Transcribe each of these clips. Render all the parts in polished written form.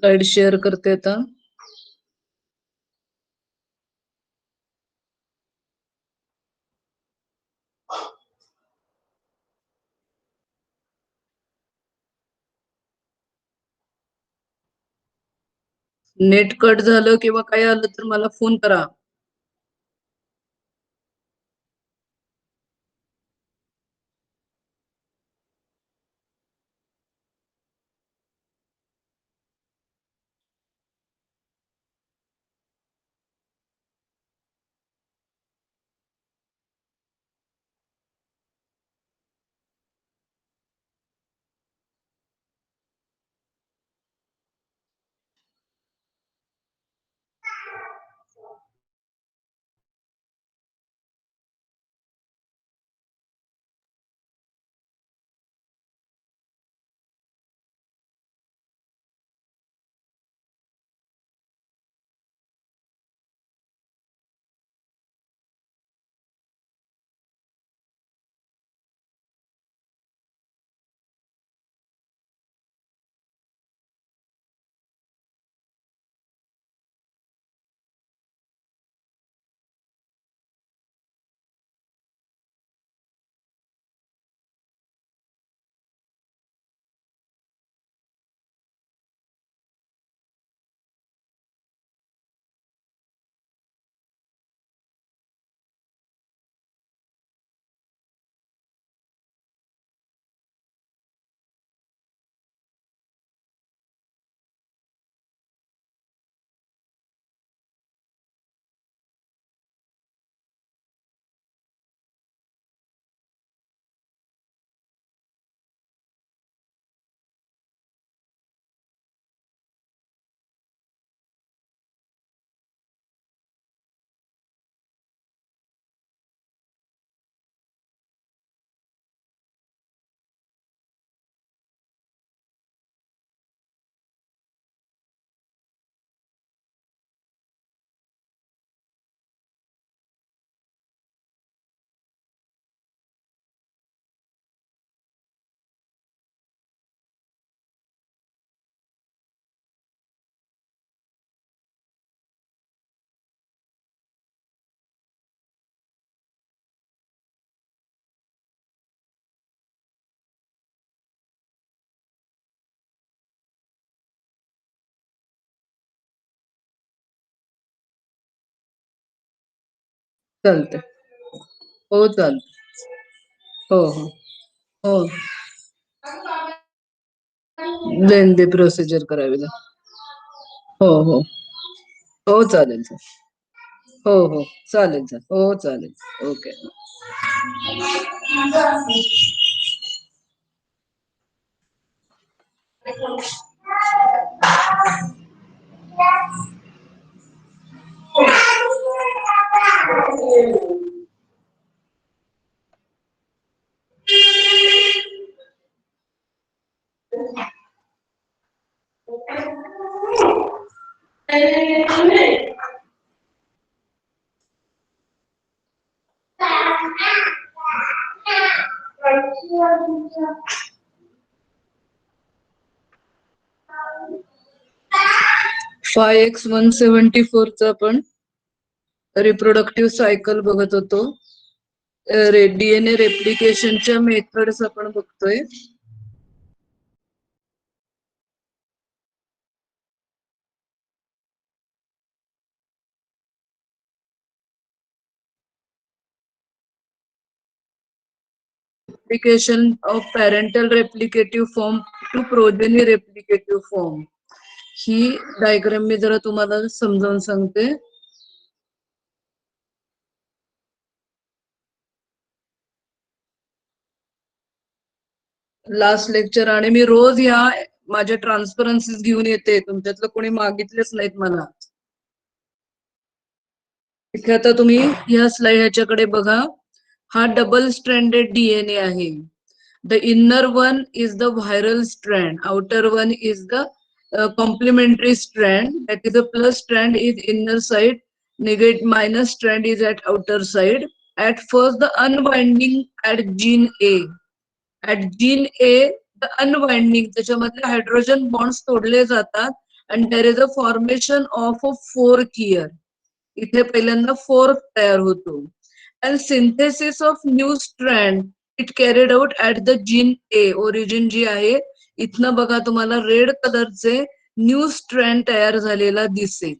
Slide share करते आता. Net cut झालं किंवा काय आलं तर मला फोन करा. चालतंय. हो चालतं. हो हो हो. लेंदी प्रोसिजर करावी लागते. हो हो हो चालेल. हो हो चालेल. हो चालेल. ओके. 5x174 चा आपण रिप्रोडक्टिव्ह सायकल बघत होतो. डीएनए रेप्लिकेशनच्या मेथड्स आपण बघतोय. Replication of parental replicative form to progeny replicative form. ही डायग्राम मी जरा तुम्हाला समजावून सांगते. लास्ट लेक्चर आणि मी रोज ह्या माझ्या ट्रान्सपरन्सीज घेऊन येते. तुमच्यातलं कोणी मागितलेच नाहीत मला. इथे आता तुम्ही ह्या स्लाइड ह्याच्याकडे बघा. हा डबल स्ट्रँडेड डीएनए आहे. The inner one is the viral strand, outer one is the complementary strand. That is, the plus strand is inner side, negative minus strand is at outer side. At first, the unwinding at gene A. At gene A, the unwinding त्याच्यामधले hydrogen bonds तोडले जातात and there is a formation of a fork here. इथे पहिल्यांदा fork तयार होतो. And synthesis of new strand it carried out at the gene A. Origin जी आहे इथनं बघा तुम्हाला रेड कलरचे न्यू स्ट्रँड तयार झालेला दिसेल.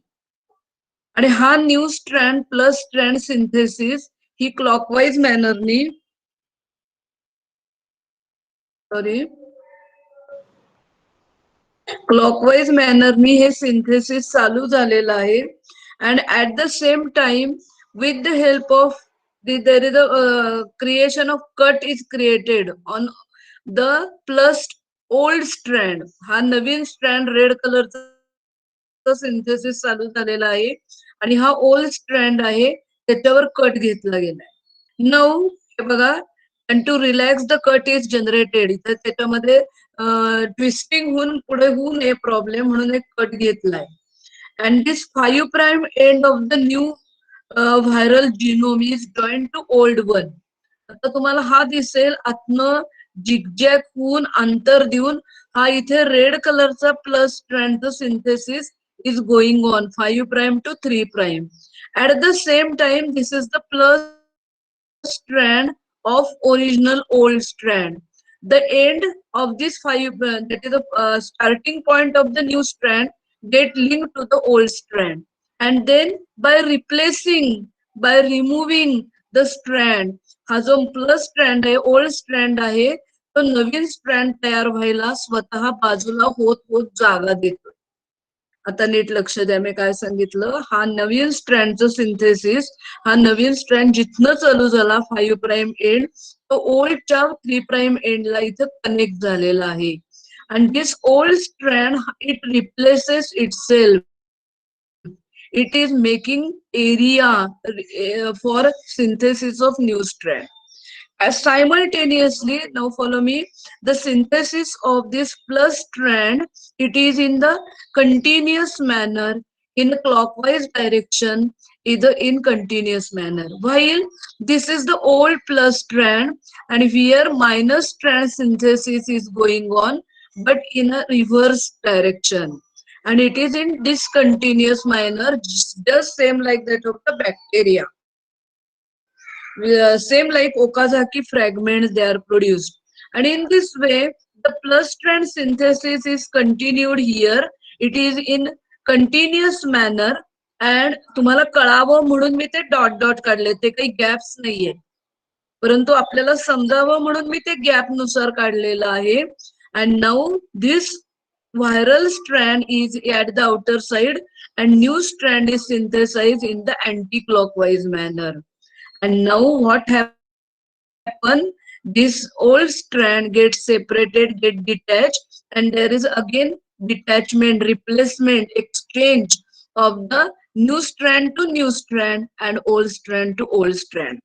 आणि हा new strand plus strand synthesis ही क्लॉकवाईज मॅनरनी सॉरी क्लॉकवाईज मॅनरनी हे सिंथेसिस चालू झालेलं आहे. And at the same time with the help of there is a creation of cut is created on the plus old strand. हा नवीन strand red कलरचा synthesis चालू झालेला आहे आणि हा ओल्ड स्ट्रँड आहे त्याच्यावर कट घेतला गेलाय. नऊ हे बघा and to relax the cut is generated. इथे त्याच्यामध्ये ट्विस्टिंग होऊन पुढे होऊ नये प्रॉब्लेम म्हणून एक कट घेतलाय. And this 5 prime end of the new viral genome is joined to old one. आता तुम्हाला हा दिसेल आतनं जिगजॅग होऊन अंतर देऊन हा इथे रेड कलरचा प्लस स्ट्रँडचं synthesis is going on 5 prime to 3 prime. At the same time, this is the plus strand of original old strand. The end of this 5 that is the starting point of the new strand get linked to the old strand, and then by removing the strand, हा जो plus strand आहे old strand आहे तो नवीन strand तयार व्हायला स्वतः बाजूला होत होत जागा देतो. आता नीट लक्ष द्या मी काय सांगितलं. हा नवीन स्ट्रँडचं सिंथेसिस हा नवीन स्ट्रँड जिथनं चालू झाला 5 प्राईम एंड तो ओल्डच्या 3 प्राईम एंडला इथं कनेक्ट झालेला आहे. आणि this old strand it replaces itself. It is making area for synthesis of new strand. As simultaneously, now follow me, the synthesis of this plus strand, it is in the continuous manner in a clockwise direction, either in continuous manner. While this is the old plus strand and here minus strand synthesis is going on, but in a reverse direction. And it is in discontinuous manner, just same like that of the bacteria. Same like Okazaki fragments they are produced. And in this way, the plus strand synthesis is continued here. It is in continuous manner. And तुम्हाला कळावं म्हणून मी ते dot dot काढले, ते काही gaps नाहीये, परंतु आपल्याला समजावं म्हणून मी ते गॅप नुसार काढलेलं आहे. And now this viral strand is at the outer side and new strand is synthesized in the anti-clockwise manner. And now what happen? This old strand gets separated, get detached, and there is again detachment, replacement, exchange of the new strand to new strand and old strand to old strand.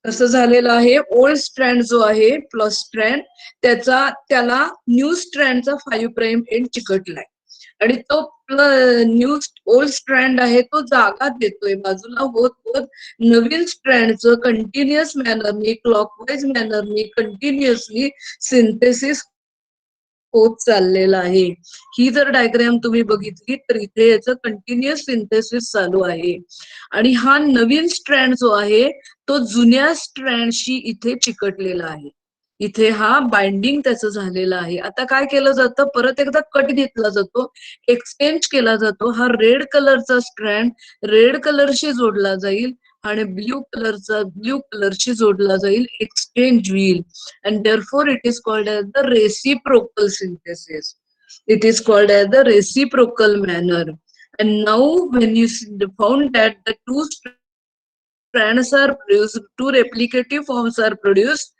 कसं झालेलं आहे, old strand जो आहे plus strand त्याला new स्ट्रँडचा 5 prime end चिकटलाय आणि तो new old strand आहे तो जागा देतोय बाजूला होत होत नवीन स्ट्रँडचं कंटिन्युअस मॅनरनी क्लॉकवाईज मॅनरनी कंटिन्युअसली सिंथेसिस होत चाललेला आहे. ही जर डायग्राम तुम्ही बघितली तर इथे याचं कंटिन्युअस सिंथेसिस चालू आहे आणि हा नवीन स्ट्रँड जो आहे तो जुन्या स्ट्रँडशी इथे चिकटलेला आहे. इथे हा बाइंडिंग त्याचं झालेलं आहे. आता काय केलं जातं, परत एकदा कट घेतला जातो, एक्सचेंज केला जातो. हा रेड कलरचा स्ट्रँड रेड कलरशी जोडला जाईल आणि ब्ल्यू कलरशी जोडला जाईल, एक्सचेंज होईल. And therefore it is called as the reciprocal synthesis. It is called as the reciprocal manner. And now when you found that the two strands are produced, two replicative forms are produced,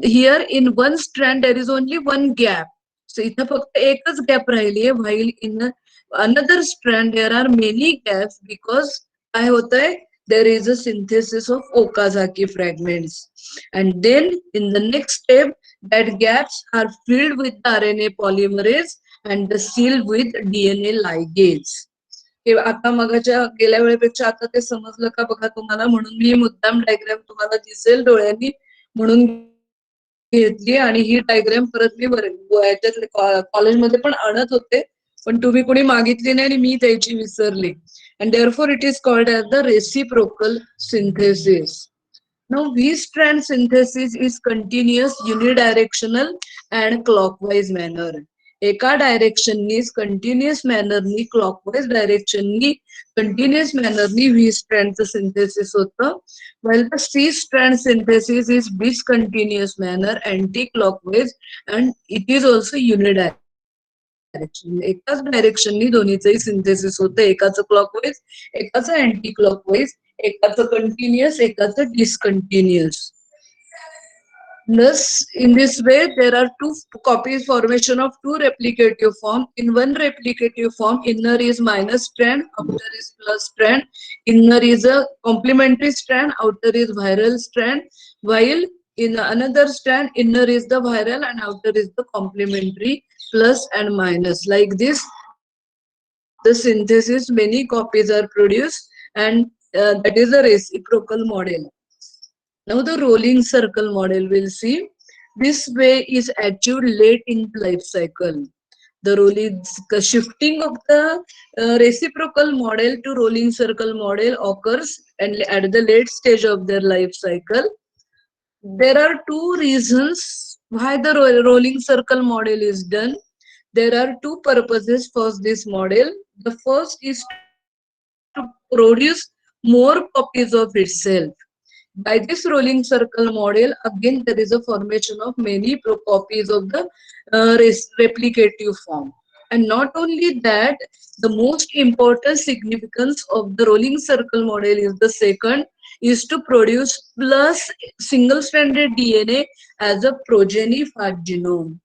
here in one strand there is only one gap. So इथं फक्त एकच gap राहिली आहे, while in another strand there are many gaps because काय होतंय, there is a synthesis of Okazaki fragments. And then in the next step that gaps are filled with the RNA polymerase and the sealed with DNA ligase. आता मगाच्या गेल्या वेळेपेक्षा आता ते समजलं का बघा तुम्हाला, म्हणून मी मुद्दाम डायग्राम तुम्हाला दिसेल डोळ्यांनी म्हणून घेतली आणि ही डायग्राम परत मी याच्यात कॉलेजमध्ये पण आणत होते पण तुम्ही कोणी मागितली नाही आणि मी द्यायची विसरले. And therefore it is called as the reciprocal synthesis. Now, V-strand synthesis is continuous, unidirectional and clockwise manner. एका डायरेक्शननी कंटिन्युअस मॅनरनी क्लॉकवाईज डायरेक्शननी कंटिन्युअस मॅनरनी व्ही स्ट्रँडचं सिंथेसिस होतं. while the C strand synthesis is discontinuous manner, anti-clockwise and it is also unidirectional. एकाच डायरेक्शननी दोन्हीचंही synthesis होतं, एकाचं क्लॉकवाईज एकाचं अँटी क्लॉकवाईज, एकाचं कंटिन्युअस एकाचं डिस्कंटिन्युअस. Thus, in this way, there are two copies formation of two replicative form. In one replicative form, inner is minus strand, outer is plus strand. Inner is a complementary strand, outer is viral strand. While in another strand, inner is the viral and outer is the complementary plus and minus. Like this, the synthesis, many copies are produced and that is the reciprocal model. Now the rolling circle model we'll see. This way is achieved late in life cycle. The rolling shifting of the reciprocal model to rolling circle model occurs and at the late stage of their life cycle. There are two reasons why the rolling circle model is done. There are two purposes for this model. The first is to produce more copies of itself. By this rolling circle model, again there is a formation of many copies of the replicative form. And not only that, the most important significance of the rolling circle model is the second is to produce plus single-stranded DNA as a progeny phage genome.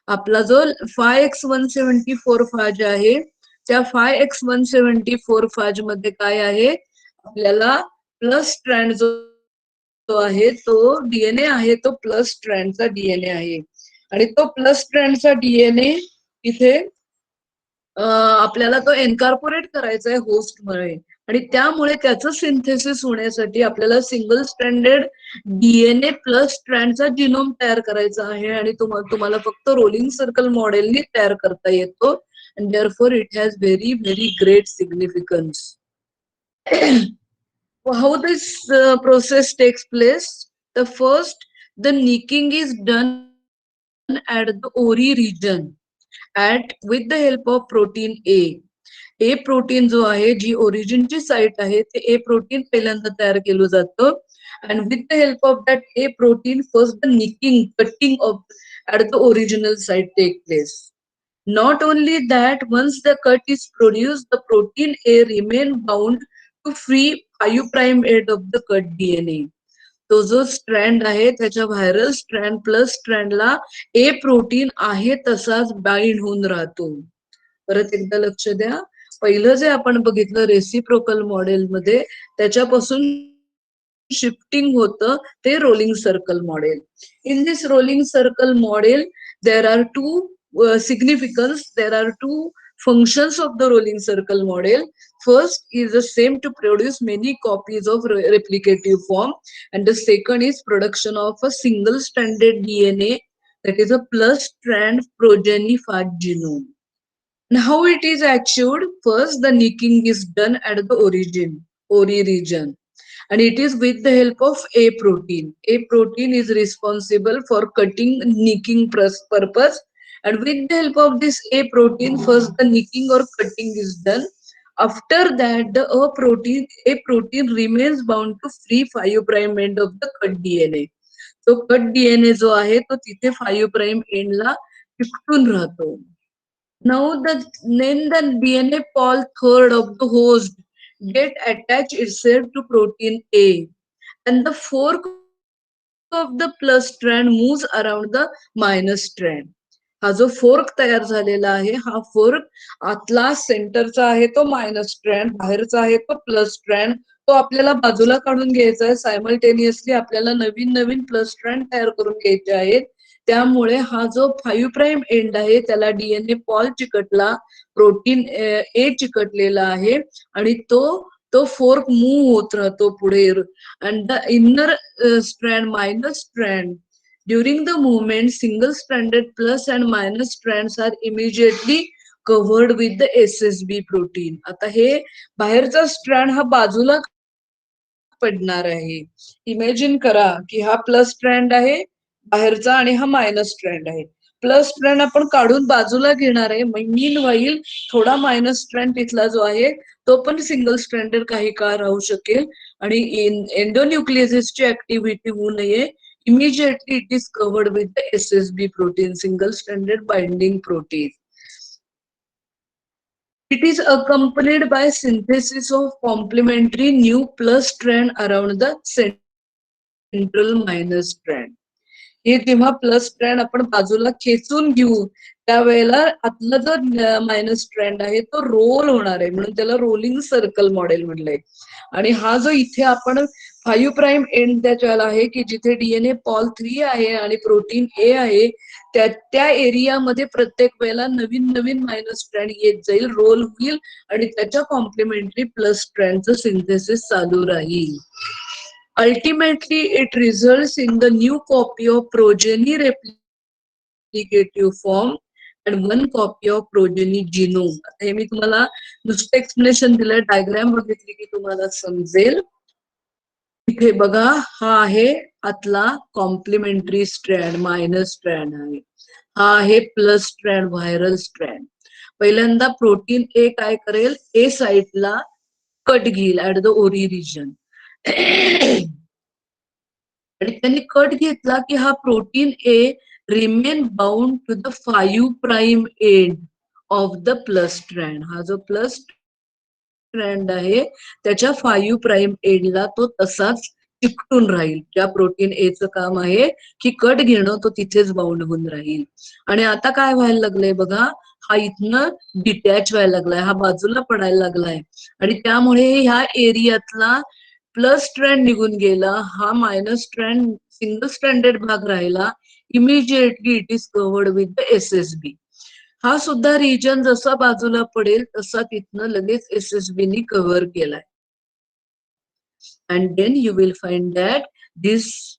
आपला जो 5x174 फाज आहे त्या 5x174 फाज मध्ये काय आहे आपल्याला plus strand जो आहे तो डीएनए आहे तो प्लस स्ट्रँडचा डीएनए आहे आणि तो प्लस स्ट्रँडचा डीएनए इथे आपल्याला तो एन्कॉर्पोरेट करायचा आहे होस्टमुळे आणि त्यामुळे त्याचं सिंथेसिस होण्यासाठी आपल्याला सिंगल स्ट्रँडेड डीएनए प्लस स्ट्रँडचा जिनोम तयार करायचा आहे आणि तुम्हाला फक्त रोलिंग सर्कल मॉडेलनी तयार करता येतो and therefore it has very very great significance. How this process takes place? The first, the nicking is done at the ORI region with the help of protein A. A protein जो आहे जी ओरिजिनची site आहे ते ए protein पहिल्यांदा तयार केलं जातं and with the help of that A protein first the nicking cutting of at the original site take place. Not only that, once the cut is produced, the protein A remain bound to free 5' end of the cut DNA. तो जो strand आहे त्याच्या viral strand plus स्ट्रँडला ए protein आहे तसाच bind होऊन राहतो. परत एकदा लक्ष द्या, पहिलं जे आपण बघितलं रेसिप्रोकल मॉडेल मध्ये त्याच्यापासून shifting होतं ते rolling circle model. In this rolling circle model, there are two significance, there are two functions of the rolling circle model. First is the same to produce many copies of replicative form, and the second is production of a single stranded DNA, that is a plus strand progeny phage genome. And how it is achieved? First, the nicking is done at the origin, ORI region, and it is with the help of A protein. A protein is responsible for cutting nicking purpose, and with the help of this A protein, first the nicking or cutting is done. After that, the A protein remains bound to free 5' end of the cut DNA. So cut DNA जो आहे तो तिथे 5' end ला चिकटून राहतो. Now then the DNA pol third of the host get attached itself to protein A and the fork of the plus strand moves around the minus strand. हा जो fork तयार झालेला आहे हा फोर्क आतला सेंटरचा आहे तो मायनस स्ट्रँड बाहेरचा आहे तो प्लस स्ट्रँड तो आपल्याला बाजूला काढून घ्यायचा आहे सायमल्टेनियसली आपल्याला नवीन नवीन प्लस स्ट्रँड तयार करून घ्यायचे आहेत त्यामुळे हा जो 5' एंड आहे त्याला डीएनए पॉल चिकटला प्रोटीन ए चिकटलेला आहे आणि तो फोर्क मूव्ह होत राहतो पुढे and the inner strand minus strand during the movement single stranded plus and minus strands are immediately covered with the SSB protein. आता हे बाहेरचा स्ट्रँड हा बाजूला पडणार आहे. इमॅजिन करा की हा प्लस स्ट्रँड आहे बाहेरचा आणि हा मायनस स्ट्रँड आहे. प्लस स्ट्रँड आपण काढून बाजूला घेणार आहे. मीन वाईल थोडा मायनस स्ट्रँड तिथला जो आहे तो पण सिंगल स्ट्रँडेड काही काळ राहू शकेल आणि एंडोन्यूक्लियसची ऍक्टिव्हिटी होऊ नये. Immediately it is covered with the SSB protein, single stranded binding protein. It is accompanied by synthesis of complementary new plus strand around the central minus strand. हे जेव्हा प्लस स्ट्रँड आपण बाजूला खेचून घेऊ त्यावेळेला आतला जो मायनस स्ट्रँड आहे तो रोल होणार आहे, म्हणून त्याला रोलिंग सर्कल मॉडेल म्हणलंय. आणि हा जो इथे आपण 5 प्राईम एंड त्याच्याला आहे की जिथे DNA पॉल 3 आहे आणि प्रोटीन ए आहे, त्या एरियामध्ये प्रत्येक वेळेला नवीन नवीन मायनस स्ट्रँड येत जाईल, रोल होईल आणि त्याच्या कॉम्प्लिमेंटरी प्लस स्ट्रँडचं सिंथेसिस चालू राहील. Ultimately, it results in the new copy of progeny replicative form and one copy of progeny genome. आता हे मी तुम्हाला नुसतं एक्सप्लेनेशन दिलं, डायग्राम बघितली की तुम्हाला समजेल. इथे बघा हा आहे आतला कॉम्प्लिमेंटरी स्ट्रँड, मायनस स्ट्रँड आहे. हा आहे प्लस स्ट्रँड, व्हायरल स्ट्रँड. पहिल्यांदा प्रोटीन ए काय करेल, ए साइडला कट घेईल ऍट द ओरी रिजन. आणि त्यांनी कट घेतला की हा protein a remain bound to the 5 prime end of the plus strand. हा जो प्लस स्ट्रँड आहे त्याच्या 5 प्राईम एंडला तो तसाच चिकटून राहील. ज्या प्रोटीन एचं काम आहे की कट घेणं, तो तिथेच बाउंड होऊन राहील. आणि आता काय व्हायला लागलंय बघा, हा इथनं डिटॅच व्हायला लागलाय, हा बाजूला पडायला लागलाय आणि त्यामुळे ह्या एरियातला प्लस स्ट्रँड निघून गेला, हा मायनस स्ट्रँड सिंगल स्ट्रँडेड भाग राहिला. Immediately it is covered with the SSB. हा सुद्धा रिजन जसा बाजूला पडेल तसा तिथनं लगेच SSB नी कव्हर केलाय. And then you will find that this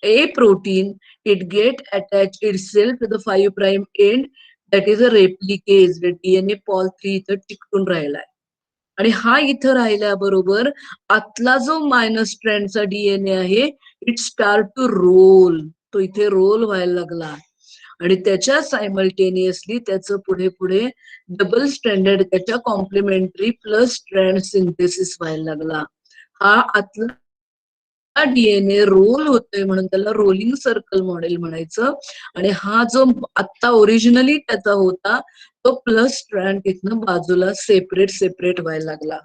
A protein, it get attached itself to the 5 prime end, that is a replicase. DNA Pol 3 इथं टिकून राहिलाय आणि हा इथं राहिल्याबरोबर आतला जो मायनस स्ट्रँडचा DNA आहे इट स्टार्ट टू रोल. तो इथे रोल व्हायला लागला आणि त्याच्या सायमल्टेनियसली त्याचं पुढे पुढे डबल स्ट्रँडेड त्याच्या कॉम्प्लिमेंटरी प्लस स्ट्रँड सिंथेसिस व्हायला लागला. हा आतला DNA रोल होतोय म्हणून त्याला रोलिंग सर्कल मॉडेल म्हणायचं. आणि हा जो आता ओरिजिनली त्याचा होता तो प्लस स्ट्रँड तिथनं बाजूला सेपरेट सेपरेट व्हायला लागला.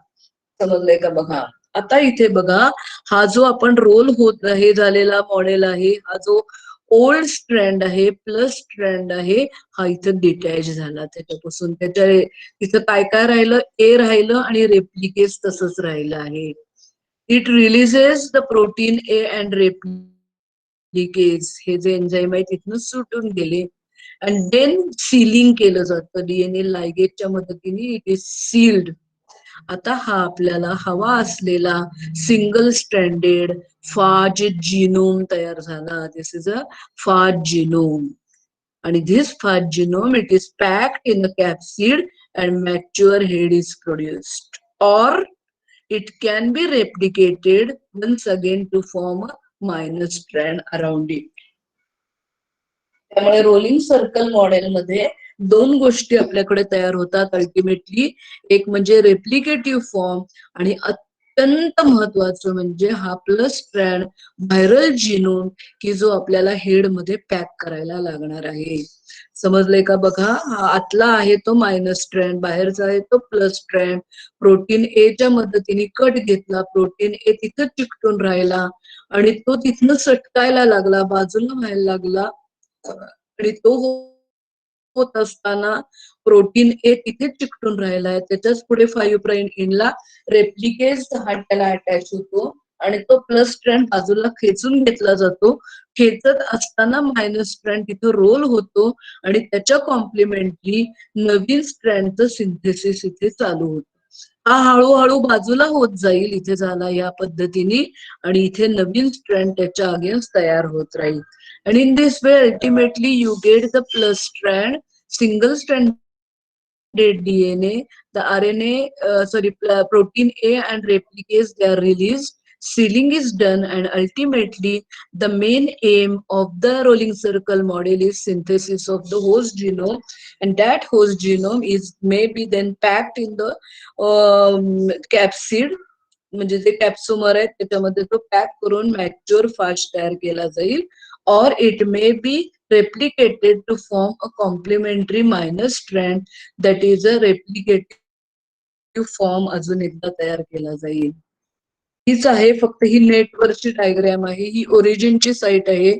समजलंय का बघा. आता इथे बघा, हा जो आपण रोल होत हे झालेला मॉडेल आहे, हा जो ओल्ड स्ट्रँड आहे, प्लस स्ट्रँड आहे, हा इथं डिटॅच झाला त्याच्यापासून. त्याच्या तिथं काय काय राहिलं, ए राहिलं आणि रेप्लिकेस तसंच राहिलं आहे. It releases the protein A and replicase. हे जे एन्झाईम आहे तिथनं सुटून गेले अँड देन सीलिंग केलं जातं DNA लायगेजच्या मदतीने. It is sealed. आता हा आपल्याला हवा असलेला सिंगल स्ट्रँडेड फाज जिनोम तयार झाला. This is a phage genome. आणि this phage genome it is packed in a capsid and mature head is produced. और it can be replicated once again to form a minus strand around it. त्यामुळे rolling circle model मध्ये दोन गोष्टी आपल्याकडे तयार होतात ultimately. एक म्हणजे रेप्लिकेटिव्ह फॉर्म आणि अत्यंत महत्वाचं म्हणजे हा प्लस स्ट्रँड व्हायरल जिनोम की जो आपल्याला हेड मध्ये पॅक करायला लागणार आहे. समजलंय का बघा. हा आतला आहे तो मायनस स्ट्रँड, बाहेरचा आहे तो प्लस स्ट्रँड. प्रोटीन एच्या मदतीने कट घेतला, प्रोटीन ए तिथं चिकटून राहिला आणि तो तिथनं सटकायला लागला, बाजूला व्हायला लागला आणि तो होत असताना प्रोटीन ए तिथे चिकटून राहिलाय. त्याच्याच पुढे 5 प्राईम एंडला रेप्लिकेज हा त्याला अटॅच होतो आणि तो प्लस स्ट्रँड बाजूला खेचून घेतला जातो. खेचत असताना मायनस स्ट्रँड तिथं रोल होतो आणि त्याच्या कॉम्प्लिमेंटरी नवीन स्ट्रँडचं सिंथेसिस इथे चालू होतं. हा हळूहळू बाजूला होत जाईल, इथे झाला या पद्धतीने आणि इथे नवीन स्ट्रँड त्याच्या अगेन्स्ट तयार होत राहील. And in this way, ultimately, you get the plus strand, single strand DNA, the RNA, protein A and replicase, they are released. Sealing is done, and ultimately, the main aim of the rolling circle model is synthesis of the host genome, and that host genome is maybe then packed in the capsid, म्हणजे जे कॅप्सोमर आहेत त्याच्यामध्ये तो pack करून mature fast तयार केला जाईल, or it may be replicated to form a complementary minor strand, that is a replicative form अजून एकदा तयार केला जाईल. हीच आहे, फक्त ही नेटवरची डायग्राम आहे, ही ओरिजिनची साईट आहे.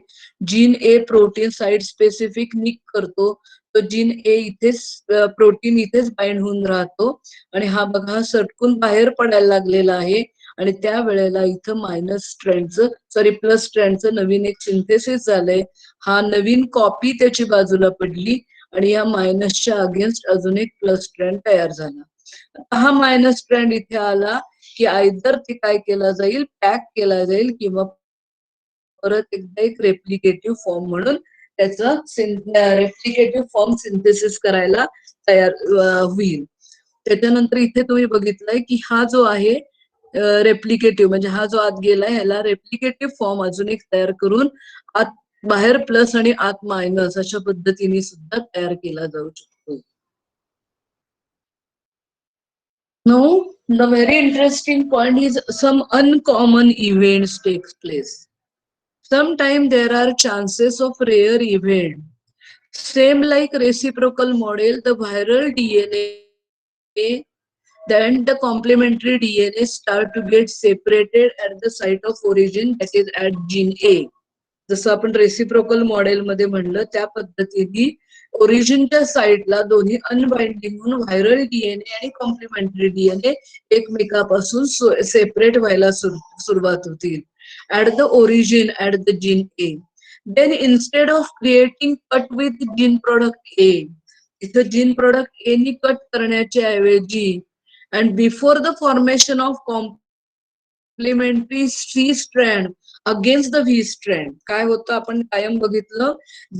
Gene A protein site specific nick करतो, तो जीन ए इथेच प्रोटीन इथेच बाइंड होऊन राहतो, आणि हा बघा सटकून बाहेर पडायला लागलेला आहे, आणि त्या वेळेला इथं मायनस स्ट्रँडचं प्लस स्ट्रँडचं नवीन एक सिंथेसिस झालंय. हा नवीन कॉपी त्याची बाजूला पडली, आणि या मायनसच्या अगेन्स्ट अजून एक प्लस स्ट्रँड तयार झाला. हा मायनस स्ट्रँड इथे आला की आयदर ते काय केला जाईल, पॅक केला जाईल, किंवा परत एकदा एक रेप्लिकेटिव्ह फॉर्म म्हणून त्याचं रेप्लिकेटिव्ह फॉर्म सिंथेसिस करायला तयार होईल. त्याच्यानंतर इथे तुम्ही बघितलंय की हा जो आहे रेप्लिकेटिव्ह, म्हणजे हा जो आत गेलाय ह्याला रेप्लिकेटिव्ह फॉर्म अजून एक तयार करून आत बाहेर प्लस आणि आत मायनस अशा पद्धतीने सुद्धा तयार केला जाऊ शकतो. No, the very interesting point is some uncommon events takes place. Sometimes there are chances of rare event. Same like reciprocal model, the viral DNA, then the complementary DNA start to get separated at the site of origin, that is at gene A. जसं आपण reciprocal मॉडेलमध्ये म्हणलं त्या पद्धतीने ओरिजिनच्या साईडला दोन्ही unbinding म्हणून viral DNA आणि कॉम्प्लिमेंटरी डीएनए एकमेकापासून सेपरेट व्हायला सुरुवात होतील at the origin at the gene A. Then instead of creating cut with gene product A, इथं जीन प्रोडक्ट ए नी कट करण्याच्या ऐवजी and before the formation of complementary C strand against the V strand, काय होतं आपण कायम बघितलं,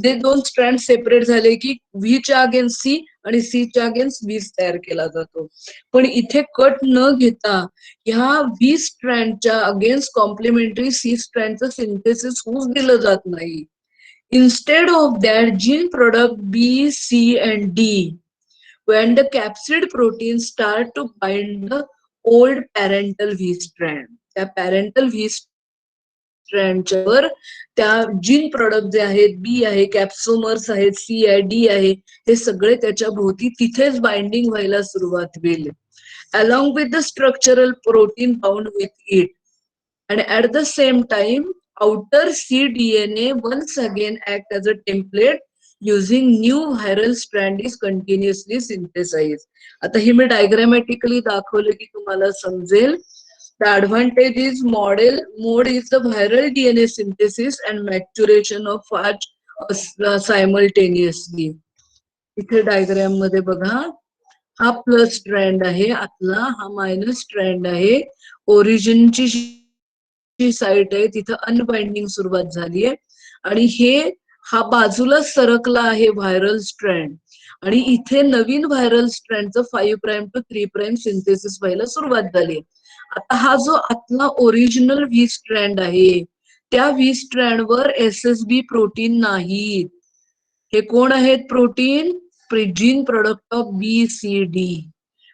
जे दोन स्ट्रँड सेपरेट झाले की व्हीच्या अगेन्स्ट सी आणि सीच्या अगेन्स्ट व्ही तयार केला जातो. पण इथे कट न घेता ह्या व्ही स्ट्रँडच्या अगेन्स्ट कॉम्प्लिमेंटरी सी स्ट्रँडचं सिंथेसिस होऊच दिलं जात नाही. Instead of that, gene product B, C, and D, when the capsid proteins start to bind the old parental V strand, त्या parental V स्ट्रँडच्या वर त्या जीन प्रोडक्ट जे आहेत, बी आहे, कॅप्सोमर्स आहेत, सी आहे, डी आहे, हे सगळे त्याच्या भोवती तिथेच बाइंडिंग व्हायला सुरुवात होईल. Along with the structural protein bound with it. And at the same time, outer cDNA once again act as a template using new viral strand is continuously synthesized. आता ही मी डायग्रामॅटिकली दाखवलं की तुम्हाला समजेल. The advantage is mode is the viral DNA synthesis and maturation of fat simultaneously. इथे diagram मध्ये बघा, हा plus strand आहे आतला, हा मायनस स्ट्रँड आहे. ओरिजिनची साईट आहे तिथं अनबाइंडिंग सुरुवात झालीये, आणि हा बाजूला सरकला आहे व्हायरल स्ट्रँड, आणि इथे नवीन व्हायरल स्ट्रँडचं 5 प्राइम टू 3 प्राइम सिंथेसिस व्हायला सुरुवात झाली. आता हा जो आतला ओरिजिनल व्ही स्ट्रँड आहे त्या व्ही स्ट्रँड वर एसएसबी प्रोटीन नाहीत. हे कोण आहेत protein? Gene product of B C D,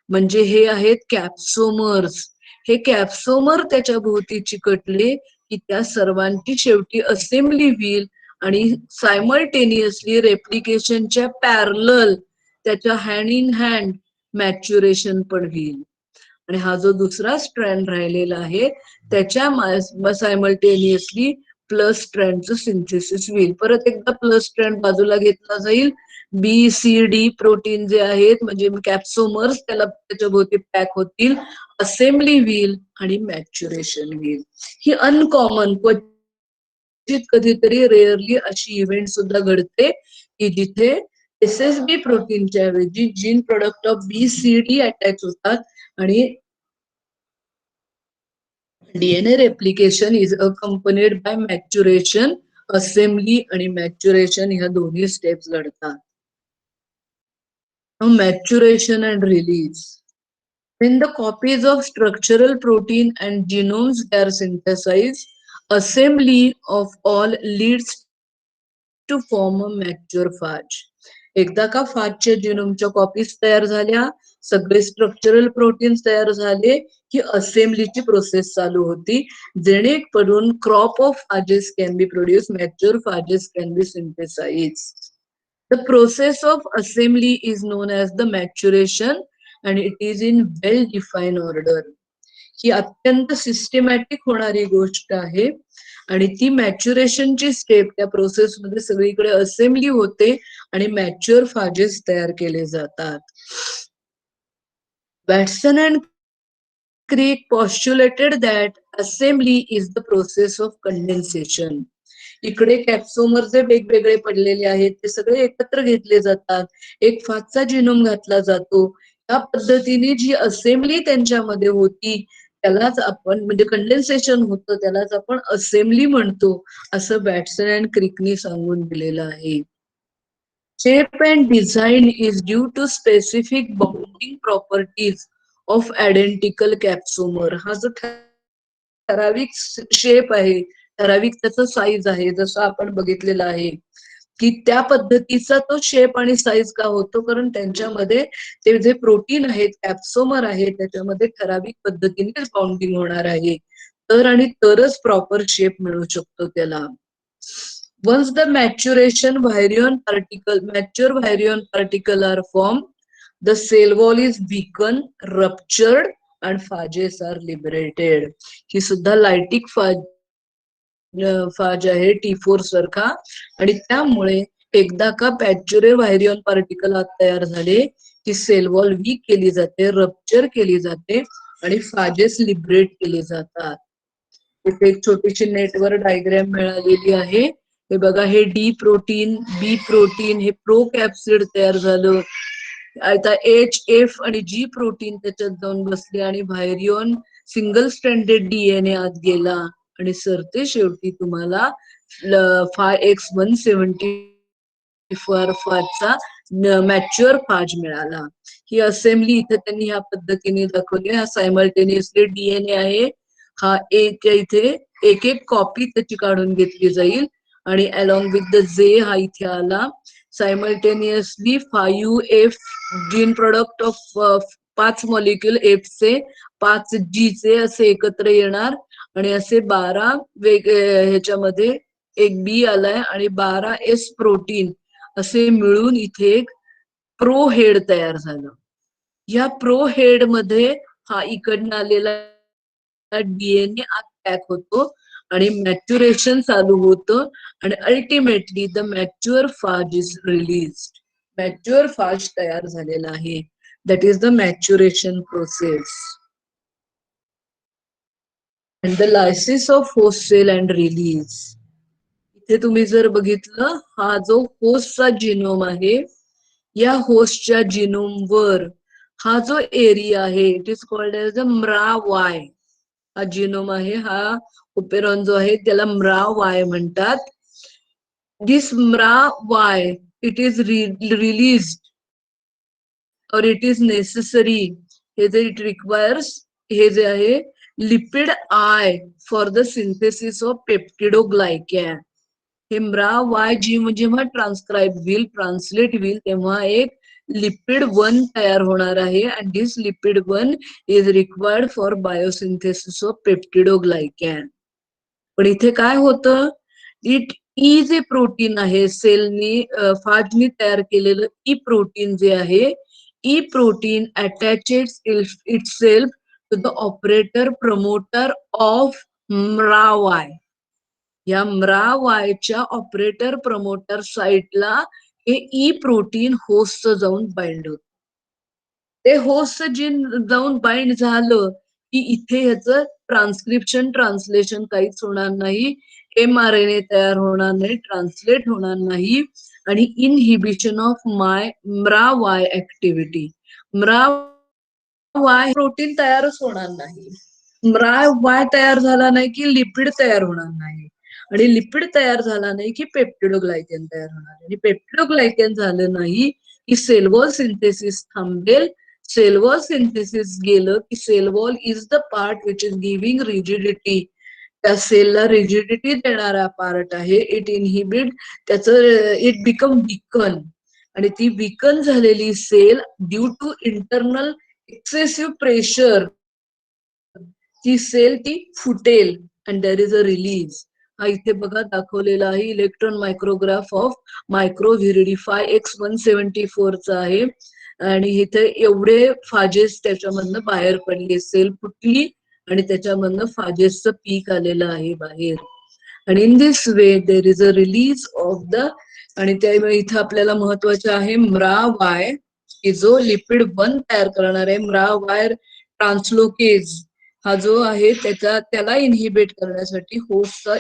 म्हणजे हे आहेत कॅप्सोमर्स. हे कॅप्सोमर त्याच्या भोवती चिकटले की त्या सर्वांची शेवटी असेंब्ली होईल, आणि सायमल्टेनियसली रेप्लिकेशनच्या पॅरलल त्याच्या हँड इन हँड मॅच्युरेशन पण होईल. आणि हा जो दुसरा स्ट्रँड राहिलेला आहे त्याच्या सायमल्टेनियसली प्लस स्ट्रँडचं सिंथेसिस होईल. परत एकदा प्लस स्ट्रँड बाजूला घेतला जाईल. बी सी डी प्रोटीन जे आहेत म्हणजे कॅप्सोमर्स त्याला त्याच्या भोवती पॅक होतील, असेंब्ली होईल आणि मॅच्युरेशन होईल. ही अनकॉमन, क्वचित कधीतरी रेअरली अशी इव्हेंट सुद्धा घडते की जिथे एसएसबी प्रोटीनच्या ऐवजी gene product of B C D attach होतात, आणि DNA replication is accompanied by maturation, assembly आणि maturation ह्या दोन्ही स्टेप्स घडतात. Now, maturation and release. When the copies of structural protein and genomes are synthesized, assembly of all leads to form a mature phage. एकदा का फाजच्या जिनोमच्या copies तयार झाल्या, सगळे structural proteins तयार झाले की असेंबलीची प्रोसेस चालू होती, जेणेकरून crop of phages can be produce, mature phages can be synthesized. The process of assembly is known as the maturation and it is in well defined order. ही अत्यंत सिस्टमॅटिक होणारी गोष्ट आहे आणि ती मॅच्युरेशनची स्टेप त्या प्रोसेस मध्ये सगळीकडे असेंबली होते आणि मॅच्युअर फाजेस तयार केले जातात. Watson and Crick postulated that assembly is the process of condensation. इकडे कॅप्सोमर जे वेगवेगळे पडलेले आहेत ते सगळे एकत्र घेतले जातात, एक फाजचा जिनोम घातला जातो. या पद्धतीने जी असेंबली त्यांच्यामध्ये होती त्यालाच आपण म्हणजे कंडेन्सेशन होतं त्यालाच आपण असेंबली म्हणतो, असं वॅटसन अँड क्रिकनी सांगून दिलेलं आहे. Shape and design is due to specific bounding properties of identical capsomer. हा जो ठराविक शेप आहे, ठराविक त्याचा साईज आहे, जसं आपण बघितलेलं आहे की त्या पद्धतीचा तो शेप आणि साईज का होतो, कारण त्यांच्यामध्ये ते जे प्रोटीन आहेत, कॅप्सोमर आहे, त्याच्यामध्ये ठराविक पद्धतीनेच बाउंडिंग होणार आहे, तर आणि तरच प्रॉपर शेप मिळू शकतो त्याला. Once the mature virion particle are formed, the cell wall is weakened, ruptured, and phages are liberated. ही सुद्धा लायटिक फाज आहे T4 सारखा, आणि त्यामुळे एकदा का मॅच्युअर व्हायरियन पार्टिकल तयार झाले की सेल वॉल वीक केली जाते, रप्चर केली जाते आणि फाजेस लिबरेट केले जातात. इथे एक छोटीशी नेटवर डायग्राम मिळालेली आहे. हे बघा, हे डी प्रोटीन, बी प्रोटीन, हे प्रो कॅप्सिड तयार झालं. आता एच, एफ आणि जी प्रोटीन त्याच्यात जाऊन बसले आणि व्हायरियन सिंगल स्ट्रँडेड डीएनए आत गेला आणि सरते शेवटी तुम्हाला X174 फाजचा मॅच्युअर फाज मिळाला. ही असेंबली इथे त्यांनी ह्या पद्धतीने दाखवली. हा सायमल्टेनियसली डीएनए आहे. हा एक इथे एक एक कॉपी त्याची काढून घेतली जाईल आणि अलॉंग विथ द जे हा इथे आला. Simultaneously 5F gene product of 5 molecule F चे, 5 जी चे असे एकत्र येणार आणि असे 12 ह्याच्यामध्ये एक बी आलाय आणि 12 एस प्रोटीन असे मिळून इथे एक प्रो हेड तयार झालं. या प्रो हेड मध्ये हा इकडनं आलेला डीएनए आत पॅक होतो आणि मॅच्युरेशन चालू होतं आणि ultimately the mature phage is release. Mature phage तयार झालेला आहे. That is the maturation process. And the lysis of host cell and release. इथे तुम्ही जर बघितलं, हा जो होस्टचा जिनोम आहे, या होस्टच्या जिनोम वर हा जो एरिया आहे it is called as the mra Y. हा जिनोम आहे, हा ओपेरॉन जो आहे त्याला म्रा वाय म्हणतात. This mra Y it is release और इट इज नेसेसरी. हे जे इट रिक्वायर्स, हे जे आहे lipid I for the synthesis of peptidoglycan. हे म्रा वाय जी जेव्हा ट्रान्सक्राईब होईल, ट्रान्सलेट होईल, तेव्हा एक लिपिड 1 तयार होणार आहे and this lipid 1 is required for biosynthesis of peptidoglycan. पण इथे काय होतं, इट ई जे प्रोटीन आहे, सेलनी फाजनी तयार केलेलं ई प्रोटीन जे आहे, E protein attaches itself to the operator promoter of mraY. या म्रावायच्या ऑपरेटर प्रमोटर साइटला हे ई प्रोटीन होस्ट जाऊन बाइंड होत. ते होस्ट जी जाऊन बाइंड झालं की इथे ह्याचं ट्रान्सक्रिप्शन, ट्रान्सलेशन काहीच होणार नाही. mRNA तयार होणार नाही, ट्रान्सलेट होणार नाही आणि inhibition of Mra Y activity. Mra Y protein तयारच होणार नाही. म्रा वाय तयार झाला नाही की लिपिड तयार होणार नाही आणि लिपिड तयार झाला नाही की पेप्टिडोग्लायकॅन तयार होणार. आणि पेप्टिडोग्लायकॅन झालं नाही की सेल वॉल सिंथेसिस थांबेल. सेल वॉल सिंथेसिस गेलं की cell wall is the part which is giving rigidity. त्या सेलला रिजिडिटी देणारा पार्ट आहे. इट इनहिबिट त्याचं इट बिकम विकन. आणि ती विकन झालेली cell due to internal excessive pressure ती सेल ती फुटेल and there is a release. हा इथे बघा दाखवलेला आहे इलेक्ट्रॉन मायक्रोग्राफ ऑफ मायक्रोव्हिरिडिफाय X174 चा आहे. आणि इथे एवढे फाजेस त्याच्यामधनं बाहेर पडले. सेल फुटली आणि त्याच्यामधनं फाजेसचं पीक आलेलं आहे बाहेर. आणि in this way there is a release of the. आणि त्यामुळे इथं आपल्याला महत्वाचे आहे MRA-Y की जो लिपिड 1 तयार करणार आहे. MRA-Y ट्रान्सलोकेज हा जो आहे त्याला इनहिबिट करण्यासाठी होस्टचा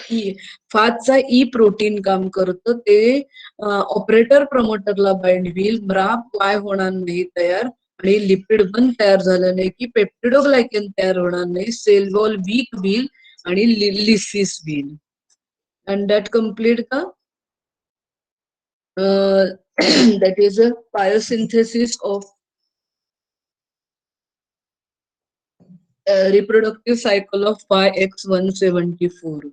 फाजचा प्रोटीन काम करतं. ते ऑपरेटर प्रमोटरला बाइंड होईल. MRA-Y होणार नाही तयार आणि लिपिड 1 तयार झालं नाही की पेप्टिडोग्लायकन तयार होणार नाही. सेल वॉल वीक होईल आणि लिसिस होईल. अँड दॅट कम्प्लीट का that is a biosynthesis of reproductive cycle of X174.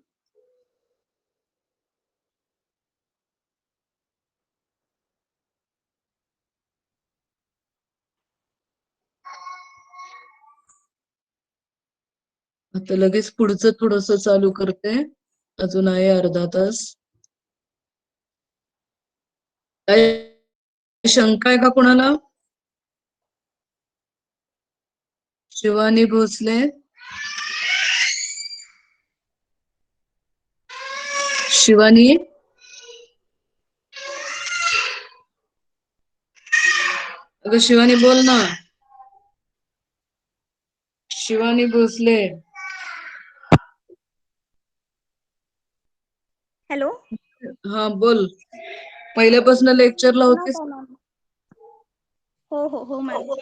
आता लगेच पुढचं थोडस चालू करते. अजून आहे अर्धा तास. काय शंका आहे का कोणाला? शिवानी भोसले, शिवानी, अगं शिवानी बोल ना. शिवानी भोसले. हॅलो. हा बोल. पहिल्यापासून लेक्चरला होतीस? हो हो हो मॅम.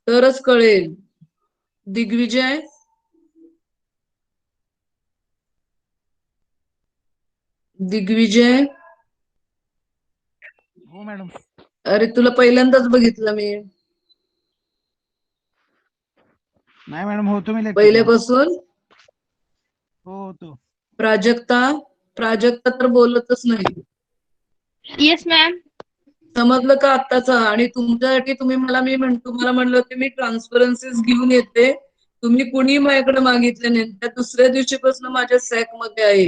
तरच कळेल. दिग्विजय, दिग्विजय. हो मॅडम. अरे तुला पहिल्यांदाच बघितलं मी. नाही मॅडम होतो मी लेक्चरला. पहिल्यापासून हो होतो. प्राजक्ता, प्राजक्ता तर बोलतच नाही. Yes ma'am. समजलं का आत्ताचा? आणि तुमच्यासाठी मी तुम्हाला म्हणलं की मी ट्रान्सपरन्सीज घेऊन येते. तुम्ही कुणी माझ्याकडे मागितले नाही. त्या दुसऱ्या दिवशीपासून माझ्या सॅक मध्ये आहे.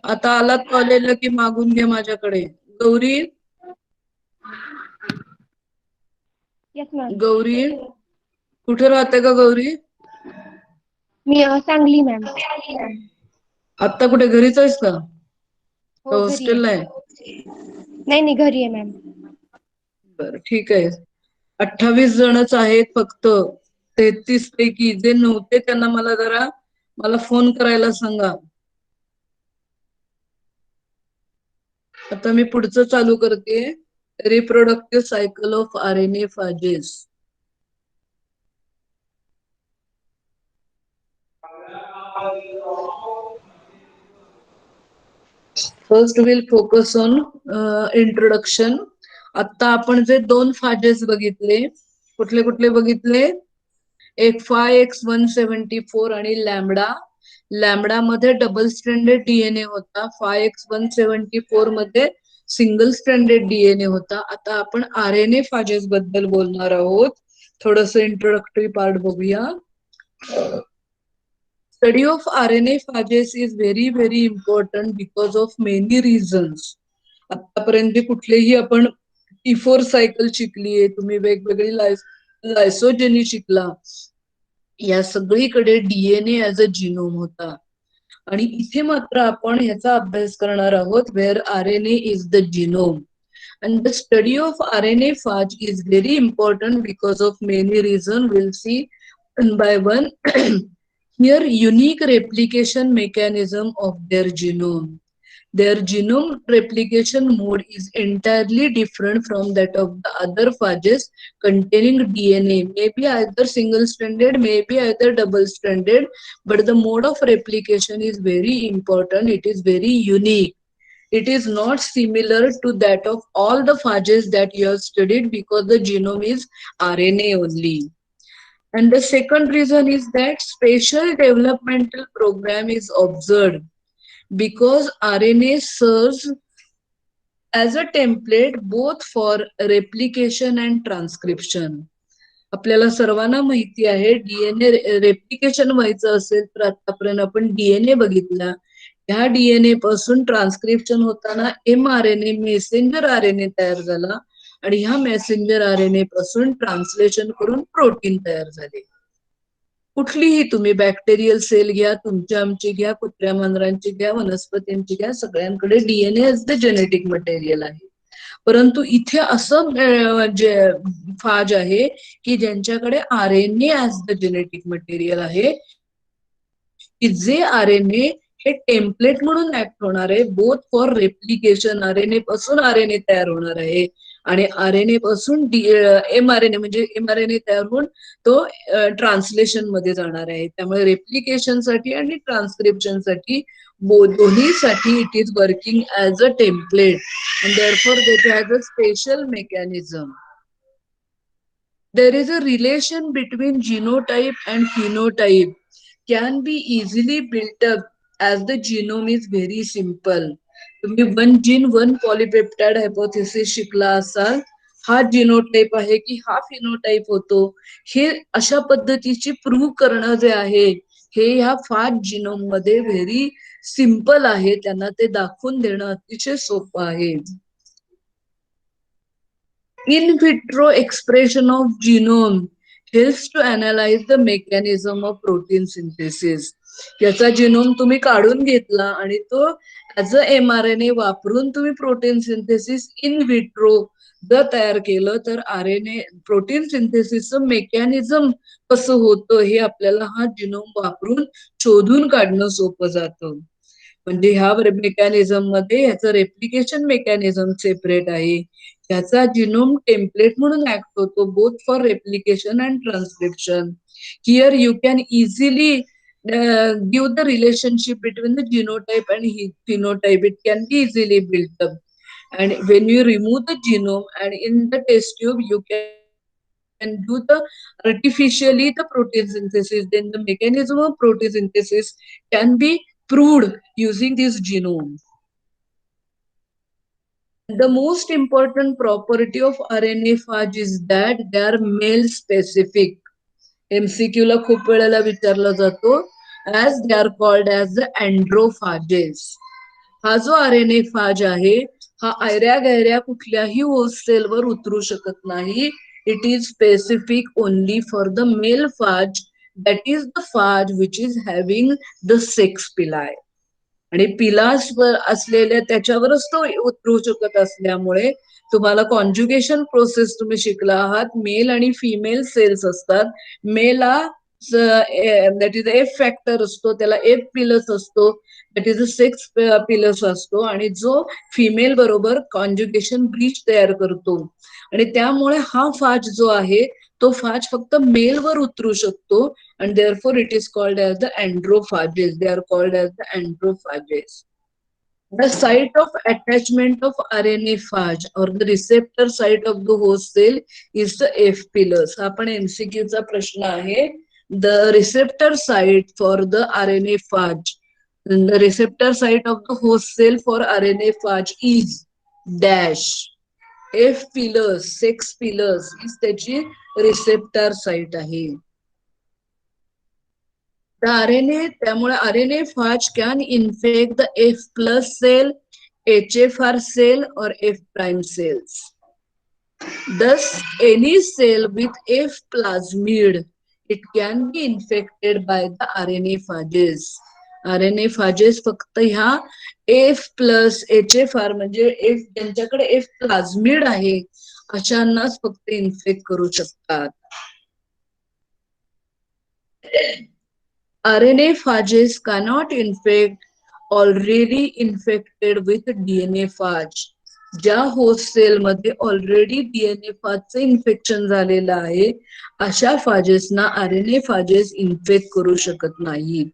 आता आलात कॉलेजला की मागून घे माझ्याकडे. Gauri, yes ma'am. गौरी कुठे राहते का गौरी? मी सांगली मॅम. आता कुठे घरीच आहेस का? हो घरी हॉस्टेलला आहे. आहे? नाही घरी आहे मॅम. बरं ठीक आहे. 28 जणच आहेत फक्त. 33 पैकी जे नव्हते त्यांना मला फोन करायला सांगा. आता मी पुढचं चालू करते. Reproductive cycle of RNA phages. First will focus on introduction. आता आपण जे 2 फाजेस बघितले, कुठले कुठले बघितले? एक X174 आणि लॅम्बडा मध्ये डबल स्ट्रँडेड डीएनए होता. X174 मध्ये सिंगल स्ट्रँडेड डीएनए होता. आता आपण RNA फाजेस बद्दल बोलणार आहोत. थोडस इंट्रोडक्टरी पार्ट बघूया. Study of RNA phages is very very important because of many reasons. आतापर्यंत कुठलेही आपण T4 सायकल शिकलीये, तुम्ही वेगवेगळी लायसोजेनी शिकला. या सगळीकडे डीएनए ऍज अ जिनोम होता. आणि इथे मात्र आपण ह्याचा अभ्यास करणार आहोत where RNA is the genome. And the study of RNA phage is very important because of many reasons. We'll see one by one. Here, unique replication mechanism of their genome. Their genome replication mode is entirely different from that of the other phages containing DNA. Maybe either single-stranded, maybe either double-stranded, but the mode of replication is very important. It is very unique. It is not similar to that of all the phages that you have studied because the genome is RNA only. And the second reason is that special developmental program is observed because RNA serves as a template both for replication and transcription. आपल्याला सर्वांना माहिती आहे DNA replication व्हायचं असेल तर आतापर्यंत आपण DNA बघितला. ह्या डीएनए पासून ट्रान्सक्रिप्शन होताना mRNA मेसेंजर आरएनए तयार झाला आणि ह्या मेसेंजर आरएनए पासून ट्रान्सलेशन करून प्रोटीन तयार झाले. कुठलीही तुम्ही बॅक्टेरियल सेल घ्या, तुमची आमची घ्या, कुत्र्या मांजरांची घ्या, वनस्पतींची घ्या, सगळ्यांकडे DNA as the genetic material आहे. परंतु इथे असं जे फाज आहे की ज्यांच्याकडे RNA as the genetic material आहे की जे आरएनए हे टेम्पलेट म्हणून ऍक्ट होणार आहे बोथ फॉर रेप्लिकेशन. आरएनए पासून आरएनए तयार होणार आहे आणि आरएनए पासून mRNA म्हणजे mRNA तयार होऊन तो ट्रान्सलेशन मध्ये जाणार आहे. त्यामुळे रेप्लिकेशन साठी आणि ट्रान्सक्रिप्शन साठी दोन्हीसाठी it is working as a template and therefore it has a special mechanism. There is a relation between genotype and phenotype can be easily built up as the genome is very simple. तुम्ही one gene one polypeptide hypothesis शिकला असाल. हा जिनोटाईप आहे की हा phenotype होतो हे अशा पद्धतीची प्रूव्ह करणं जे आहे हे ह्या 5 जिनोम मध्ये व्हेरी सिंपल आहे. त्यांना ते दाखवून देणं अतिशय सोपं आहे. In vitro expression of genome helps to analyze the mechanism of protein synthesis. याचा जिनोम तुम्ही काढून घेतला आणि तो ऍज अ mRNA वापरून तुम्ही प्रोटीन सिंथेसिस इन विट्रो जर तयार केलं तर आरएनए प्रोटीन सिंथेसिसचं मेकॅनिझम कसं होतं हे आपल्याला हा जिनोम वापरून शोधून काढणं सोपं जातं. म्हणजे ह्या मेकॅनिझम मध्ये ह्याचं रेप्लिकेशन मेकॅनिझम सेपरेट आहे. ह्याचा जिनोम टेम्पलेट म्हणून ऍक्ट होतो both for replication and transcription. Here you can easily give the relationship between the genotype and phenotype. It can be easily built up. And when you remove the genome and in the test tube, you can do the artificially the protein synthesis. Then the mechanism of protein synthesis can be proved using this genome. The most important property of RNA phage is that they are male specific. MCQ ला खूप वेळेला विचारला जातो as they are called as the androphages. हा जो RNA फाज आहे हा ऐऱ्या गैऱ्या कुठल्याही होस्ट सेलवर उतरू शकत नाही. It is specific only for the male phage. That is the phage which is having the sex pili. आणि पिलास असलेल्या त्याच्यावरच तो उतरू शकत असल्यामुळे तुम्हाला कॉन्ज्युगेशन प्रोसेस तुम्ही शिकला आहात. मेल आणि फिमेल सेल्स असतात. मेला दॅट इज एफ फॅक्टर असतो, त्याला एफ पिलस असतो, that is a sex pillars असतो आणि जो फिमेल बरोबर कॉन्ज्युगेशन ब्रीच तयार करतो. आणि त्यामुळे हा फाज जो आहे तो फाज फक्त मेलवर उतरू शकतो. And therefore it is called as the androphages. They are called as the androphages. The site of attachment of RNA phage or the receptor site of the host cell is the F pilus. आपण MCQ चा प्रश्न आहे. The receptor site for the RNA phage. The receptor site of the host cell for RNA phage is dash. F pilus, sex pilus is त्याची receptor site आहे. The RNA, त्यामुळे RNA phage can infect the F plus cell, HFR cell or F prime cells. Thus, any cell with F plasmid, it can be infected by the RNA phages. RNA phages फक्त ह्या F plus HFR म्हणजे F ज्यांच्याकडे F plasmid आहे अशांनाच फक्त infect करू शकतात. RNA phages cannot infect already infected with DNA phage. ज्या host sale मध्ये ऑलरेडी डीएनए फाजचं इन्फेक्शन झालेलं आहे अशा फाजेसना आरएनए फाजेस इन्फेक्ट करू शकत नाही.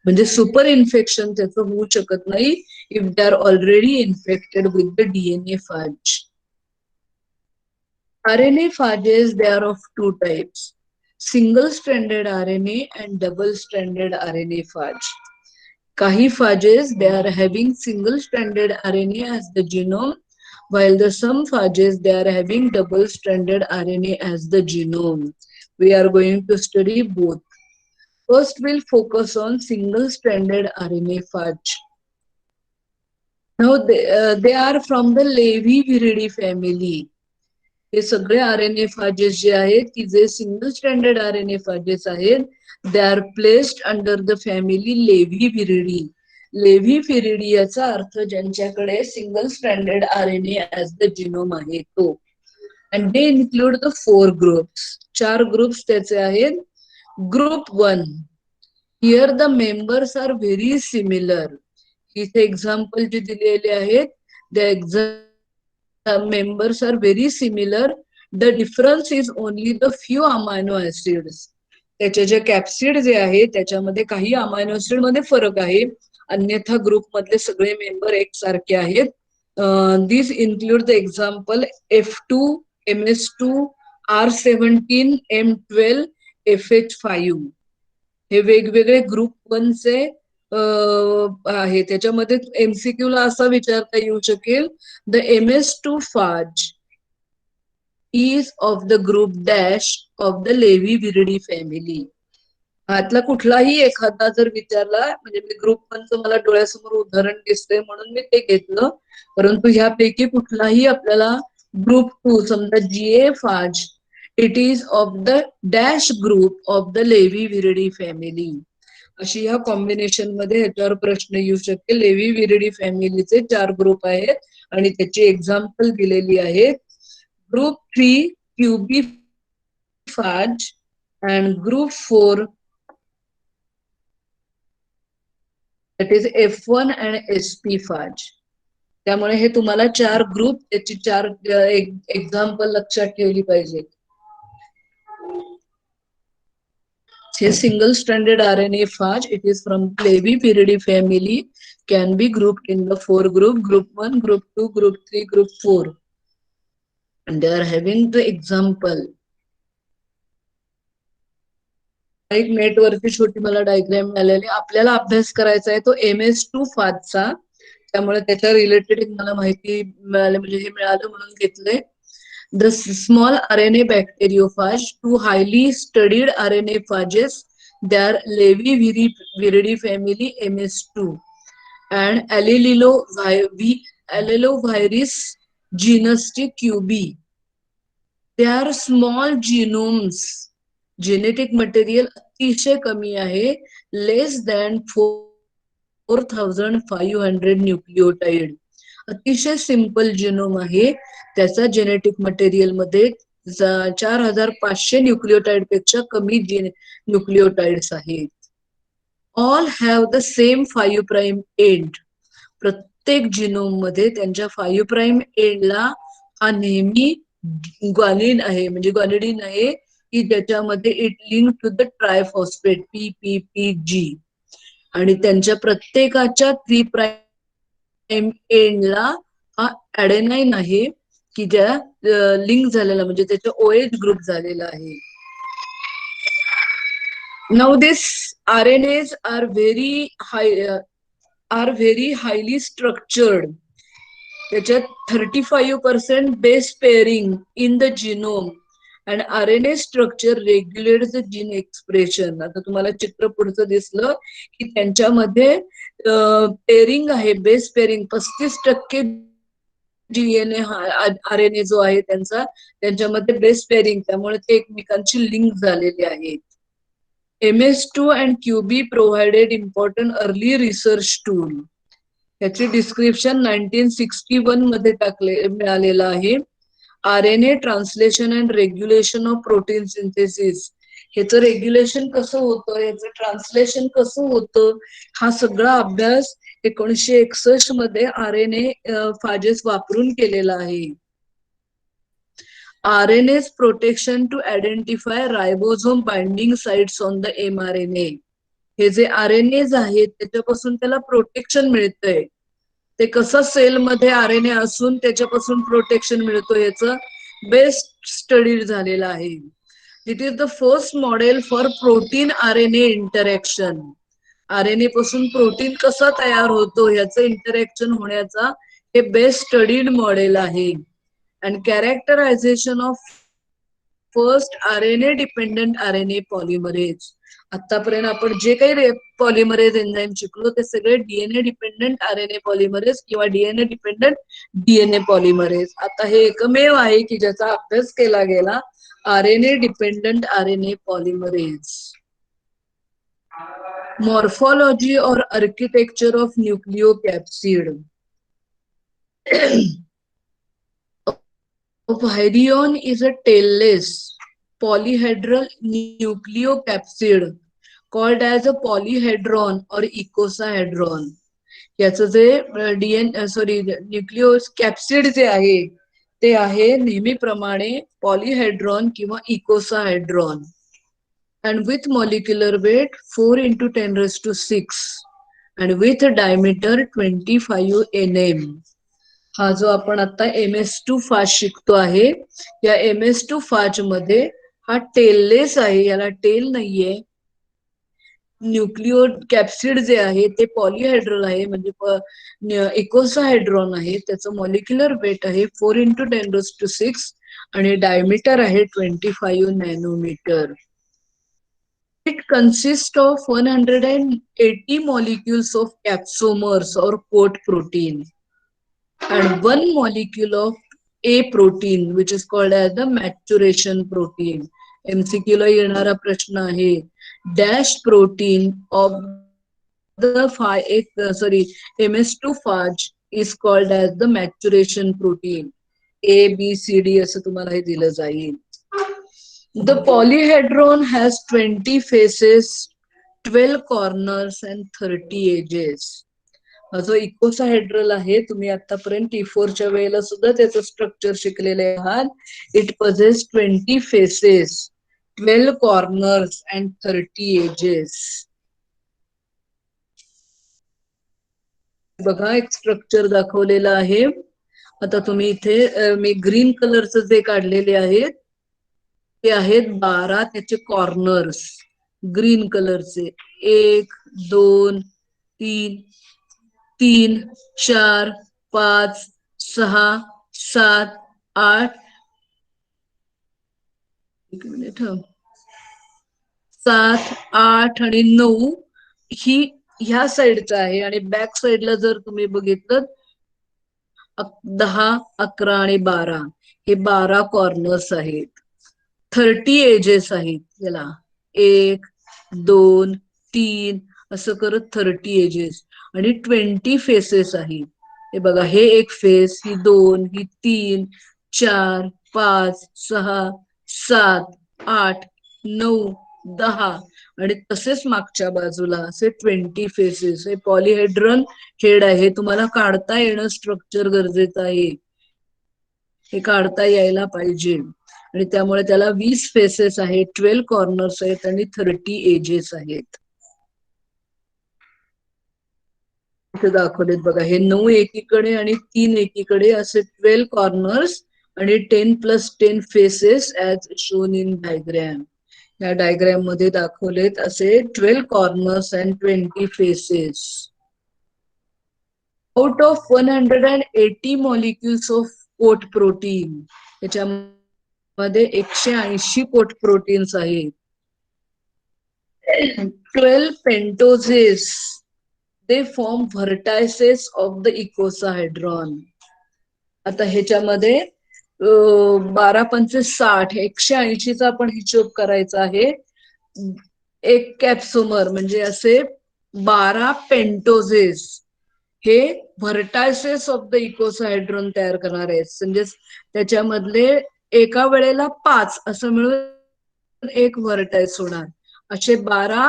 म्हणजे सुपर इन्फेक्शन त्याचं होऊ शकत नाही if they are already infected with the DNA phage. RNA phages, they are of two types, single-stranded RNA and double-stranded RNA phage. Kahi phages, they are having single-stranded RNA as the genome, while the some phages, they are having double-stranded RNA as the genome. We are going to study both. First, we'll focus on single-stranded RNA phage. Now, they are from the Levi-Viridae family. हे सगळे RNA phages जे आहेत की जे single stranded RNA phages आहेत, they are placed under the family Leviviridae. Leviviridae याचा अर्थ ज्यांच्याकडे single stranded RNA as the genome आहे तो. And they include the 4 groups. 4 groups त्याचे आहेत. Group 1, here the members are very similar. इथे example जे दिलेले आहेत द members are very similar. The difference is only the few amino acids. त्याचे जे कॅप्सिड जे आहे त्याच्यामध्ये काही अमायनो ऍसिड मध्ये फरक आहे, अन्यथा ग्रुप मधले सगळे मेंबर एकसारखे आहेत. This include the example F2, MS2, R17, M12, FH5. हे वेगवेगळे ग्रुप 1 चे आहे. त्याच्यामध्ये MCQ ला असा विचारता येऊ शकेल, the MS2 phage is of the group dash of the Levi-Viridae family. ह्यातला कुठलाही एखादा जर विचारला, म्हणजे मी ग्रुप 1 चं मला डोळ्यासमोर उदाहरण दिसतंय म्हणून मी ते घेतलं, परंतु ह्यापैकी कुठलाही आपल्याला ग्रुप 2 समजा GA phage, it is of the dash group of the Levi-Viridae family. अशी ह्या कॉम्बिनेशन मध्ये ह्याच्यावर प्रश्न येऊ शकते. लेव्ही-विरिडी फॅमिलीचे 4 ग्रुप आहेत आणि त्याची एक्झाम्पल दिलेली आहेत. Group 3 Q B phage and group 4 that is F1 and SP phage. त्यामुळे हे तुम्हाला 4 ग्रुप, त्याची 4 एक्झाम्पल लक्षात ठेवली पाहिजे. Single stranded RNA phage, it is from Levi-Viridae family, can be grouped in the 4 group, group 1, group 2, group 3, group 4. And they are having the example. एक net वरती छोटी मला डायग्राम मिळालेली. आपल्याला अभ्यास करायचा आहे तो MS2 फाजचा, त्यामुळे त्याच्या रिलेटेड मला माहिती मिळाली, म्हणजे हे मिळालं म्हणून घेतलंय. The small RNA bacteriophage, 2 highly studied RNA phages, they are Levi-Viridae family MS2 and Allelovirus genus QB. They are small genomes. Genetic material अतिशय कमी आहे, less than 4500 न्यूक्लियोटाइड. अतिशय सिंपल जिनोम आहे. त्याचा जेनेटिक मटेरियल मध्ये 4500 न्यूक्लियोटाइड पेक्षा कमी nucleotides आहेत. All have the same 5 prime end. प्रत्येक जिनोम मध्ये त्यांच्या 5 प्राइम एंडला हा नेहमी ग्वानिन आहे, म्हणजे ग्वानिडीन आहे की ज्याच्यामध्ये it link to the triphosphate PPPG. आणि त्यांच्या प्रत्येकाच्या 3 प्राइम एंडला हा ऍडेनाइन आहे की ज्या लिंक झालेला, म्हणजे त्याचा OH ग्रुप झालेला आहे. Now this RNAs are very highly structured. त्याच्यात 35% base pairing in the genome and RNA structure regulates the gene expression. आता तुम्हाला चित्र पुढचं दिसलं की त्यांच्यामध्ये पेरिंग आहे, बेस पेरिंग 35% DNA RNA जो आहे त्यांच्यामध्ये बेस पेरिंग, त्यामुळे ते एकमेकांची लिंक झालेले आहेत. MS2 and QB provided important early research tool. याची डिस्क्रिप्शन 1961 मध्ये मिळालेलं आहे. RNA translation and regulation of protein synthesis. ह्याचं रेग्युलेशन कसं होतं, ह्याचं ट्रान्सलेशन कसं होतं, हा सगळा अभ्यास 1961 मध्ये RNA फाजेस वापरून केलेला आहे. RNA's protection to identify ribosome binding sites on the mRNA. हे जे RNAs आहेत त्याच्यापासून त्याला प्रोटेक्शन मिळतंय. ते कसं सेलमध्ये RNA असून त्याच्यापासून प्रोटेक्शन मिळतो याचं बेस्ट स्टडी झालेलं आहे. It is the first model for protein RNA interaction. RNA पासून प्रोटीन कसं तयार होतो ह्याचं इंटरॅक्शन होण्याचा हे बेस्ट स्टडीड मॉडेल आहे. And characterisation of first RNA dependent RNA polymerase. आतापर्यंत आपण जे काही पॉलिमरेज एन्झाईम शिकलो ते सगळे DNA डिपेंडंट RNA पॉलिमरेज किंवा DNA डिपेंडंट DNA पॉलिमरेज. आता हे एकमेव आहे की ज्याचा अभ्यास केला गेला RNA dependent RNA polymerase. Morphology or architecture of nucleocapsid. A virion is a tailless polyhedral nucleocapsid called as a polyhedron or icosahedron. याचं जे न्यूक्लिओकॅप्सिड जे आहे ते आहे नेहमीप्रमाणे पॉलीहेड्रॉन किंवा इकोसाहेड्रॉन. and with molecular weight 4 into 10 raised to 6 and with diameter 25 nm. हा जो आपण आता MS2 फाज शिकतो आहे या MS2 फाज मध्ये हा टेललेस आहे, याला टेल नाहीये. न्यूक्लिओ कॅप्सिड जे आहे ते पॉलीहायड्रल आहे म्हणजे इकोसाहायड्रॉन आहे. त्याचं मॉलिक्युलर वेट आहे 4 into 10 raised to 6 आणि डायमीटर आहे 25 nanometre. It consists of 180 molecules of capsomers or coat protein and one molecule of A protein which is called as the maturation protein. MCQ ला येणारा प्रश्न आहे dash protein of the MS2 phage is called as the maturation protein. A, B, C, D असं तुम्हाला हे दिलं जाईल. The polyhedron has 20 faces, 12 corners and 30 edges. जो इकोसाहेड्रल आहे तुम्ही आतापर्यंत T4 च्या वेळेला सुद्धा त्याचं स्ट्रक्चर शिकलेले आहात. It possess 20 faces, 12 corners and 30 edges. बघा एक स्ट्रक्चर दाखवलेलं आहे. आता तुम्ही इथे मी ग्रीन कलरचं जे काढलेले आहेत ते आहेत 12 त्याचे कॉर्नर्स ग्रीन कलरचे 1 2 3 3 4 5 6 7 8 एक मिनिट 7 8 आणि 9 ही ह्या साइडचं आहे आणि बॅक साइडला जर तुम्ही बघितलं 10 11 आणि 12 हे 12 कॉर्नर्स आहेत. 30 एजेस आहेत याला 1 2 3 असं करत 30 एजेस आणि 20 फेसेस आहेत. हे बघा हे एक फेस, ही 2 ही 3 4 5 6 7 8 9 10 आणि तसेच मागच्या बाजूला असे 20 फेसेस. हे पॉलीहेड्रन हेड आहे. तुम्हाला काढता येणं स्ट्रक्चर गरजेचं आहे, हे काढता यायला पाहिजे आणि त्यामुळे त्याला 20 फेसेस आहेत, 12 कॉर्नर्स आहेत आणि 30 एजेस आहेत. इथे दाखवलेत बघा हे 9 एकीकडे आणि 3 एकीकडे असे 12 कॉर्नर्स आणि 10 + 10 faces as shown in diagram. या डायग्रॅम मध्ये दाखवलेत असे 12 corners and 20 faces. Out of 180 molecules of coat protein, त्याच्यामध्ये 180 कोट प्रोटीन्स आहेत. 12 पेंटोजेस they form vertices of the icosahedron. आता ह्याच्यामध्ये 12 पंचे 60 180 चा आपण हिशोब करायचा आहे. एक कॅप्सोमर म्हणजे असे 12 पेंटोजेस हे व्हर्टायसेस ऑफ द इकोसाहेड्रॉन तयार करणार आहेत. म्हणजे त्याच्यामधले एका वेळेला 5 असं मिळून एक व्हर्टायस होणार. असे 12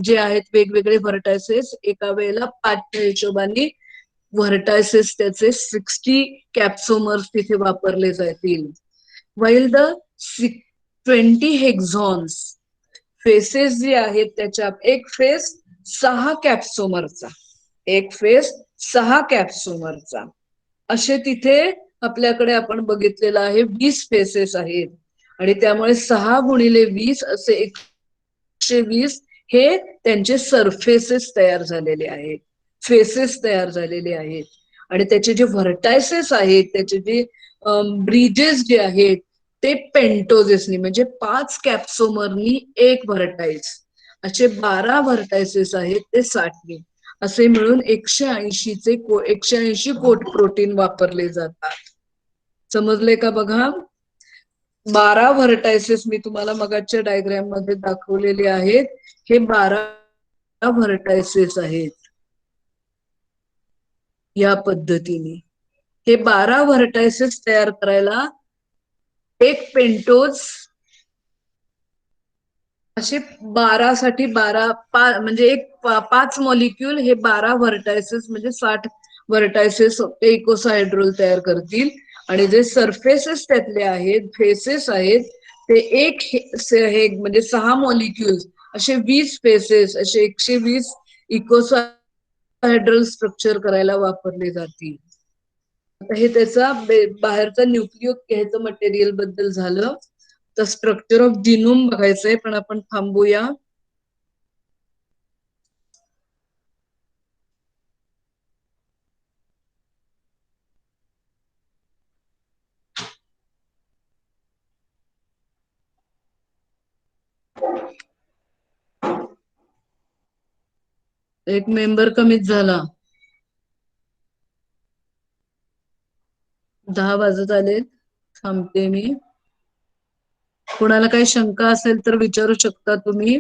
जे आहेत वेगवेगळे व्हर्टायसेस एका वेळेला 5च्या हिशोबाने व्हर्टायसेस त्याचे 60 कॅप्सोमर्स तिथे वापरले जातील. while the 20 hexons फेसेस जे आहेत त्याच्या एक फेस 6 कॅप्सोमरचा, एक फेस 6 कॅप्सोमरचा, असे तिथे आपल्याकडे आपण बघितलेलं आहे 20 फेसेस आहेत आणि त्यामुळे 6 गुणिले 20 असे 120 हे त्यांचे सरफेसेस तयार झालेले आहेत, फेसेस तयार झालेले आहेत. आणि त्याचे जे व्हर्टायसेस आहेत, त्याचे जे ब्रिजेस जे आहेत ते पेंटोजेसनी म्हणजे 5 कॅप्सोमरनी एक व्हर्टाईस, असे 12 व्हर्टायसेस आहेत ते 60 असे मिळून 180 कोट प्रोटीन वापरले जातात. समजले का बघा? 12 व्हर्टायसेस मी तुम्हाला मगाच्या डायग्राम मध्ये दाखवलेले आहेत, हे 12 व्हर्टायसेस आहेत. या पद्धतीने हे 12 व्हर्टायसेस तयार करायला एक पेंटोज असे 12 साठी 12 म्हणजे एक 5 मॉलिक्यूल हे 12 व्हर्टायसेस म्हणजे 60 व्हर्टायसेस इकोसाहेड्रोल तयार करतील आणि जे सरफेसेस त्यातले आहेत, फेसेस आहेत, ते एक हे म्हणजे 6 मॉलिक्यूल असे 20 फेसेस असे 120 इकोसाहेड्रल स्ट्रक्चर करायला वापरले जातील. आता हे त्याचा बाहेरचा न्यूक्लिओ घ्यायचं मटेरियल बद्दल झालं. तर स्ट्रक्चर ऑफ जिनोम बघायचंय, पण आपण थांबूया. एक मेंबर कमीच झाला. 10 वाजत आले. थांबते मी. कुणाला काही शंका असेल तर विचारू शकता तुम्ही.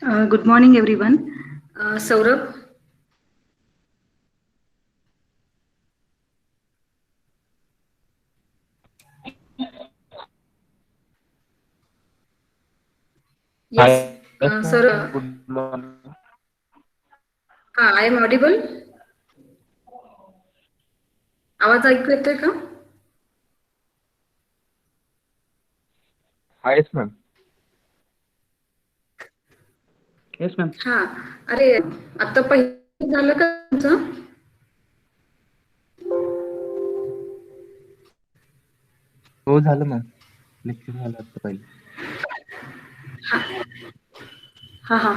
Good morning, everyone. Saurabh. Yes, Yes, sir. ma'am. Good morning. I am audible. आवाज ऐकू येतोय का? Yes, ma'am. Yes ma'am. हा, अरे आता पहिलं झालं का तुमचं? हो झालं मॅम. लेक्चर झालं आता पहिले. हा हा.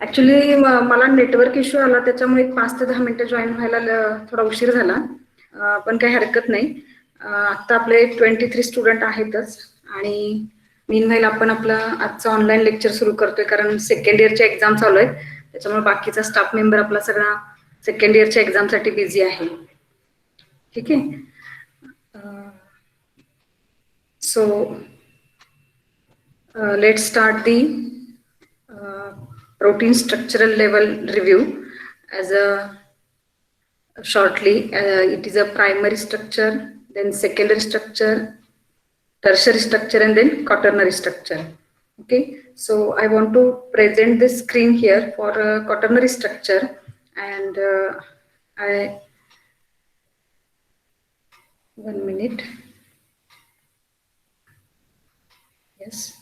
ऍक्च्युली मला नेटवर्क इश्यू आला, त्याच्यामुळे 5 ते 10 मिनिटं जॉईन व्हायला थोडा उशीर झाला. पण काही हरकत नाही. आता आपले 23 स्टुडंट आहेतच आणि मीनवाईल आपण आपला आजचं ऑनलाईन लेक्चर सुरू करतोय, कारण सेकंड इयरच्या एक्झाम चालू आहेत. त्याच्यामुळे बाकीचा स्टाफ मेंबर आपला सगळा सेकंड इयरच्या एक्झामसाठी बिझी आहे. ठीक आहे. So let's start the protein structural level review as a shortly. It is a primary structure, then secondary structure, tertiary structure, and then quaternary structure. Okay, so I want to present this screen here for quaternary structure, and I 1 minute. Yes.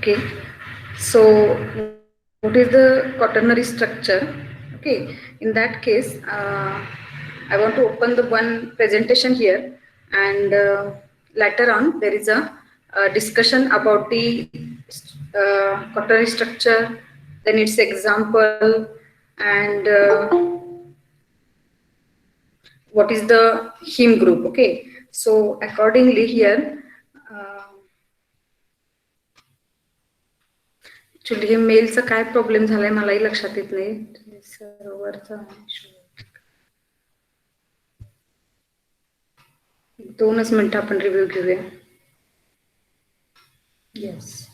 Okay, so what is the quaternary structure? Okay, in that case, I want to open the one presentation here, and later on there is a discussion about the quaternary structure, then its example, and what is the heme group. Okay, so accordingly here. Actually हे मेलचा काय problem झालाय मलाही लक्षात येत नाही. सर्व्हरचा दोनच मिनिटं आपण रिव्ह्यू घेऊया. Yes.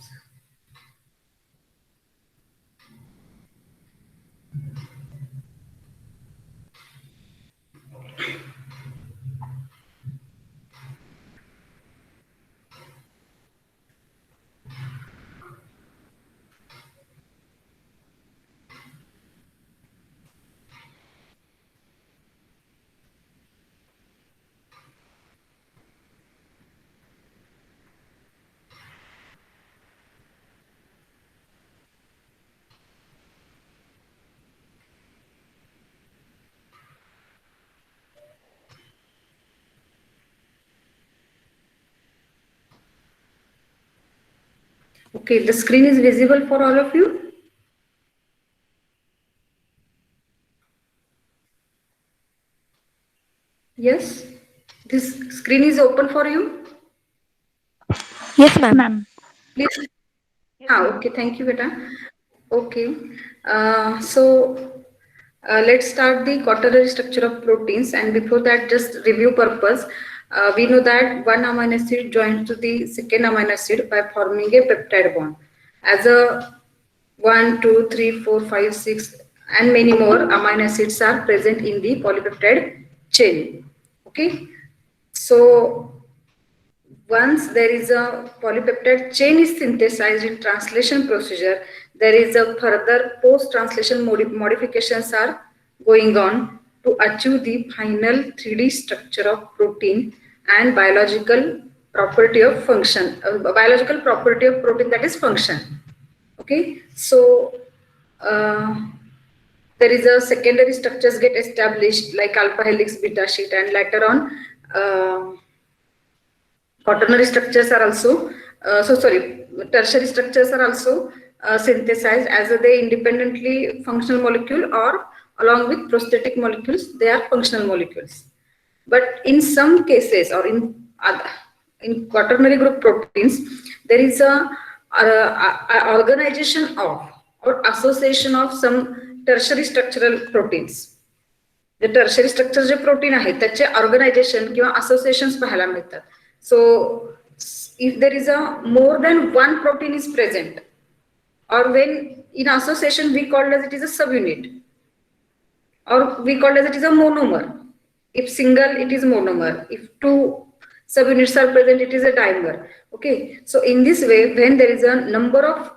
Okay, the screen is visible for all of you. Yes, this screen is open for you. Yes, ma'am. Please. Okay, thank you, beta. Okay, so let's start the quaternary structure of proteins, and before that, just review purpose. We know that one amino acid joins to the second amino acid by forming a peptide bond. As a 1, 2, 3, 4, 5, 6, and many more amino acids are present in the polypeptide chain. Okay, so once there is a polypeptide chain is synthesized in translation procedure, there is a further post-translation modifications are going on to achieve the final 3D structure of protein and biological property of function, biological property of protein, that is function. Okay, so there is a secondary structures get established like alpha helix, beta sheet, and later on quaternary structures are also tertiary structures are also synthesized as they independently functional molecule, or along with prosthetic molecules they are functional molecules. But in some cases, or in quaternary group proteins, there is a organization of or association of some tertiary structural proteins. जे tertiary structure जे protein आहे त्याचे organisation किंवा associations पाहायला मिळतात. So if there is a more than one protein is present or when in association we call as it is a subunit or we call as it is a monomer. If single it is monomer, if two subunits are present it is a dimer. Okay, so in this way when there is a number of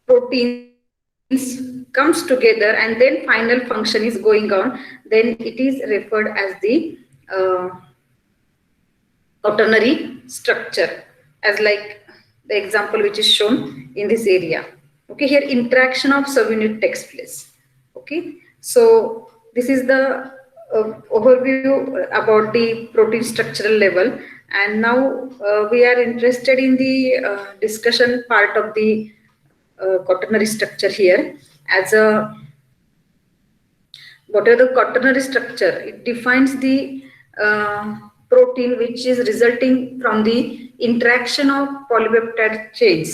proteins comes together and then final function is going on, then it is referred as the quaternary structure, as like the example which is shown in this area. Okay, here interaction of subunit takes place. Okay, so this is the overview about the protein structural level, and now we are interested in the discussion part of the quaternary structure here. As a what are the quaternary structure? It defines the protein which is resulting from the interaction of polypeptide chains.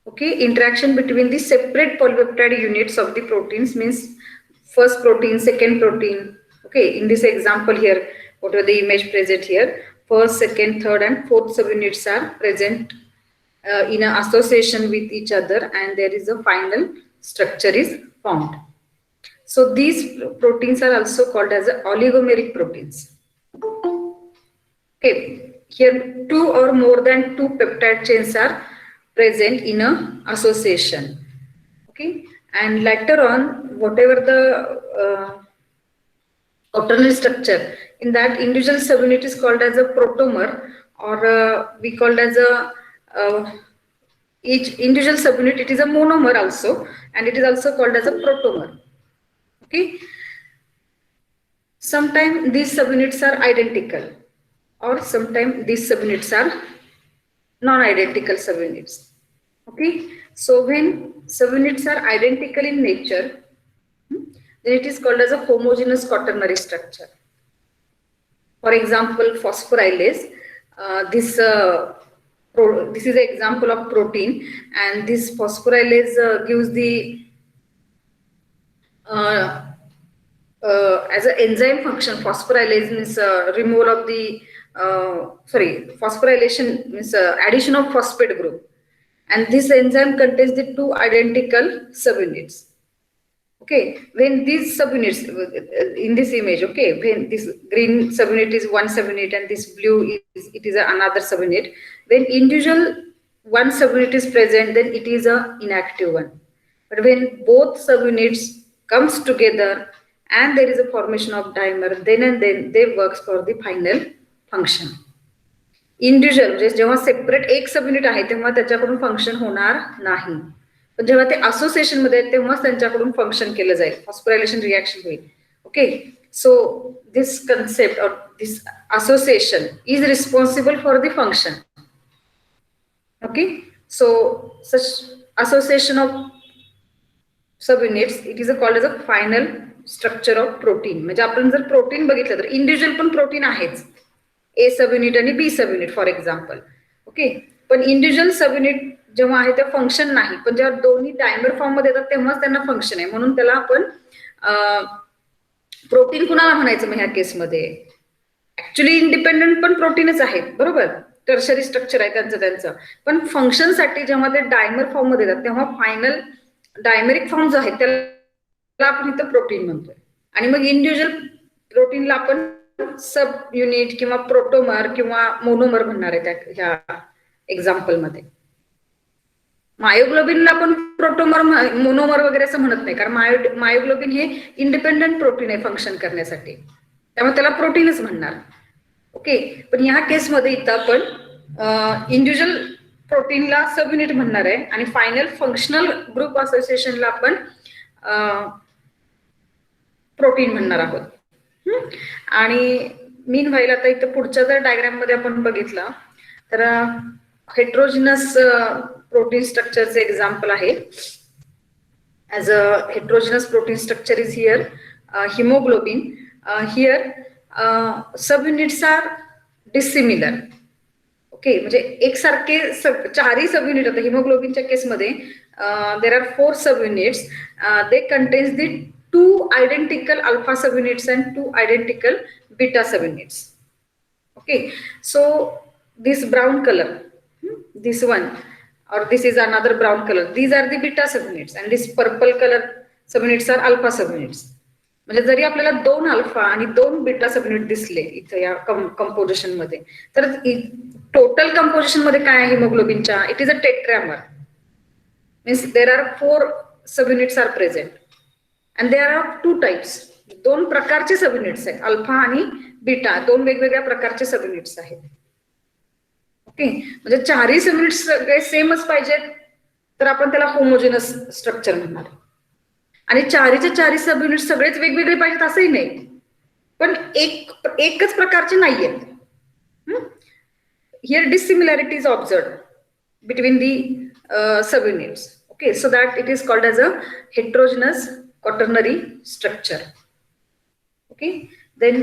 Okay, interaction between the separate polypeptide units of the proteins means first protein, second protein. Okay, in this example here, what are the image present here? First, second, third, and fourth subunits are present in an association with each other, and there is a final structure is formed. So these proteins are also called as oligomeric proteins. Okay, here two or more than two peptide chains are present in a association. Okay, and later on whatever the quaternary structure, in that individual subunit is called as a protomer, or we called as a each individual subunit it is a monomer also, and it is also called as a protomer. Okay, sometimes these subunits are identical or sometimes these subunits are non-identical subunits. Okay, so when subunits are identical in nature, then it is called as a homogeneous quaternary structure. For example, phosphorylase, this is an example of protein, and this phosphorylase gives the as an enzyme function. Phosphorylase means removal of the phosphorylation means addition of phosphate group, and this enzyme contains the two identical subunits. Okay, when these subunits in this image, okay, when this green subunit is one subunit and this blue is another subunit, when individual one subunit is present, then it is a inactive one. But when both subunits comes together and there is a formation of dimer, then and then they works for the final function. Individual म्हणजे जेव्हा separate एक subunit आहे तेव्हा त्याच्याकडून function होणार नाही, पण जेव्हा ते असोसिएशन मध्ये तेव्हाच त्यांच्याकडून फंक्शन केलं जाईल, फॉस्फोरायलेशन रिएक्शन होईल. ओके, सो दिस कन्सेप्ट और this association is responsible for the function. Okay, so such association of subunits it is called as a final structure of protein. म्हणजे आपण जर प्रोटीन बघितलं तर इंडिव्हिज्युअल पण प्रोटीन आहेच, ए subunit आणि बी सबयुनिट फॉर एक्झाम्पल. ओके, पण इंडिव्हिज्युअल सबयुनिट जेव्हा आहे ते फंक्शन नाही, पण जेव्हा दोन्ही डायमर फॉर्म मध्ये येतात तेव्हाच त्यांना फंक्शन आहे. म्हणून त्याला आपण प्रोटीन कुणाला म्हणायचं मग ह्या केसमध्ये? ऍक्च्युली इंडिपेंडंट पण प्रोटीनच आहेत, बरोबर, टर्शरी स्ट्रक्चर आहे त्यांचं, पण फंक्शन साठी जेव्हा ते डायमर फॉर्म मध्ये येतात तेव्हा फायनल डायमेरिक फॉर्म जो आहे त्याला आपण इथं प्रोटीन म्हणतोय. आणि मग इंडिव्हिज्युअल प्रोटीनला आपण सब युनिट किंवा प्रोटोमर किंवा मोनोमर म्हणणार आहे ह्या एक्झाम्पल मध्ये. मायोग्लोबिनला आपण प्रोटोमर मोनोमर वगैरे असं म्हणत नाही, कारण मायोग्लोबिन हे इंडिपेंडंट प्रोटीन आहे फंक्शन करण्यासाठी, त्यामुळे त्याला प्रोटीनच म्हणणार. ओके, पण ह्या केसमध्ये इथं आपण इंडिव्हिज्युअल प्रोटीनला सब युनिट म्हणणार आहे आणि फायनल फंक्शनल ग्रुप असोसिएशनला आपण प्रोटीन म्हणणार आहोत. आणि मीन व्हाईल आता इथं पुढच्या जर डायग्राम मध्ये आपण बघितलं तर हेट्रोजिनस प्रोटीन स्ट्रक्चरचे एक्झाम्पल आहे. As a heterogeneous protein structure is here haemoglobin. Here subunits are dissimilar. Okay, म्हणजे एकसारखे चारही सब युनिट होते हिमोग्लोबिनच्या केसमध्ये. There are 4 subunits. They contains the 2 identical alpha subunits and 2 identical beta subunits. Okay, so this brown color, this one, or this is another brown color, these are the beta subunits and this purple color subunits are alpha subunits. म्हणजे जरी आपल्याला 2 alpha आणि 2 beta subunit दिसले इथे या composition मध्ये, तर total composition मध्ये काय आहे हिमोग्लोबिनच्या, it is a tetramer. Means there are 4 subunits are present and there are 2 types. 2 प्रकारचे सबयुनिट्स आहेत, अल्फा आणि बीटा, 2 वेगवेगळ्या प्रकारचे सबयुनिट्स आहेत. ओके, म्हणजे चारही सबयुनिट्स सगळे सेमच पाहिजेत तर आपण त्याला होमोजेनस स्ट्रक्चर म्हणणार. आणि चारीचे चारी सबयुनिट सगळेच वेगवेगळे पाहिजेत असंही नाही, पण एकच प्रकारचे नाहीयेत. Here dissimilarity is observed between the subunits. Okay, so that it is called as a heterogeneous quaternary structure. Okay, then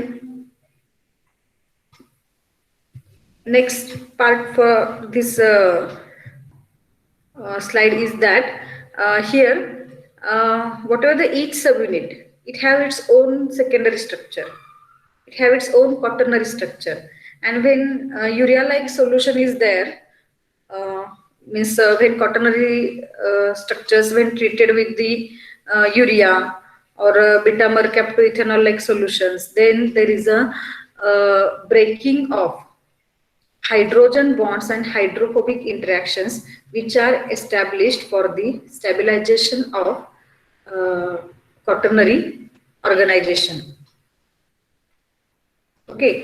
next part for this slide is that here whatever the each subunit, it have its own secondary structure, it have its own quaternary structure, and when urea like solution is there, means when quaternary structures when treated with the urea or beta mercaptoethanol like solutions, then there is a breaking of hydrogen bonds and hydrophobic interactions which are established for the stabilization of quaternary organization. Okay,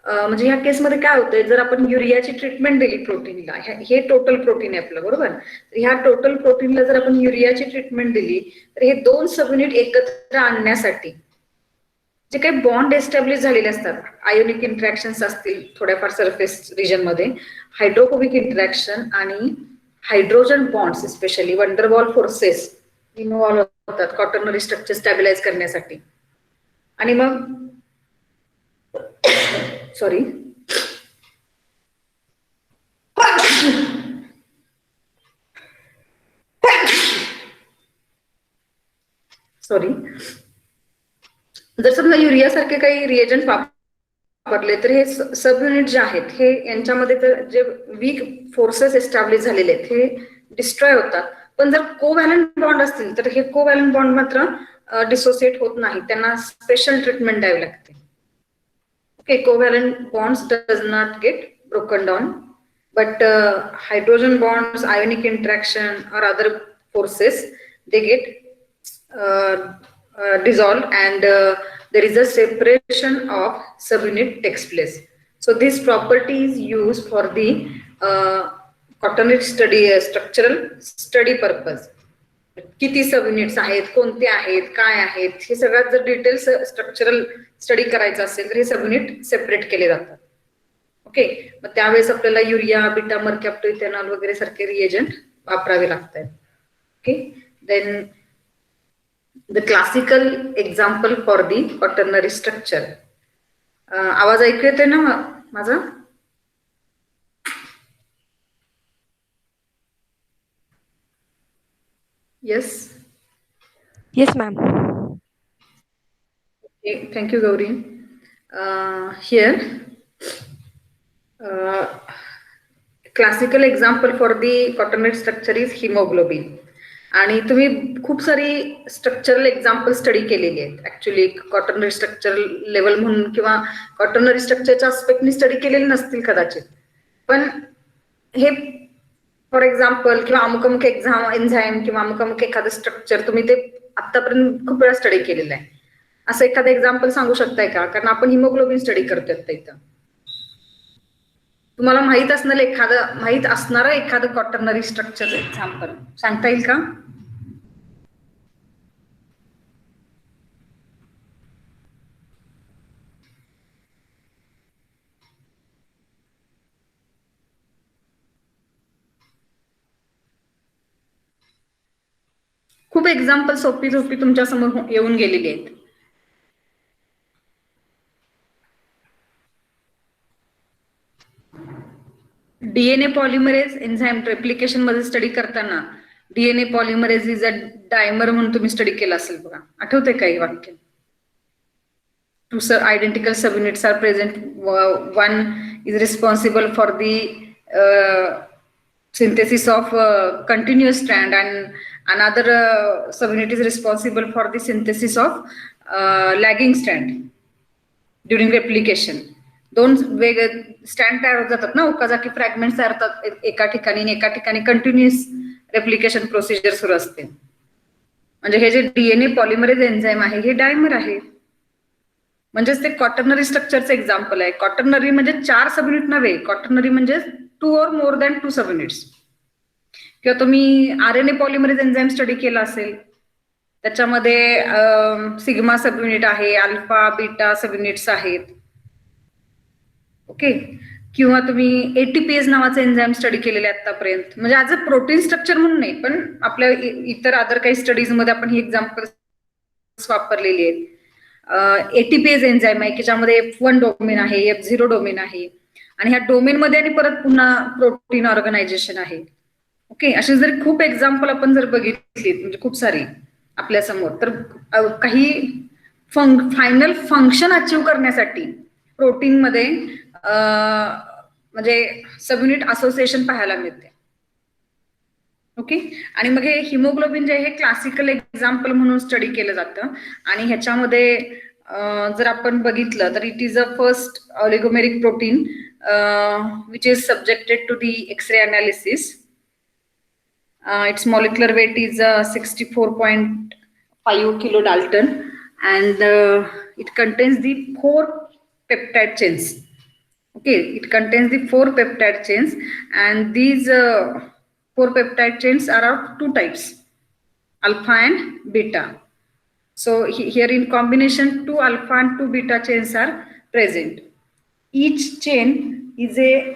म्हणजे ह्या केसमध्ये काय होतंय, जर आपण युरियाची treatment दिली प्रोटीनला, हे total protein आहे आपलं, बरोबर, तर ह्या टोटल प्रोटीनला जर आपण युरियाची ट्रीटमेंट दिली तर हे 2 सबयुनिट एकत्र आणण्यासाठी जे काही बॉन्ड एस्टॅब्लिश झालेले असतात, आयोनिक इंटरॅक्शन्स असतील थोड्याफार सरफेस रिजन मध्ये, हायड्रोफोबिक इंटरॅक्शन आणि hydrogen bonds specially van der Waals forces involve होतात क्वाटर्नरी स्ट्रक्चर स्टॅबिलाइज करण्यासाठी. आणि मग सॉरी जर समजा युरिया सारखे काही रिएजंट वापरले तर हे सब युनिट जे आहेत हे यांच्यामध्ये तर जे वीक फोर्सेस एस्टॅब्लिश झालेले आहेत हे डिस्ट्रॉय होतात. पण जर कोव्हॅलंट बॉन्ड असतील तर हे कोव्हॅलंट बॉन्ड मात्र डिसोसिएट होत नाही, त्यांना स्पेशल ट्रीटमेंट द्यावी लागते. Okay, covalent bonds does not get broken down, but hydrogen bonds, ionic interaction or other forces, they get dissolved and there is a separation of subunit takes place. So this property is used for the quaternary study, structural study purpose. किती subunits आहेत, कोणते आहेत, काय आहेत, हे सगळ्यात जर details structural study करायचं असेल तर हे सबयुनिट सेपरेट केले जातात. ओके, मग त्यावेळेस आपल्याला युरिया, बीटा मर्कॅप्टोइथेनॉल वगैरे सारखे रिएजंट वापरावे लागतात. Okay, then the classical example for the quaternary structure. आवाज ऐकू येतोय ना माझा? Yes. Yes, ma'am. Okay, thank you, Gauri. Here, classical example for the quaternary structure is hemoglobin. आणि तुम्ही खूप सारी स्ट्रक्चरल एक्झाम्पल स्टडी केलेली आहेत ऍक्च्युली क्वाटर्नरी स्ट्रक्चर लेवल म्हणून किंवा क्वाटर्नरी स्ट्रक्चरच्या आस्पेक्टनी स्टडी केलेले नसतील कदाचित, पण हे फॉर एक्झाम्पल किंवा अमुक अमुक एन्झाईम किंवा अमुक अमुक एखादं स्ट्रक्चर तुम्ही ते आतापर्यंत खूप वेळा स्टडी केलेलं आहे. असं एखादं एक्झाम्पल सांगू शकताय का? कारण आपण हिमोग्लोबिन स्टडी करतोय इथं. तुम्हाला माहित असणारं एखादं क्वाटर्नरी स्ट्रक्चर एक्झाम्पल सांगता येईल का? खूप एक्झाम्पल सोपी तुमच्या समोर येऊन गेलेली आहेत. डीएनए पॉलिमरेज एन्झाईम रेप्लिकेशन मध्ये स्टडी करताना DNA polymerase is a dimer म्हणून तुम्ही स्टडी केला असेल बघा, आठवतंय काही वाक्य? Two identical subunits are present. One is responsible for the synthesis of continuous strand, and another subunit is responsible for the synthesis of lagging strand during replication. दोन वेगळे स्टँड तयार होत जातात ना, ओकाजाकी फ्रॅगमेंट तयार होतात एका ठिकाणी आणि एका ठिकाणी कंटिन्युअस रेप्लिकेशन प्रोसिजर सुरू असते. म्हणजे हे जे डीएनए पॉलिमरेज एन्झाईम आहे हे डायमर आहे, म्हणजेच ते क्वाटर्नरी स्ट्रक्चरचं एक्झाम्पल आहे. क्वाटर्नरी म्हणजे 4 सबयुनिट नव्हे, क्वाटर्नरी म्हणजे 2 or more than 2 सबयुनिट्स. किंवा तुम्ही आरएनए पॉलिमरेज एन्झाईम स्टडी केला असेल, त्याच्यामध्ये सिग्मा सबयुनिट आहे, अल्फा बीटा सबयुनिट्स आहेत. ओके, किंवा तुम्ही एटीपीएस नावाचं एन्झाईम स्टडी केलेले आतापर्यंत, म्हणजे ॲज अ प्रोटीन स्ट्रक्चर म्हणून नाही, पण आपल्या इतर अदर काही स्टडीज मध्ये आपण ही एक्झाम्पल वापरलेली आहेत. एटीपीएस एन्झाईम आहे की ज्यामध्ये F1 डोमेन आहे, F0 डोमेन आहे, आणि ह्या डोमेन मध्ये आणि परत पुन्हा प्रोटीन ऑर्गनायझेशन आहे. ओके, अशी जर खूप एक्झाम्पल आपण जर बघितली, म्हणजे खूप सारी आपल्या समोर, तर काही फायनल फंक्शन अचीव्ह करण्यासाठी प्रोटीन मध्ये म्हणजे सबयुनिट असोसिएशन पाहायला मिळते. ओके, आणि मग हे हिमोग्लोबिन जे हे क्लासिकल एक्झाम्पल म्हणून स्टडी केलं जातं, आणि ह्याच्यामध्ये जर आपण बघितलं तर it is a first oligomeric protein which is subjected to the x-ray analysis. Its molecular weight is 64.5 kilodalton, and it contains the 4 peptide chains. Okay, it contains the 4 peptide chains, and these 4 peptide chains are of 2 types, alpha and beta. So here in combination 2 alpha and 2 beta chains are present. Each chain is a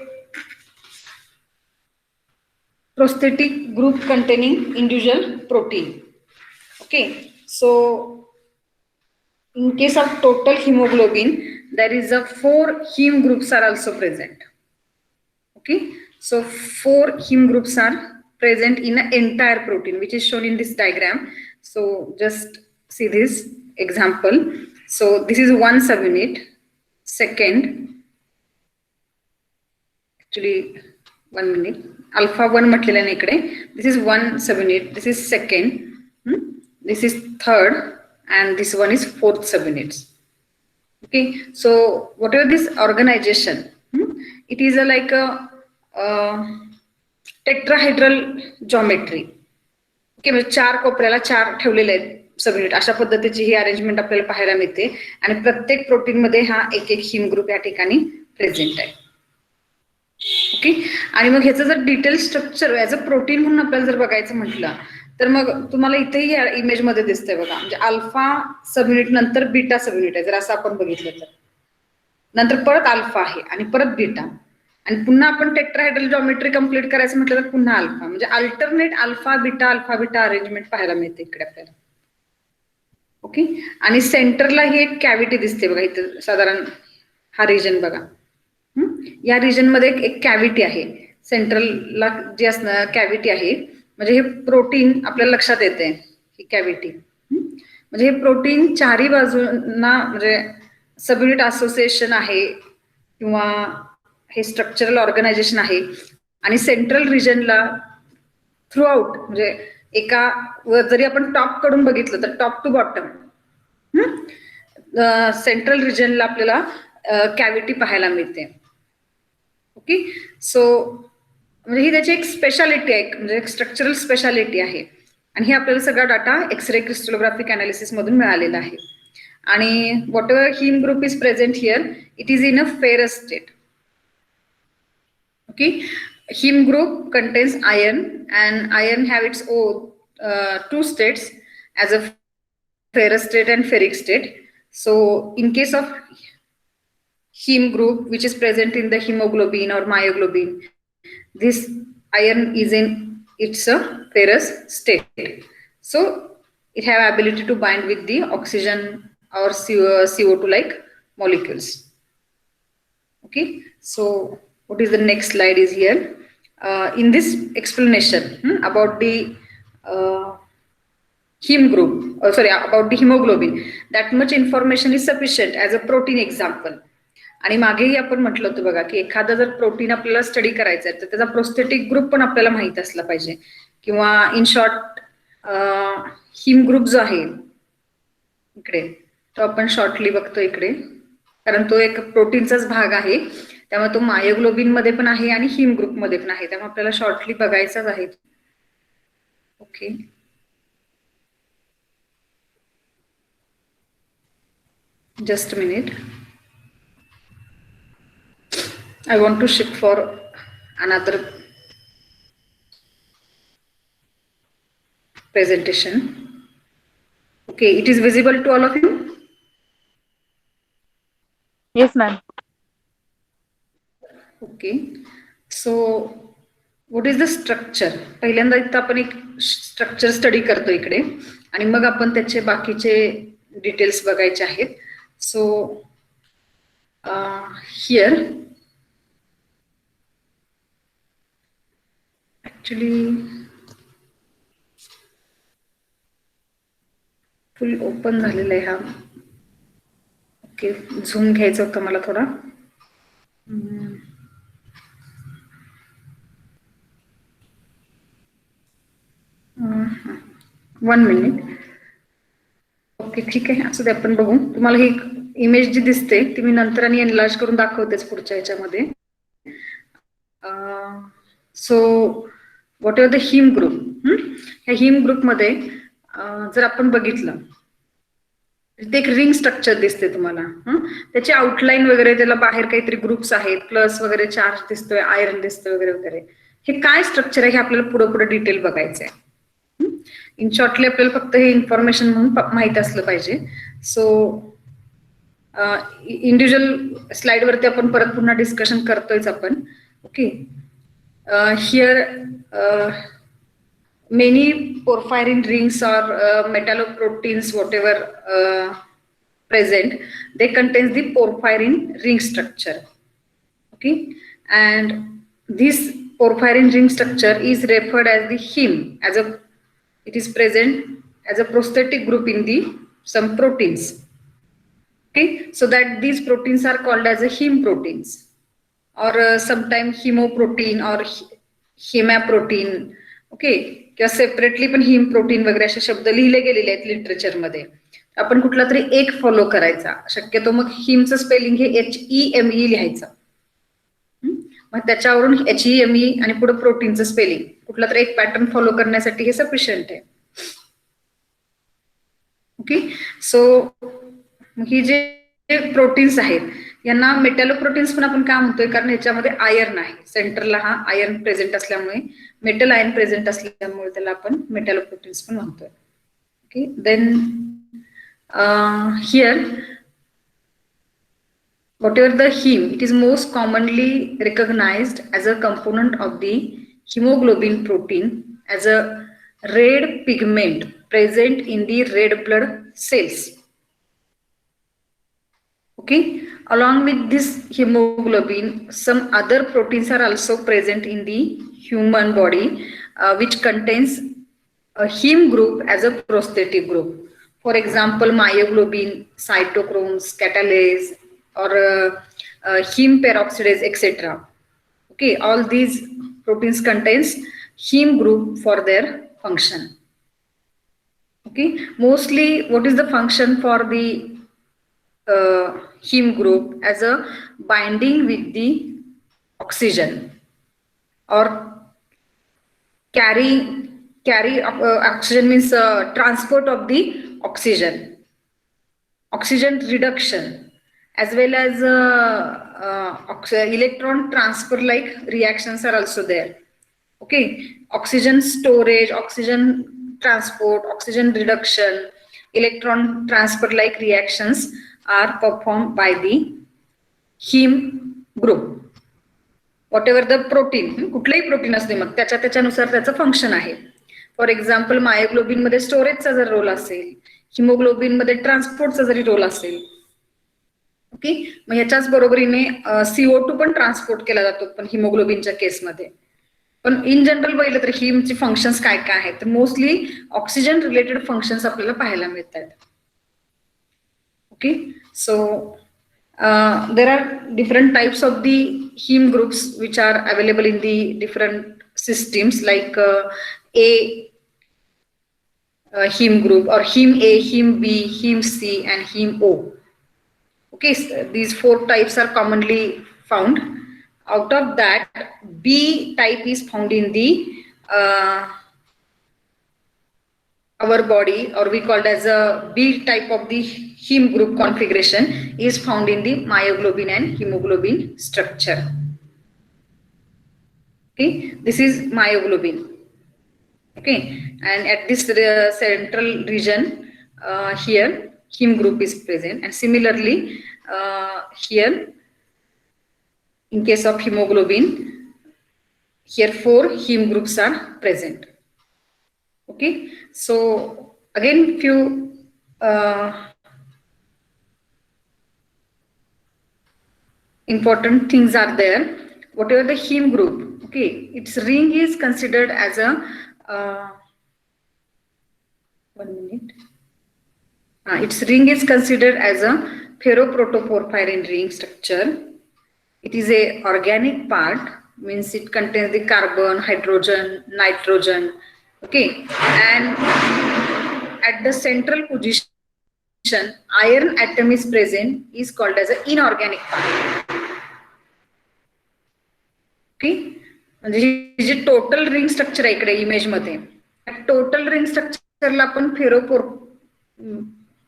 prosthetic group containing individual protein. Okay, so in case of total hemoglobin, there is a 4 heme groups are also present. Okay, so 4 heme groups are present in an entire protein, which is shown in this diagram. So just see this example. So this is one subunit. Second, actually 1 minute, alpha 1 म्हटलेलं आहे इकडे. This is one subunit, this is second, this is third, and this one is 4th subunits. Okay, so whatever this organization, it is a like a tetrahedral geometry. Okay, म्हणजे 4 कोपऱ्याला 4 ठेवलेले आहेत subunit, अशा पद्धतीची ही arrangement आपल्याला पाहायला मिळते, आणि प्रत्येक प्रोटीन मध्ये हा एक हिम ग्रुप या ठिकाणी प्रेझेंट आहे. ओके, आणि मग ह्याचं जर detail structure as a protein म्हणून आपल्याला जर बघायचं म्हटलं, तर मग तुम्हाला इथेही या इमेज मध्ये दिसतंय बघा, म्हणजे अल्फा सबयुनिट नंतर बीटा सबयुनिट आहे. जर असं आपण बघितलं तर नंतर परत अल्फा आहे आणि परत बीटा, आणि पुन्हा आपण टेट्राहेड्रल जॉमेट्री कम्प्लीट करायचं म्हटलं तर पुन्हा अल्फा, म्हणजे अल्टरनेट अल्फा बीटा अरेंजमेंट पाहायला मिळते इकडे आपल्याला. ओके, आणि सेंटरला ही एक कॅव्हिटी दिसते बघा इथं, साधारण हा रिजन बघा, या रिजन मध्ये एक कॅव्हिटी आहे, सेंट्रलला जी असणार कॅव्हिटी आहे, म्हणजे हे प्रोटीन आपल्याला लक्षात येते ही कॅव्हिटी. म्हणजे हे प्रोटीन चारही बाजूंना म्हणजे सबयुनिट असोसिएशन आहे किंवा हे स्ट्रक्चरल ऑर्गनायझेशन आहे, आणि सेंट्रल रिजनला थ्रू आउट म्हणजे एका जरी आपण टॉप कडून बघितलं तर टॉप टू बॉटम सेंट्रल रिजनला आपल्याला कॅव्हिटी पाहायला मिळते. ओके, सो म्हणजे ही त्याची एक स्पेशालिटी आहे, म्हणजे एक स्ट्रक्चरल स्पेशालिटी आहे, आणि हे आपल्याला सगळा डाटा एक्सरे क्रिस्टलोग्राफिक अनालिसिस मधून मिळालेला आहे. आणि what ever him group is present here, it is in a ferrous state. Okay, heme group contains iron, and iron have its own 2 states as a ferrous state and ferric state. So in case of heme group which is present in the hemoglobin or myoglobin, this iron is in its a ferrous state, so it have ability to bind with the oxygen or CO2 like molecules. Okay, so what is the next slide is here. In this explanation about the heme group, about the hemoglobin, that much information is sufficient as a protein example. आणि मागेही आपण म्हटलं होतं बघा की एखादा जर protein आपल्याला स्टडी करायचा आहे तर त्याचा प्रोस्थेटिक ग्रुप पण आपल्याला माहित असला पाहिजे, किंवा इन शॉर्ट हिम ग्रुप जो आहे इकडे तो आपण शॉर्टली बघतो इकडे, कारण तो एक प्रोटीनचाच भाग आहे, त्यामुळे तो मायोग्लोबिन मध्ये पण आहे आणि हिम ग्रुप मध्ये पण आहे, त्यामुळे आपल्याला शॉर्टली बघायचाच आहे. Okay, just a minute. I want to shift for another presentation. Okay, it is visible to all of you? Yes, ma'am. Okay, so what is the structure? पहिल्यांदा इथं आपण एक स्ट्रक्चर स्टडी करतो इकडे आणि मग आपण त्याचे बाकीचे डिटेल्स बघायचे आहेत. So here actually full open झालेला आहे हा. ओके, झूम घ्यायचा होता मला थोडा. One minute. ओके, ठीक आहे, असं ते आपण बघू. तुम्हाला ही इमेज जी दिसते ती मी नंतर आणि एनलार्ज करून दाखवतेच पुढच्या ह्याच्यामध्ये. So what ever the him group, ह्या हिम ग्रुपमध्ये जर आपण बघितलं ते एक रिंग स्ट्रक्चर दिसते तुम्हाला. त्याची आउटलाईन वगैरे, त्याला बाहेर काहीतरी ग्रुप्स आहेत, प्लस वगैरे चार्ज दिसतोय, आयरन दिसतोय वगैरे वगैरे. हे काय स्ट्रक्चर आहे हे आपल्याला पुढे पुढे डिटेल बघायचंय. इन शॉर्टली आपल्याला फक्त हे इन्फॉर्मेशन म्हणून माहित असलं पाहिजे. सो इंडिव्हिज्युअल स्लाइड वरती आपण परत पुन्हा डिस्कशन करतोयच आपण. Okay, here many porphyrin rings or metalloproteins whatever present, they contains the porphyrin ring structure. Okay, and this porphyrin ring structure is referred as the heme, as a it is present as a prosthetic group in the some proteins. Okay, so that these proteins are called as a heme proteins, or sometimes hemoprotein or hemaprotein. Okay, किंवा separately पण हिम protein वगैरे असे शब्द लिहिले गेलेले आहेत लिटरेचरमध्ये. आपण कुठला तरी एक फॉलो करायचा शक्यतो. मग हिमचं स्पेलिंग हे HEME लिहायचं. मग त्याच्यावरून HEME आणि पुढे प्रोटीनचं स्पेलिंग कुठला तरी एक पॅटर्न फॉलो करण्यासाठी हे सफिशियंट आहे. ओके, सो ही जे प्रोटीन्स आहेत यांना मेटॅलोप्रोटीन्स पण आपण का म्हणतोय, कारण ह्याच्यामध्ये आयर्न आहे. सेंटरला हा आयर्न प्रेझेंट असल्यामुळे, मेटल आयर्न प्रेझेंट असल्यामुळे त्याला आपण मेटॅलोप्रोटीन्स पण म्हणतोय. Okay, then here whatever the heme, it is most commonly recognized as a component of the hemoglobin protein as a red pigment present in the red blood cells. Okay, along with this hemoglobin, some other proteins are also present in the human body, which contains a heme group as a prosthetic group. For example, myoglobin, cytochromes, catalase, or heme peroxidase, etc. Okay, all these proteins contains heme group for their function. Okay, mostly what is the function for the heme group? As a binding with the oxygen, or carry oxygen means transport of the oxygen reduction, as well as electron transfer like reactions are also there. Okay, oxygen storage, oxygen transport, oxygen reduction, electron transfer like reactions are performed by the heme group. Whatever the protein, कुठलाही protein असते मग त्याच्यानुसार त्याचं function आहे. For example, myoglobin मध्ये स्टोरेजचा जर role असेल, haemoglobin मध्ये ट्रान्सपोर्टचा जरी रोल असेल. ओके, मग ह्याच्याच बरोबरीने CO2 पण ट्रान्सपोर्ट केला जातो पण हिमोग्लोबिनच्या केसमध्ये. पण इन जनरल बघितलं तर हिमचे फंक्शन्स काय काय आहेत तर मोस्टली ऑक्सिजन रिलेटेड फंक्शन्स आपल्याला पाहायला मिळतात. Okay, so there are different types of the heme groups which are available in the different systems like A heme group or heme A, heme B, heme C and heme O. Okay, so these 4 types are commonly found. Out of that, B type is found in the our body, or we called as a B type of the heme group configuration is found in the myoglobin and hemoglobin structure. Okay, this is myoglobin. Okay, and at this central region here heme group is present, and similarly here in case of hemoglobin, here 4 heme groups are present. Okay, so again few important things are there. Whatever the heme group, okay, its ring is considered as a 1 minute. Its ring is considered as a ferroprotoporphyrin ring structure. It is a organic part, means it contains the carbon, hydrogen, nitrogen. Okay, and at the central position iron atom is present, is called as an inorganic part. Okay, म्हणजे ही जी total ring structure आहे इकडे image मध्ये, total ring स्ट्रक्चरला आपण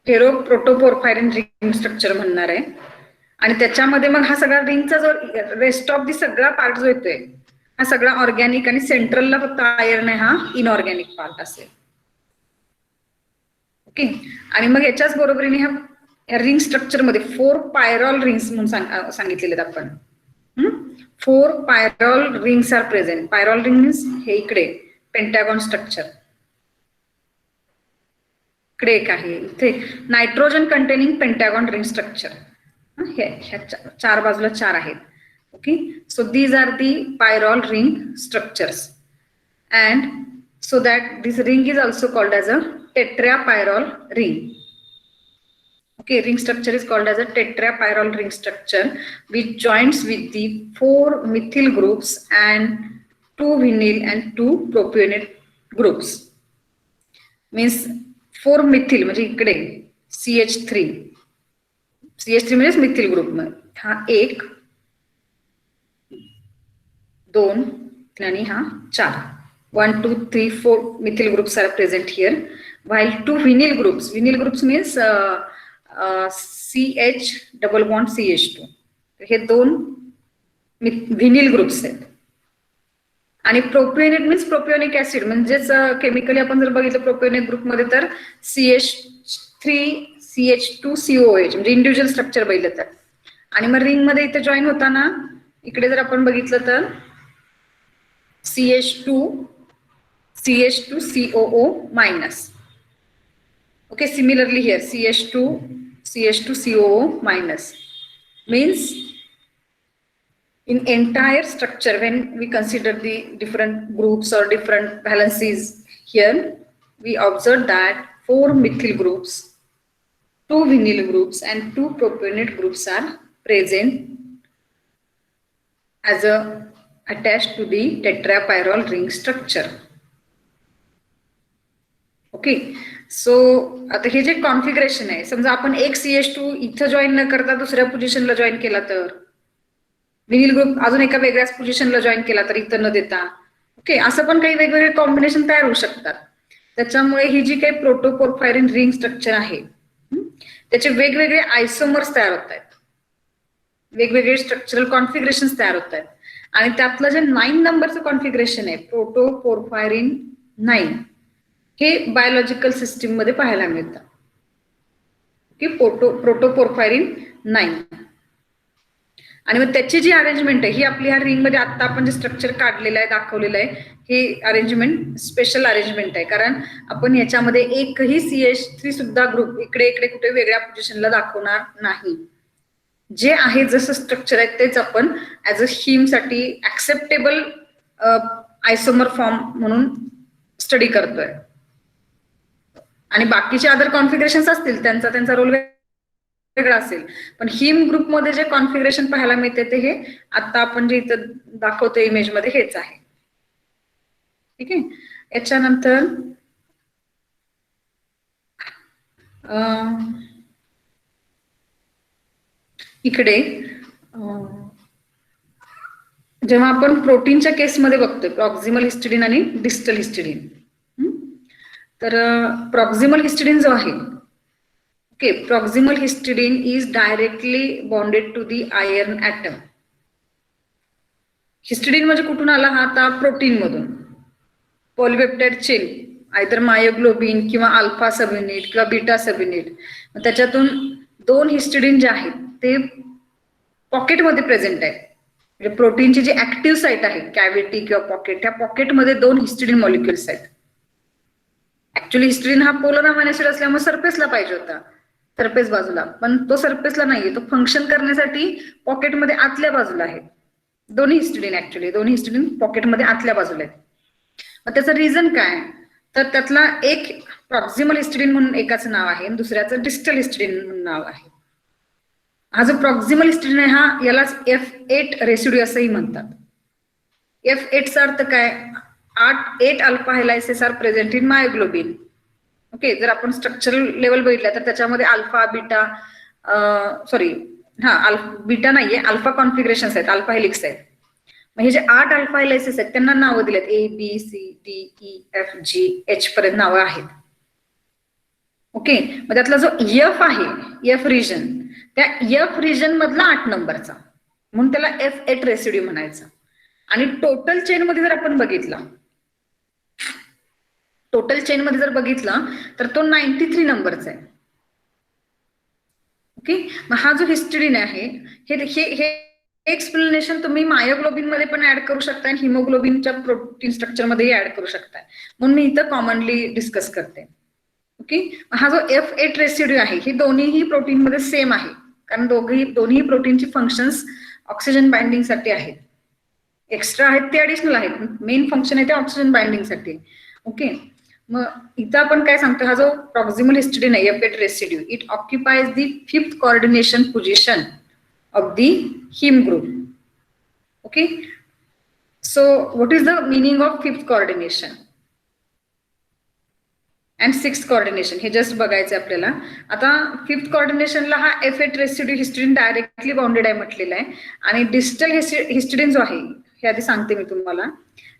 फेरोप्रोटोपोरफायरिन ring structure म्हणणार आहे. आणि त्याच्यामध्ये मग हा सगळा रिंगचा जो रेस्ट ऑफ दी सगळा पार्ट जो येतोय हा सगळा ऑर्गॅनिक, आणि सेंट्रलला फक्त आयर्न आहे, हा इनऑर्गॅनिक पार्ट असेल. ओके, आणि मग याच्याच बरोबरीने ह्या रिंग स्ट्रक्चर मध्ये 4 पायरॉल रिंग्स म्हणून सांगितलेले आहेत आपण. 4 pyrrole rings are present. Pyrrole ring means हे इकडे पेंटॅगॉन स्ट्रक्चर, इकडे एक आहे, इथे nitrogen containing pentagon ring structure, ह्या 4 बाजूला 4 आहेत. Okay, so these are the pyrrole ring structures, and so that this ring is also called as a tetrapyrrole ring. Okay, ring structure is called as a tetrapyrrole ring structure which joins with the 4 methyl groups and 2 vinyl and 2 propionate groups. Means 4 methyl म्हणजे इकडे CH3 म्हणजे methyl group मध्ये हा 1 2 आणि हा 4, 1 2 3 4 methyl groups are present here, while 2 vinyl groups means CH double bond CH2, हे 2 vinyl groups आहेत. आणि प्रोपियोनेट मीन्स प्रोपियोनिक ऍसिड, म्हणजेच केमिकली आपण जर बघितलं प्रोपियोनिक ग्रुप मध्ये तर CH3 CH2 COH म्हणजे इंडिव्हिज्युअल स्ट्रक्चर बघितलं तर. आणि मग रिंग मध्ये इथे जॉईन होताना इकडे जर आपण बघितलं तर CH2 COO minus. Okay, similarly here CH2 COO minus means in entire structure when we consider the different groups or different valencies here, we observe that 4 methyl groups, 2 vinyl groups and 2 propionate groups are present as a attached to the tetrapyrrole ring structure. Okay, so आता हे जे configuration आहे, समजा आपण एक CH2 इथं join न करता दुसऱ्या पोझिशनला जॉईन केला तर, विनिल ग्रुप अजून एका वेगळ्याच पोझिशनला जॉईन केला तर इथं न देता, ओके, असं पण काही वेगवेगळे कॉम्बिनेशन तयार होऊ शकतात. त्याच्यामुळे ही जी काही प्रोटोपोरफायरिन रिंग स्ट्रक्चर आहे त्याचे वेगवेगळे आयसोमर्स तयार होत आहेत, वेगवेगळे स्ट्रक्चरल कॉन्फिगरेशन तयार होत आहेत. आणि त्यातलं जे 9 नंबरचं कॉन्फिगरेशन आहे प्रोटोपोरफायरिन 9, हे बायोलॉजिकल सिस्टीम मध्ये पाहायला मिळतं की प्रोटोपोरफायरिन 9. आणि मग त्याची जी अरेंजमेंट आहे ही आपली ह्या रिंग मध्ये आता आपण जे स्ट्रक्चर काढलेलं आहे दाखवलेलं आहे हे अरेंजमेंट स्पेशल अरेंजमेंट आहे, कारण आपण याच्यामध्ये एकही CH3 सुद्धा ग्रुप इकडे इकडे कुठे वेगळ्या पोझिशनला दाखवणार नाही. जे आहे जसं स्ट्रक्चर आहे तेच आपण ऍज अ हीम साठी ऍक्सेप्टेबल आयसोमर फॉर्म म्हणून स्टडी करतोय आणि बाकीचे अदर कॉन्फिगरेशन असतील त्यांचा रोल वेगळा असेल, पण हिम ग्रुपमध्ये जे कॉन्फिगरेशन पाहायला मिळते ते हे आता आपण जे इथं दाखवतो इमेजमध्ये हेच आहे. ठीक आहे. याच्यानंतर इकडे जेव्हा आपण प्रोटीनच्या केसमध्ये बघतोय प्रॉक्सिमल हिस्टिडीन आणि डिस्टल हिस्टिडीन, तर प्रॉक्सिमल हिस्टिडीन जो आहे, okay, proximal histidine is directly bonded to the iron atom. Histidine म्हणजे कुठून आला हा? आता प्रोटीन मधून पॉलिपेप्टाइड चेन, आयदर मायोग्लोबिन किंवा अल्फा सब युनिट किंवा बीटा सब युनिट, त्याच्यातून 2 हिस्टिडीन जे आहेत ते पॉकेटमध्ये प्रेझेंट आहे. म्हणजे प्रोटीनची जी ऍक्टिव्ह साईट आहे कॅव्हिटी किंवा पॉकेट, त्या पॉकेटमध्ये 2 हिस्टिडीन मॉलिक्युल्स आहेत. ऍक्च्युअली हिस्टिडीन हा पोलर अमायनो ऍसिड असल्यामुळे सरफेसला पाहिजे होता, सरफेस बाजूला, पण तो सरफेसला नाहीये, तो फंक्शन करण्यासाठी पॉकेटमध्ये आतल्या बाजूला आहे. दोन्ही हिस्टिडीन पॉकेटमध्ये आतल्या बाजूला आहेत. मग त्याचं रिझन काय? तर त्यातला एक प्रॉक्सिमल हिस्टिडीन म्हणून एकाचं नाव आहे आणि दुसऱ्याचं डिस्टल हिस्टिडीन म्हणून नाव आहे. हा जो प्रॉक्सिमल हिस्टिडीन आहे हा यालाच F8 रेसिड्यू असंही म्हणतात. F8 चा अर्थ काय? 8 alpha helices are present in myoglobin. Okay, जर आपण स्ट्रक्चरल लेवल बघितलं तर त्याच्यामध्ये अल्फा बीटा बीटा नाहीये, अल्फा कॉन्फिगरेशन्स आहेत, अल्फा हेलिक्स आहेत. मग हे जे 8 अल्फा हेलायसेस आहेत त्यांना नावं दिलेत ABCDEFGH पर्यंत नावं आहेत. ओके, मग त्यातला जो F आहे, F रिजन, त्या F रिजन मधला 8 नंबरचा, म्हणून त्याला F8 रेसिड्यू म्हणायचं. आणि टोटल चेन मध्ये जर आपण बघितला, तर तो 93 नंबरचा आहे. ओके, मग हा जो हिस्टिडीन आहे हे एक्सप्लेनेशन तुम्ही मायोग्लोबिन मध्ये पण ऍड करू शकता आणि हिमोग्लोबिनच्या प्रोटीन स्ट्रक्चर मध्ये ऍड करू शकता, म्हणून मी इथं कॉमनली डिस्कस करते. ओके, हा जो F8 रेसिड्यू आहे हे दोन्हीही प्रोटीन मध्ये सेम आहे, कारण दोन्ही प्रोटीनची फंक्शन्स ऑक्सिजन बाइंडिंग साठी आहेत. एक्स्ट्रा आहेत ते ऍडिशनल आहेत, मेन फंक्शन आहे ते ऑक्सिजन बाइंडिंग साठी. ओके, मग इथं आपण काय सांगतो, हा जो प्रॉक्सिमल हिस्टिडीन आहे F8 residue, it occupies the 5th coordination position of the him group. Okay, so what is the meaning of 5th coordination and 6th coordination हे जस्ट बघायचं आपल्याला. आता 5th कोऑर्डिनेशनला हा F8 residue histidine directly bounded आहे म्हटलेला आहे, आणि distal histidine जो आहे हे आधी सांगते मी तुम्हाला.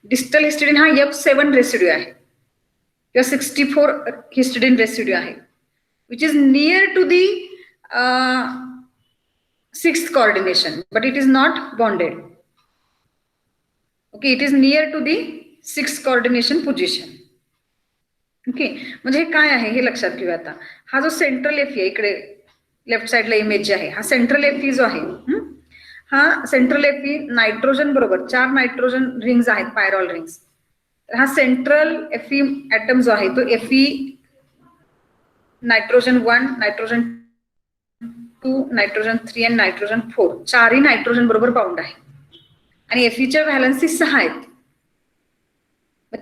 डिस्टल हिस्टिडीन हा F7 रेसिड्यू आहे किंवा 64 हिस्टिडीन रेसिड्यू आहे, which is near to the 6th coordination, but it is not bonded. Okay, it is near to the 6th coordination position. Okay, म्हणजे हे काय आहे हे लक्षात घेऊया. आता हा जो सेंट्रल एफी आहे, इकडे लेफ्ट साइडला इमेज जे आहे, हा सेंट्रल एफी जो आहे, हा सेंट्रल एफी नायट्रोजन बरोबर 4 नायट्रोजन रिंग्स आहेत, पायरॉल रिंग्स. हा सेंट्रल एफी ऍटम जो आहे तो एफी नायट्रोजन 1, नायट्रोजन 2, नायट्रोजन 3 आणि नायट्रोजन 4 चारही नायट्रोजन बरोबर बाउंड आहे, आणि एफीच्या व्हॅलन्सी 6 आहेत.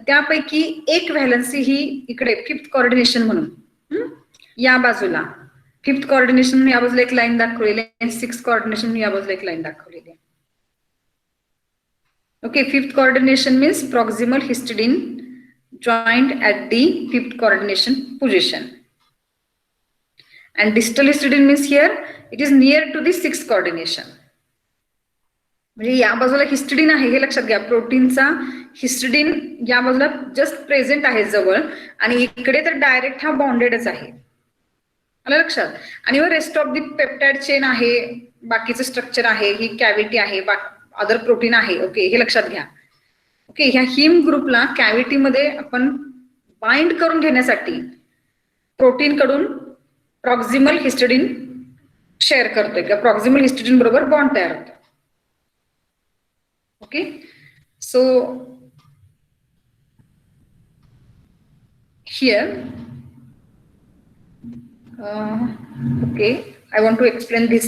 त्यापैकी एक व्हॅलन्सी ही इकडे 5th कोऑर्डिनेशन म्हणून या बाजूला, 5th कोऑर्डिनेशन म्हणून या बाजूला एक लाईन दाखवलेली आहे, 6th कोऑर्डिनेशन म्हणून या बाजूला एक लाईन दाखवलेली आहे. Okay, 5th coordination means proximal histidine joined at the 5th coordination position, and distal histidine means here it is near to the 6th coordination. म्हणजे या बाजूला हिस्टिडीन आहे हे लक्षात घ्या, प्रोटीनचा हिस्टिडीन या बाजूला जस्ट प्रेझेंट आहे जवळ, आणि इकडे तर डायरेक्ट हा बॉन्डेडच आहे, आलं लक्षात. आणि मग rest of the peptide chain आहे, बाकीचं स्ट्रक्चर आहे, ही कॅव्हिटी आहे, अदर प्रोटीन आहे. ओके, हे लक्षात घ्या. ओके, ह्या हिम ग्रुपला कॅव्हिटीमध्ये आपण बाइंड करून घेण्यासाठी प्रोटीन कडून प्रॉक्सिमल हिस्टिडीन शेअर करतोय किंवा प्रॉक्सिमल हिस्टिडीन बरोबर बॉन्ड तयार होतो. Okay, so here okay, I want to explain this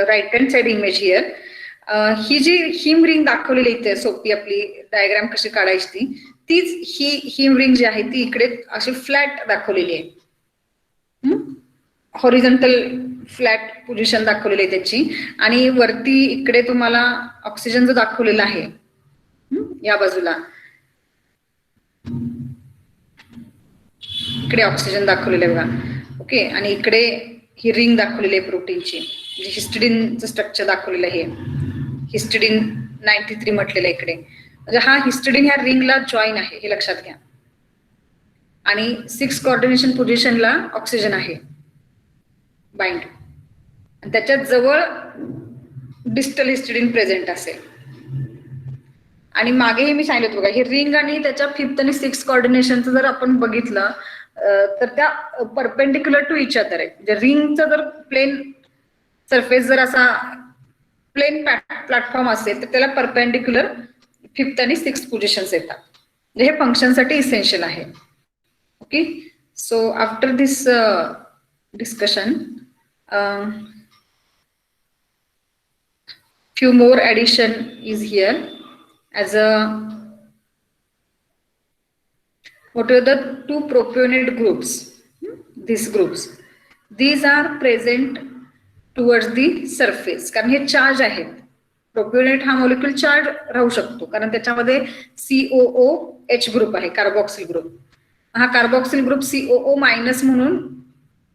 right hand side image here. ही जी हिम रिंग दाखवलेली इथे सोपी आपली डायग्राम कशी काढायची तीच ही हिम रिंग जी आहे ती इकडे अशी फ्लॅट दाखवलेली आहे. हॉरिझॉन्टल फ्लॅट पोझिशन दाखवलेली आहे त्याची आणि वरती इकडे तुम्हाला ऑक्सिजन जो दाखवलेला आहे या बाजूला इकडे ऑक्सिजन दाखवलेलं आहे बघा. ओके, आणि इकडे ही रिंग दाखवलेली आहे प्रोटीनची, म्हणजे हिस्टिडीनचं स्ट्रक्चर दाखवलेलं आहे. हिस्टिडीन 93 म्हटलेलं आहे इकडे, म्हणजे हा हिस्टिडीन ह्या रिंगला जॉईन आहे हे लक्षात घ्या. आणि 6 कोऑर्डिनेशन पोझिशनला ऑक्सिजन आहे बाइंड, आणि त्याच्यात जवळ डिस्टल हिस्टिडीन प्रेझेंट असेल. आणि मागेही मी सांगितलं बघा, हे रिंग आणि त्याच्या 5th आणि 6th कोऑर्डिनेशनचं जर आपण बघितलं तर त्या परपेंडिक्युलर टू इच अदर आहे. म्हणजे रिंगचं जर प्लेन सरफेस जर असा प्लेन प्लॅटफॉर्म असेल तर त्याला परपेंडिक्युलर 5th आणि 6th पोझिशन्स येतात. म्हणजे हे फंक्शनसाठी इसेन्शियल आहे. Okay, so after this discussion few more addition is here as a what are the two propionate groups. These groups, these are present towards the surface कारण हे charge आहेत. प्रोपिओनेट हा मॉलिक्यूल चार्ज राहू शकतो कारण त्याच्यामध्ये COOH ग्रुप आहे, carboxyl group. हा कार्बोक्सिल ग्रुप COO मायनस म्हणून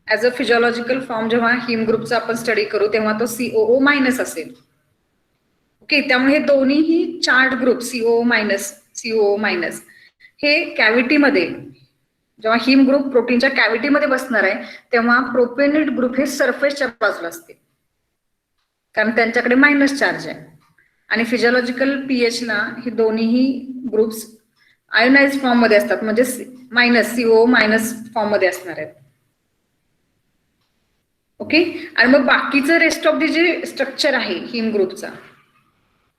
ऍज अ फिजिओलॉजिकल फॉर्म जेव्हा हिम ग्रुपचा आपण स्टडी करू तेव्हा तो COO मायनस असेल. ओके, त्यामुळे हे दोन्हीही चार्ज ग्रुप COO मायनस हे कॅव्हिटीमध्ये जेव्हा हिम ग्रुप प्रोटीनच्या कॅव्हिटीमध्ये बसणार आहे तेव्हा प्रोपेनेट ग्रुप हे सरफेसच्या बाजूला असते कारण त्यांच्याकडे मायनस चार्ज आहे. आणि फिजिओलॉजिकल pH ला हे दोन्हीही ग्रुप्स आयोनाइज फॉर्म मध्ये असतात, म्हणजे COO मायनस फॉर्म मध्ये असणार आहेत. ओके, आणि मग बाकीचं रेस्ट ऑफ द जे स्ट्रक्चर आहे हिम ग्रुपचा,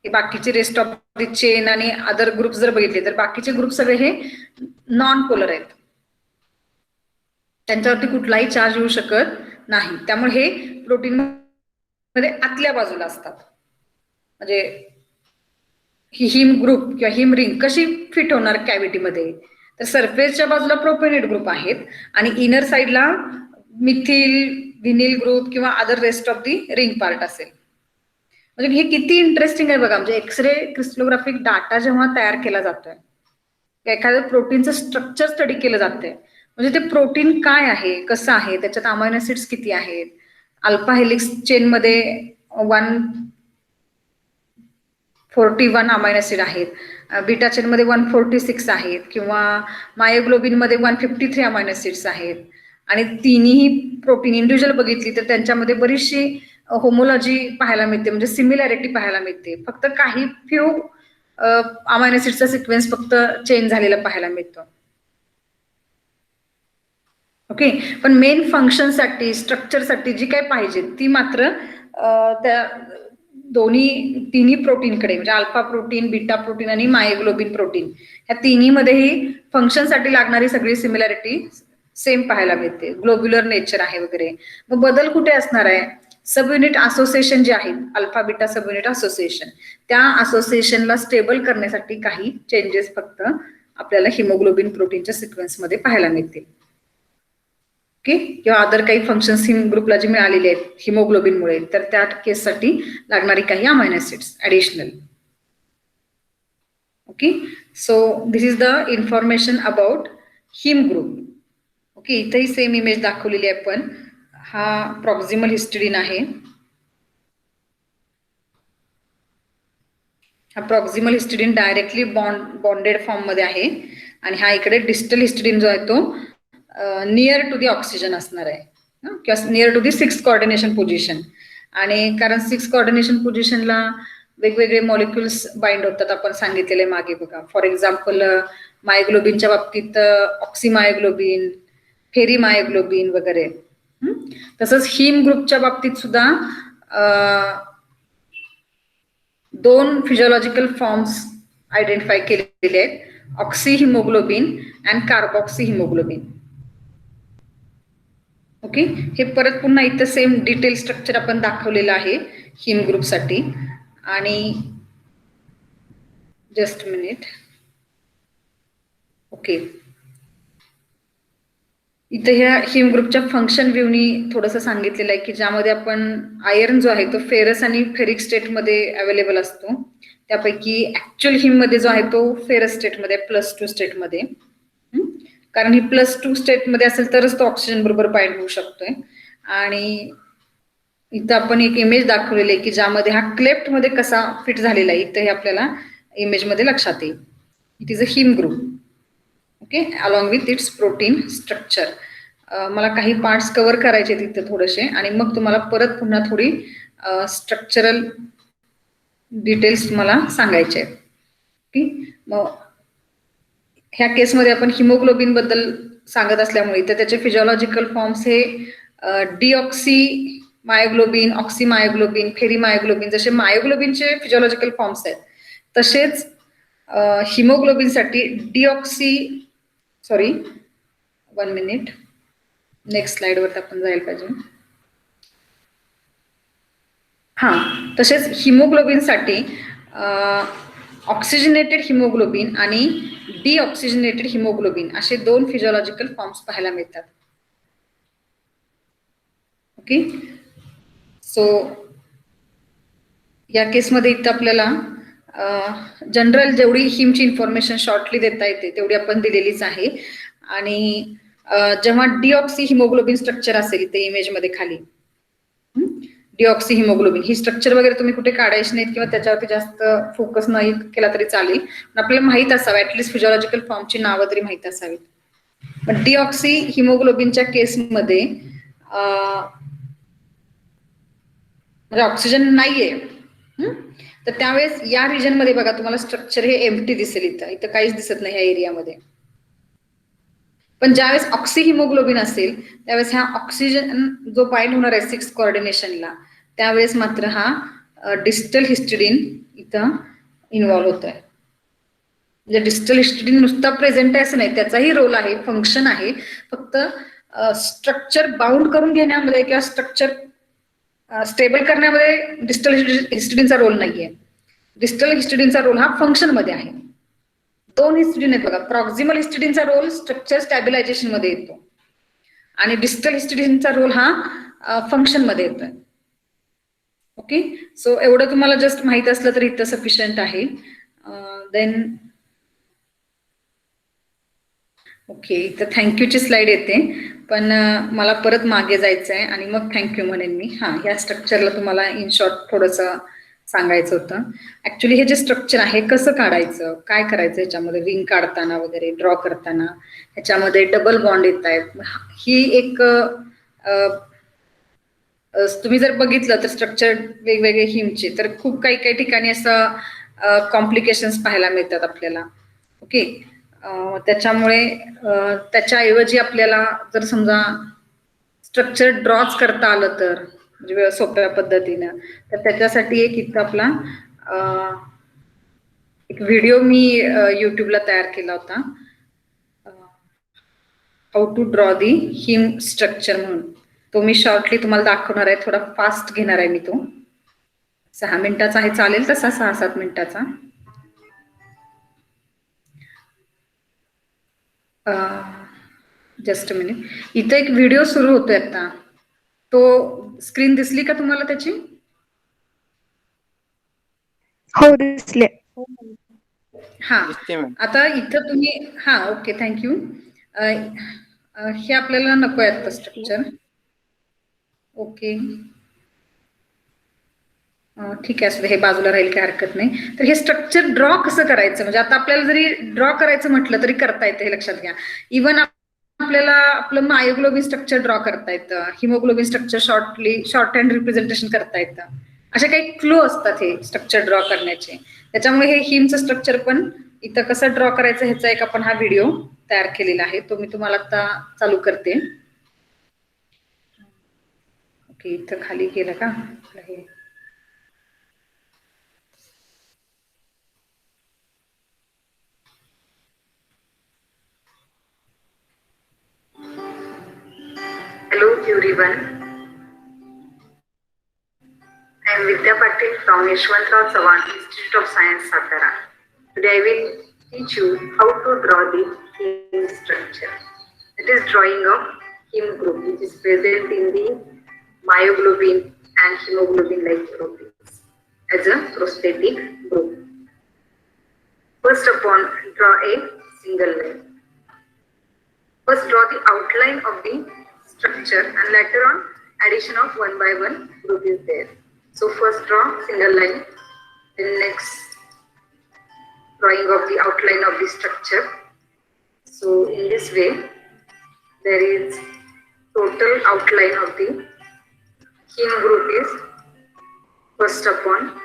हे बाकीचे रेस्ट ऑफ द चेन आणि अदर ग्रुप जर बघितले तर बाकीचे ग्रुप सगळे हे नॉन पोलर आहेत, त्यांच्यावरती कुठलाही चार्ज येऊ शकत नाही. त्यामुळे हे प्रोटीन मध्ये आतल्या बाजूला असतात. म्हणजे ही हिम ग्रुप किंवा हिम रिंग कशी फिट होणार कॅव्हिटीमध्ये, तर सरफेसच्या बाजूला प्रोपेनेट ग्रुप आहेत आणि इनर साइडला मिथिल व्हिनिल ग्रुप किंवा other rest of the ring part असेल. म्हणजे हे किती इंटरेस्टिंग आहे बघा. म्हणजे एक्सरे क्रिस्टलोग्राफिक डाटा जेव्हा तयार केला जातोय, एखाद्या प्रोटीनचं स्ट्रक्चर स्टडी केलं जातंय, म्हणजे ते प्रोटीन काय आहे, कसं आहे, त्याच्यात अमायनो ऍसिड्स किती आहेत, अल्फा हेलिक्स चेन मध्ये 141 अमायनो ऍसिड आहेत, बीटा चेन मध्ये 146 आहेत, किंवा मायोग्लोबिन मध्ये 153 अमायनो ऍसिड्स आहेत. आणि तिन्ही प्रोटीन इंडिव्हिज्युअल बघितली तर त्यांच्यामध्ये बरीचशी होमोलॉजी पाहायला मिळते, म्हणजे सिमिलॅरिटी पाहायला मिळते. फक्त काही फ्यू अमायनो ऍसिडचा सिक्वेन्स फक्त चेंज झालेला पाहायला मिळतो. ओके, पण मेन फंक्शनसाठी स्ट्रक्चरसाठी जी काय पाहिजे ती मात्र त्या तिन्ही प्रोटीनकडे, म्हणजे अल्फा प्रोटीन, बीटा प्रोटीन आणि मायोग्लोबिन प्रोटीन ह्या तिन्हीमध्येही फंक्शनसाठी लागणारी सगळी सिमिलॅरिटी सेम पाहायला मिळते. ग्लोब्युलर नेचर आहे वगैरे. मग बदल कुठे असणार आहे, सब युनिट असोसिएशन जे आहेत, alpha beta sub unit association, त्या असोसिएशनला स्टेबल करण्यासाठी काही चेंजेस फक्त आपल्याला हिमोग्लोबिन प्रोटीनच्या सिक्वेन्समध्ये पाहायला मिळतील. ओके, किंवा अदर काही फंक्शन्स हिम ग्रुपला जे मिळालेले आहेत हिमोग्लोबिनमुळे, तर त्या केससाठी लागणारी काही amino acids additional. Okay, so this is the information about him group. Okay, इथेही सेम इमेज दाखवलेली आहे पण हा प्रॉक्सिमल हिस्टिडीन आहे. हा proximal histidine directly bonded form मध्ये आहे आणि हा इकडे डिस्टल हिस्टिडीन जो आहे तो नियर टू दी ऑक्सिजन असणार आहे किंवा near to the 6th coordination position. आणि कारण 6th कोऑर्डिनेशन पोझिशनला वेगवेगळे मॉलिक्युल्स बाइंड होतात आपण सांगितलेले मागे बघा. फॉर एक्झाम्पल मायोग्लोबिनच्या बाबतीत ऑक्सिमायोग्लोबिन, फेरीमायोग्लोबिन वगैरे. तसंच हिम ग्रुपच्या बाबतीत सुद्धा 2 फिजिओलॉजिकल फॉर्म्स आयडेंटिफाय केलेले आहेत, oxy haemoglobin and carboxy haemoglobin. Okay, हे परत पुन्हा इथं सेम डिटेल स्ट्रक्चर आपण दाखवलेलं आहे हिम ग्रुपसाठी. आणि जस्ट मिनिट. ओके, इथं ह्या हिम ग्रुपच्या फंक्शन व्ह्यूनी थोडंसं सांगितलेलं आहे की ज्यामध्ये आपण आयर्न जो आहे तो फेरस आणि फेरिक स्टेटमध्ये अवेलेबल असतो. त्यापैकी ऍक्च्युअल हिम मध्ये जो आहे तो फेरस स्टेटमध्ये +2 स्टेटमध्ये, कारण ही +2 स्टेटमध्ये असेल तरच तो ऑक्सिजन बरोबर बाइंड होऊ शकतोय. आणि इथं आपण एक इमेज दाखवलेली आहे की ज्यामध्ये हा क्लेफ्ट मध्ये कसा फिट झालेला आहे, इथं हे आपल्याला इमेज मध्ये लक्षात येईल. It is a him group. Okay, along with its protein structure. मला काही पार्ट्स कव्हर करायचे तिथे थोडेसे आणि मग तुम्हाला परत पुन्हा थोडी स्ट्रक्चरल डिटेल्स मला सांगायचे आहेत. ओके, मग ह्या केसमध्ये आपण हिमोग्लोबिन बद्दल सांगत असल्यामुळे तर त्याचे फिजिओलॉजिकल फॉर्म्स हे डिऑक्सी मायोग्लोबिन, ऑक्सी मायोग्लोबिन, फेरी मायोग्लोबिन, जसे मायोग्लोबिनचे फिजिओलॉजिकल फॉर्म्स आहेत तसेच हिमोग्लोबिनसाठी सॉरी 1 मिनिट, नेक्स्ट स्लाइडवर आपण जायला पाहिजे. तसेच हिमोग्लोबिनसाठी ऑक्सिजनेटेड हिमोग्लोबिन आणि डिऑक्सिजनेटेड हिमोग्लोबिन असे 2 फिजिओलॉजिकल फॉर्म्स पाहायला मिळतात. ओके, सो या केसमध्ये इथं आपल्याला जनरल जेवढी हिमची इन्फॉर्मेशन शॉर्टली देता येते तेवढी आपण दिलेलीच आहे. आणि जेव्हा डिऑक्सी हिमोग्लोबिन स्ट्रक्चर असेल इथे इमेजमध्ये खाली, डिऑक्सी हिमोग्लोबिन ही स्ट्रक्चर वगैरे तुम्ही कुठे काढायची नाहीत किंवा त्याच्यावरती जास्त फोकस नाही केला तरी चालेल, पण आपल्याला माहित असावं ऍटलिस्ट फिजिओलॉजिकल फॉर्मची नावं तरी माहित असावीत. पण डिऑक्सी हिमोग्लोबिनच्या केसमध्ये म्हणजे ऑक्सिजन नाहीये, तर त्यावेळेस या रिजन मध्ये बघा तुम्हाला स्ट्रक्चर हे एम्प्टी दिसेल. इथं काहीच दिसत नाही ह्या एरियामध्ये. पण ज्यावेळेस ऑक्सी हिमोग्लोबिन असेल त्यावेळेस हा ऑक्सिजन जो बाइंड होणार आहे 6 कोऑर्डिनेशनला त्यावेळेस मात्र हा डिस्टल हिस्टिडीन इथं इन्व्हॉल्व्ह होतोय. म्हणजे डिस्टल हिस्टिडीन नुसता प्रेझेंट आहे असं नाही, त्याचाही रोल आहे, फंक्शन आहे. फक्त स्ट्रक्चर बाउंड करून घेण्यामध्ये किंवा स्ट्रक्चर स्टेबल करण्यामध्ये डिस्टल हिस्टिडीनचा रोल नाहीये. डिस्टल हिस्टिडीनचा रोल हा फंक्शन मध्ये आहे. 2 हिस्टिडीन आहेत बघा. प्रॉक्झिमल हिस्टिडीनचा रोल स्ट्रक्चर स्टॅबिलायझेशन मध्ये येतो आणि डिस्टल हिस्टिडीनचा रोल हा फंक्शन मध्ये येतोय. ओके, सो एवढं तुम्हाला जस्ट माहित असलं तर इथं सफिशियंट आहे. देन ओके, इथं थँक्यूची स्लाइड येते पण मला परत मागे जायचं आहे आणि मग थँक्यू म्हणेन मी. ह्या स्ट्रक्चरला तुम्हाला इन शॉर्ट थोडंसं सांगायचं होतं. ऍक्च्युली हे जे स्ट्रक्चर आहे कसं काढायचं, काय करायचं ह्याच्यामध्ये रिंग काढताना वगैरे ड्रॉ करताना ह्याच्यामध्ये डबल बॉन्ड येत आहेत. ही एक तुम्ही जर बघितलं तर स्ट्रक्चर वेगवेगळे हिमचे तर खूप काही ठिकाणी असं कॉम्प्लिकेशन्स पाहायला मिळतात आपल्याला. ओके, त्याच्यामुळे त्याच्याऐवजी आपल्याला जर समजा स्ट्रक्चर ड्रॉच करता आलं तर म्हणजे सोप्या पद्धतीनं तर त्याच्यासाठी एक इथं आपला एक व्हिडिओ मी युट्यूबला तयार केला होता, how to draw the heme structure म्हणून. तो मी शॉर्टली तुम्हाला दाखवणार आहे, थोडा फास्ट घेणार आहे मी तो. 6 मिनिटाचा आहे, चालेल तसा 6-7 मिनिटाचा. जस्ट मिनिट, इथं एक व्हिडिओ सुरू होतोय आता. तो स्क्रीन दिसली का तुम्हाला त्याची? हो, दिसले. आता इथं तुम्ही ओके थँक्यू. हे आपल्याला नको आहे आता स्ट्रक्चर. ओके, ठीक आहे, असं हे बाजूला राहील काही हरकत नाही. तर हे स्ट्रक्चर ड्रॉ कसं करायचं म्हणजे आता आपल्याला जरी ड्रॉ करायचं म्हटलं तरी करता येतं, हे लक्षात घ्या. इव्हन आपल्याला आपलं मायोग्लोबिन स्ट्रक्चर ड्रॉ करता येतं, haemoglobin structure short hand representation करता येतं. अशा काही क्लू असतात हे स्ट्रक्चर ड्रॉ करण्याचे. त्याच्यामुळे हे हिमचं स्ट्रक्चर पण इथं कसं ड्रॉ करायचं ह्याचा एक आपण हा व्हिडिओ तयार केलेला आहे, तो मी तुम्हाला आता चालू करते. ओके, इथं खाली गेलं का हे? Hello everyone. I am am Vidya Patil from Yashwantrao Chavan Institute of Science, Satara. Today I will teach you how to draw the heme structure. It is drawing of heme group which is present in the myoglobin and hemoglobin-like proteins as a prosthetic group. First upon, draw a single line. First draw the outline of the structure and later on addition of one by one group is there. So first draw single line, then next drawing of the outline of the structure. So in this way there is total outline of the heme group is first upon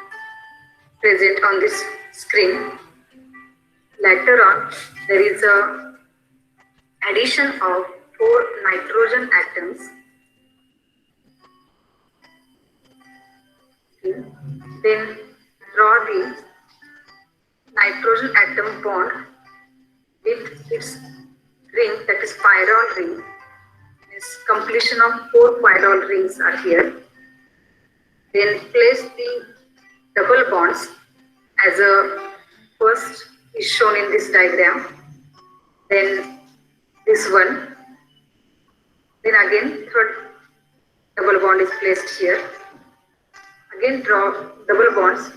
present on this screen. Later on there is a addition of 4 nitrogen atoms. Okay. Then draw the nitrogen atom bond with its ring, that is pyrrole ring. This completion of 4 pyrrole rings are here. Then place the double bonds as a first is shown in this diagram. Then this one. Then again third double bond is placed here. Again draw double bonds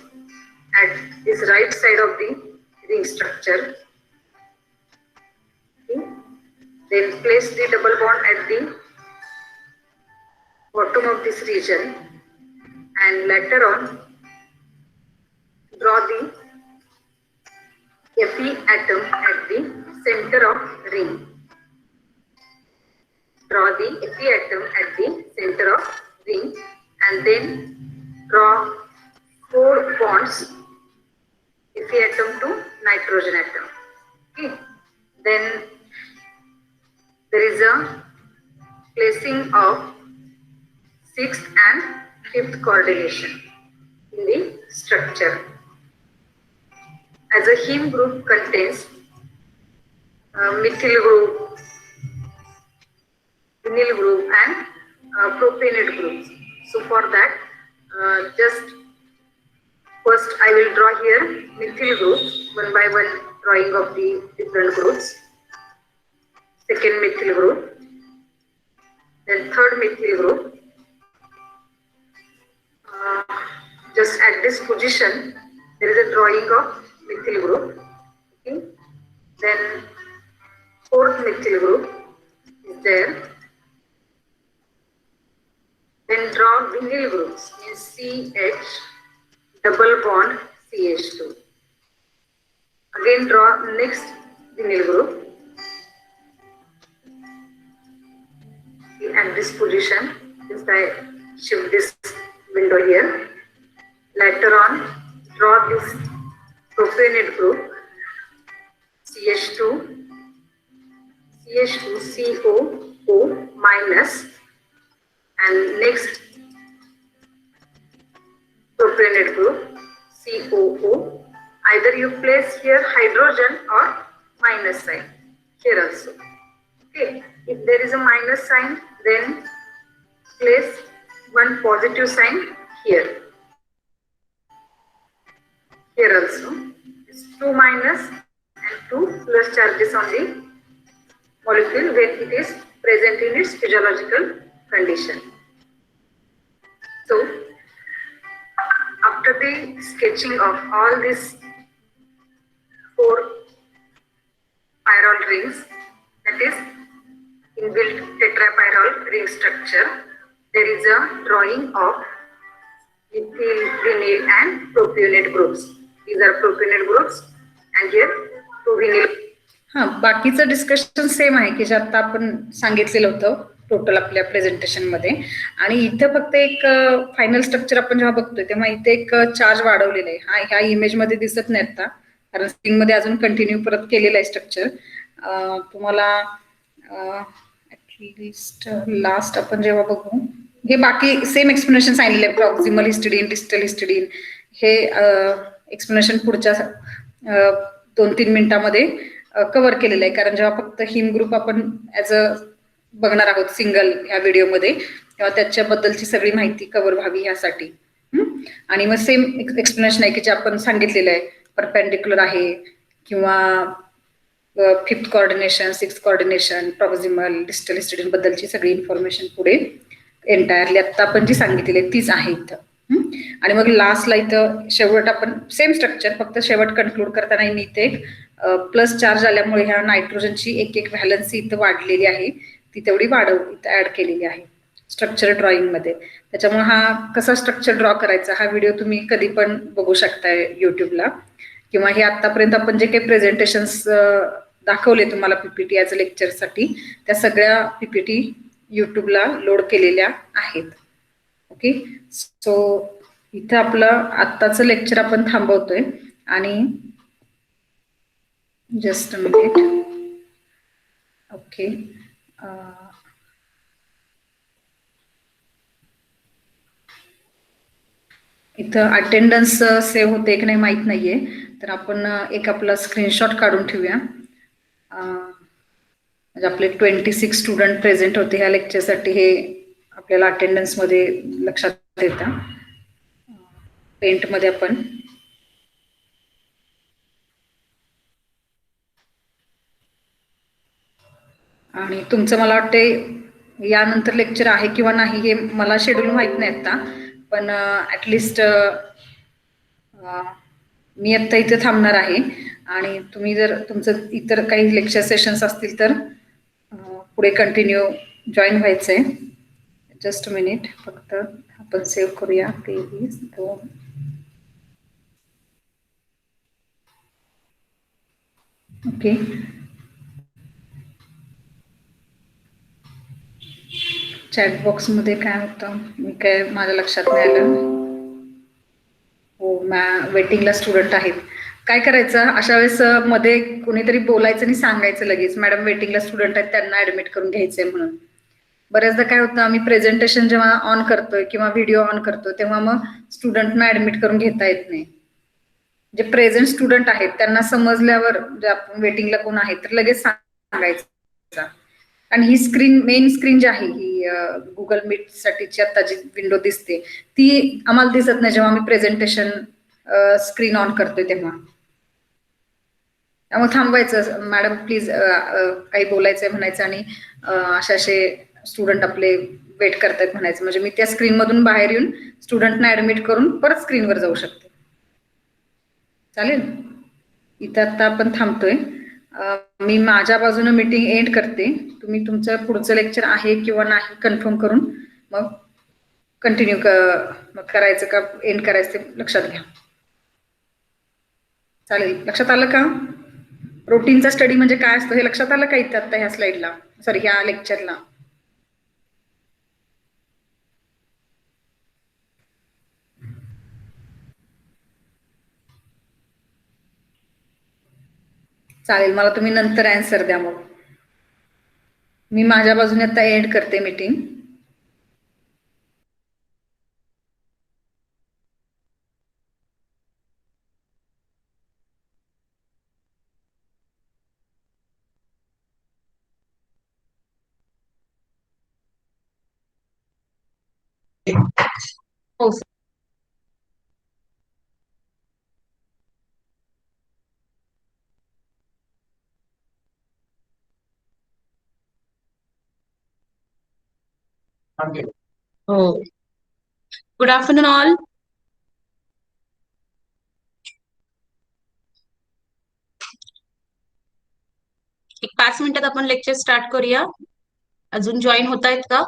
at this right side of the ring structure. Okay. Then place the double bond at the bottom of this region and later on draw the Fe atom at the center of ring. Draw the Fe atom at the center of ring and then draw 4 bonds Fe atom to nitrogen atom. Okay. Then there is a placing of 6th and 5th coordination in the structure. As a heme group contains methyl group, vinyl group and propionate groups. So for that, just first I will draw here methyl groups, one by one drawing of the different groups. Second methyl group, then third methyl group. Just at this position, there is a drawing of methyl group. Okay. Then fourth methyl group is there. Then draw vinyl groups in CH double bond CH2. Again draw next vinyl group. Okay. At this position, just I shift this window here. Later on, draw this propionate group CH2 CHO minus and next propionate group COO. Either you place here hydrogen or minus sign here also. Okay. If there is a minus sign, then place one positive sign here. Here also, it's 2 minus and 2 plus charges on the molecule when it is present in its physiological condition. So, after the sketching of all these 4 pyrrole rings, that is inbuilt tetrapyrrole ring structure, there is a drawing of methyl, vinyl and propionate groups. These are propionate groups and here 2 vinyl. बाकीचं discussion same आहे की जे आता आपण सांगितलेलं होतं total आपल्या presentation मध्ये. आणि इथं फक्त एक फायनल स्ट्रक्चर आपण जेव्हा बघतोय तेव्हा इथे एक चार्ज वाढवलेला आहे. ह्या इमेज मध्ये दिसत नाही आता कारण स्क्रीन मध्ये अजून कंटिन्यू परत केलेलं आहे स्ट्रक्चर. तुम्हाला ऍटलिस्ट लास्ट आपण जेव्हा बघू हे बाकी सेम एक्सप्लेनेशन सांगितलेलं आहे. प्रॉक्सिमल हिस्टिडीन, डिस्टल हिस्टिडीन हे एक्सप्लेनेशन पुढच्या 2-3 मिनिटांमध्ये कव्हर केलेलं आहे. कारण जेव्हा फक्त हिम ग्रुप आपण ऍज अ बघणार आहोत सिंगल या व्हिडिओमध्ये तेव्हा त्याच्याबद्दलची सगळी माहिती कव्हर व्हावी ह्यासाठी. आणि मग सेम एक्सप्लेनेशन आहे की जे आपण सांगितलेलं आहे, परपेंडिक्युलर आहे किंवा fifth coordination, sixth coordination, proximal, distal histidine बद्दलची सगळी इन्फॉर्मेशन पुढे एंटायरली आता आपण जी सांगितलेली आहे तीच आहे इथं. आणि मग लास्टला इथं शेवट आपण सेम स्ट्रक्चर, फक्त शेवट कन्क्लूड करताना मी इथे प्लस चार्ज आल्यामुळे ह्या नायट्रोजनची एक व्हॅलन्सी इथं वाढलेली आहे, ती तेवढी इथं ऍड केलेली आहे स्ट्रक्चर ड्रॉइंग मध्ये. त्याच्यामुळे हा कसा स्ट्रक्चर ड्रॉ करायचा हा व्हिडिओ तुम्ही कधी पण बघू शकताय युट्यूबला, किंवा हे आतापर्यंत आपण जे काही प्रेझेंटेशन्स दाखवले तुम्हाला पीपीटी ॲज अ लेक्चरसाठी, त्या सगळ्या पीपीटी युट्यूबला लोड केलेल्या आहेत. ओके, सो इथं आपलं आत्ताचं लेक्चर आपण थांबवतोय आणि जस्ट अ मिनिट. ओके, इथं अटेंडन्स सेव्ह होते की नाही माहीत नाहीये, तर आपण एक आपला स्क्रीनशॉट काढून ठेवूया. म्हणजे आपले 26 स्टुडंट प्रेझेंट होते ह्या लेक्चरसाठी, हे आपल्याला अटेंडन्समध्ये लक्षात येतं. पेंटमध्ये आपण आणि तुमचं मला वाटते यानंतर लेक्चर आहे किंवा नाही हे मला शेड्यूल माहीत नाही आता, पण ॲटलिस्ट मी आत्ता इथे थांबणार आहे आणि तुम्ही जर तुमचं इतर काही लेक्चर सेशन्स असतील तर पुढे कंटिन्यू जॉईन व्हायचं आहे. जस्ट मिनिट, फक्त आपण सेव्ह करूया 23, 2. ओके, चॅट बॉक्समध्ये काय होतं मी काय माझ्या लक्षात नाही आलं. हो, वेटिंगला स्टुडंट आहेत. काय करायचं अशा वेळेस, मध्ये कोणीतरी बोलायचं आणि सांगायचं लगेच मॅडम वेटिंगला स्टुडंट आहेत त्यांना ऍडमिट करून घ्यायचंय म्हणून. बऱ्याचदा काय होतं आम्ही प्रेझेंटेशन जेव्हा ऑन करतोय किंवा व्हिडिओ ऑन करतो तेव्हा मग स्टुडंटना ऍडमिट करून घेता येत नाही. जे प्रेझेंट स्टुडंट आहेत त्यांना समजल्यावर जे आपण वेटिंगला कोण आहे तर लगेच सांगायचं. आणि ही स्क्रीन, मेन स्क्रीन जी आहे ही गुगल मीट साठीची आता जी विंडो दिसते ती आम्हाला दिसत नाही जेव्हा आम्ही प्रेझेंटेशन स्क्रीन ऑन करतोय तेव्हा. त्यामुळे थांबवायचं, मॅडम प्लीज काही बोलायचंय म्हणायचं आणि असे स्टुडंट आपले वेट करतायत म्हणायचं, म्हणजे मी त्या स्क्रीन मधून बाहेर येऊन स्टुडंटना ऍडमिट करून परत स्क्रीनवर जाऊ शकते. चालेल, इथं आता आपण थांबतोय. मी माझ्या बाजूने मीटिंग एंड करते. तुम्ही तुमचं पुढचं लेक्चर आहे किंवा नाही कन्फर्म करून मग कंटिन्यू करायचं का एंड करायचं ते लक्षात घ्या. चालेल, लक्षात आलं का? प्रोटीनचा स्टडी म्हणजे काय असतं हे लक्षात आलं का इथं आता ह्या स्लाइडला, सॉरी ह्या लेक्चरला? चालेल, मला तुम्ही नंतर आन्सर द्या. मग मी माझ्या बाजूने आता एंड करते मीटिंग. हो. हो, गुड आफ्टरनून ऑल. एक 5 मिनिटात आपण लेक्चर स्टार्ट करूया. अजून जॉईन होत आहेत का?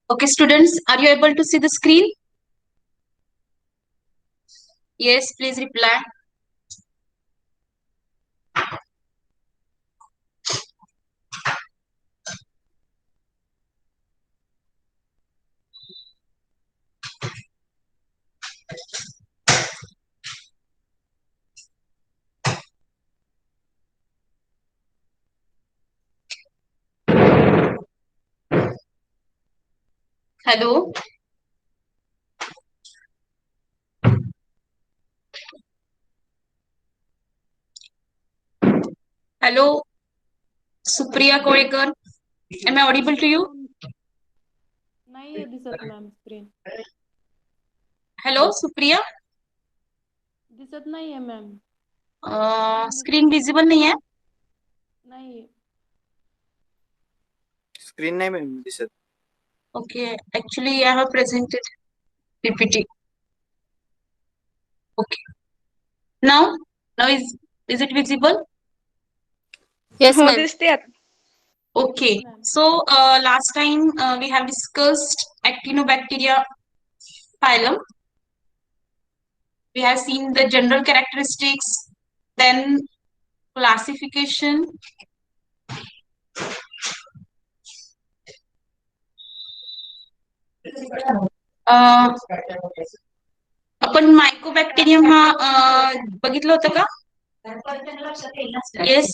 Okay, students, are you able to see the screen? Yes, please reply. Hello. Hello, Supriya Koekar. Am I audible to you? नाही दिसत मॅम स्क्रीन Hello, Supriya. दिसत नाहीये मॅम स्क्रीन विजिबल नहीं है. नाही स्क्रीन नाही मॅम दिसत. Okay, actually I have presented PPT. Okay. Now is it visible? Yes, हो दिसते आता. Okay. ma'am. So last time we have discussed actinobacteria phylum. We have seen the general characteristics, then classification, आपण Mycobacterium हा बघितलं होतं का? Yes.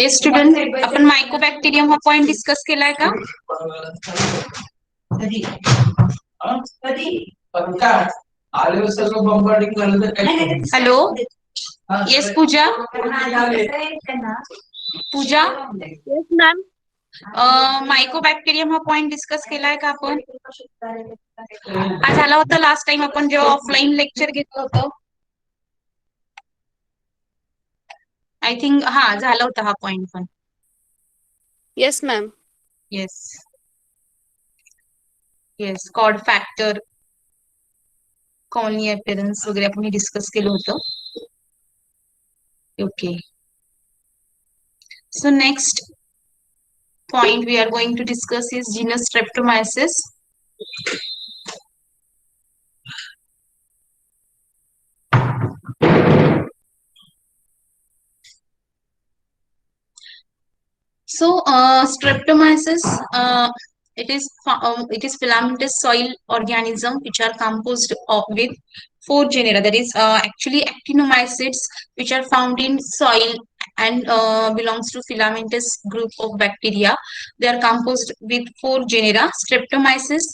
हे student आपण मायकोबॅक्टेरियम हा पॉइंट डिस्कस केलाय का? Hello. Yes Pooja. Pooja. Yes ma'am. Mycobacterium हा पॉइंट डिस्कस केलाय का आपण? हा झाला होता लास्ट टाइम आपण जेव्हा ऑफलाईन लेक्चर घेतलं होतं. आय थिंक हा झाला होता हा पॉइंट पण. Yes ma'am. Yes. Yes cord factor, colony appearance वगैरे आपण डिस्कस केलं होतं. Okay. So next point we are going to discuss is genus Streptomyces. So Streptomyces, it is filamentous soil organism which are composed of with 4 genera. That is actually actinomycetes which are found in soil and belongs to filamentous group of bacteria. They are composed with 4 genera: Streptomyces,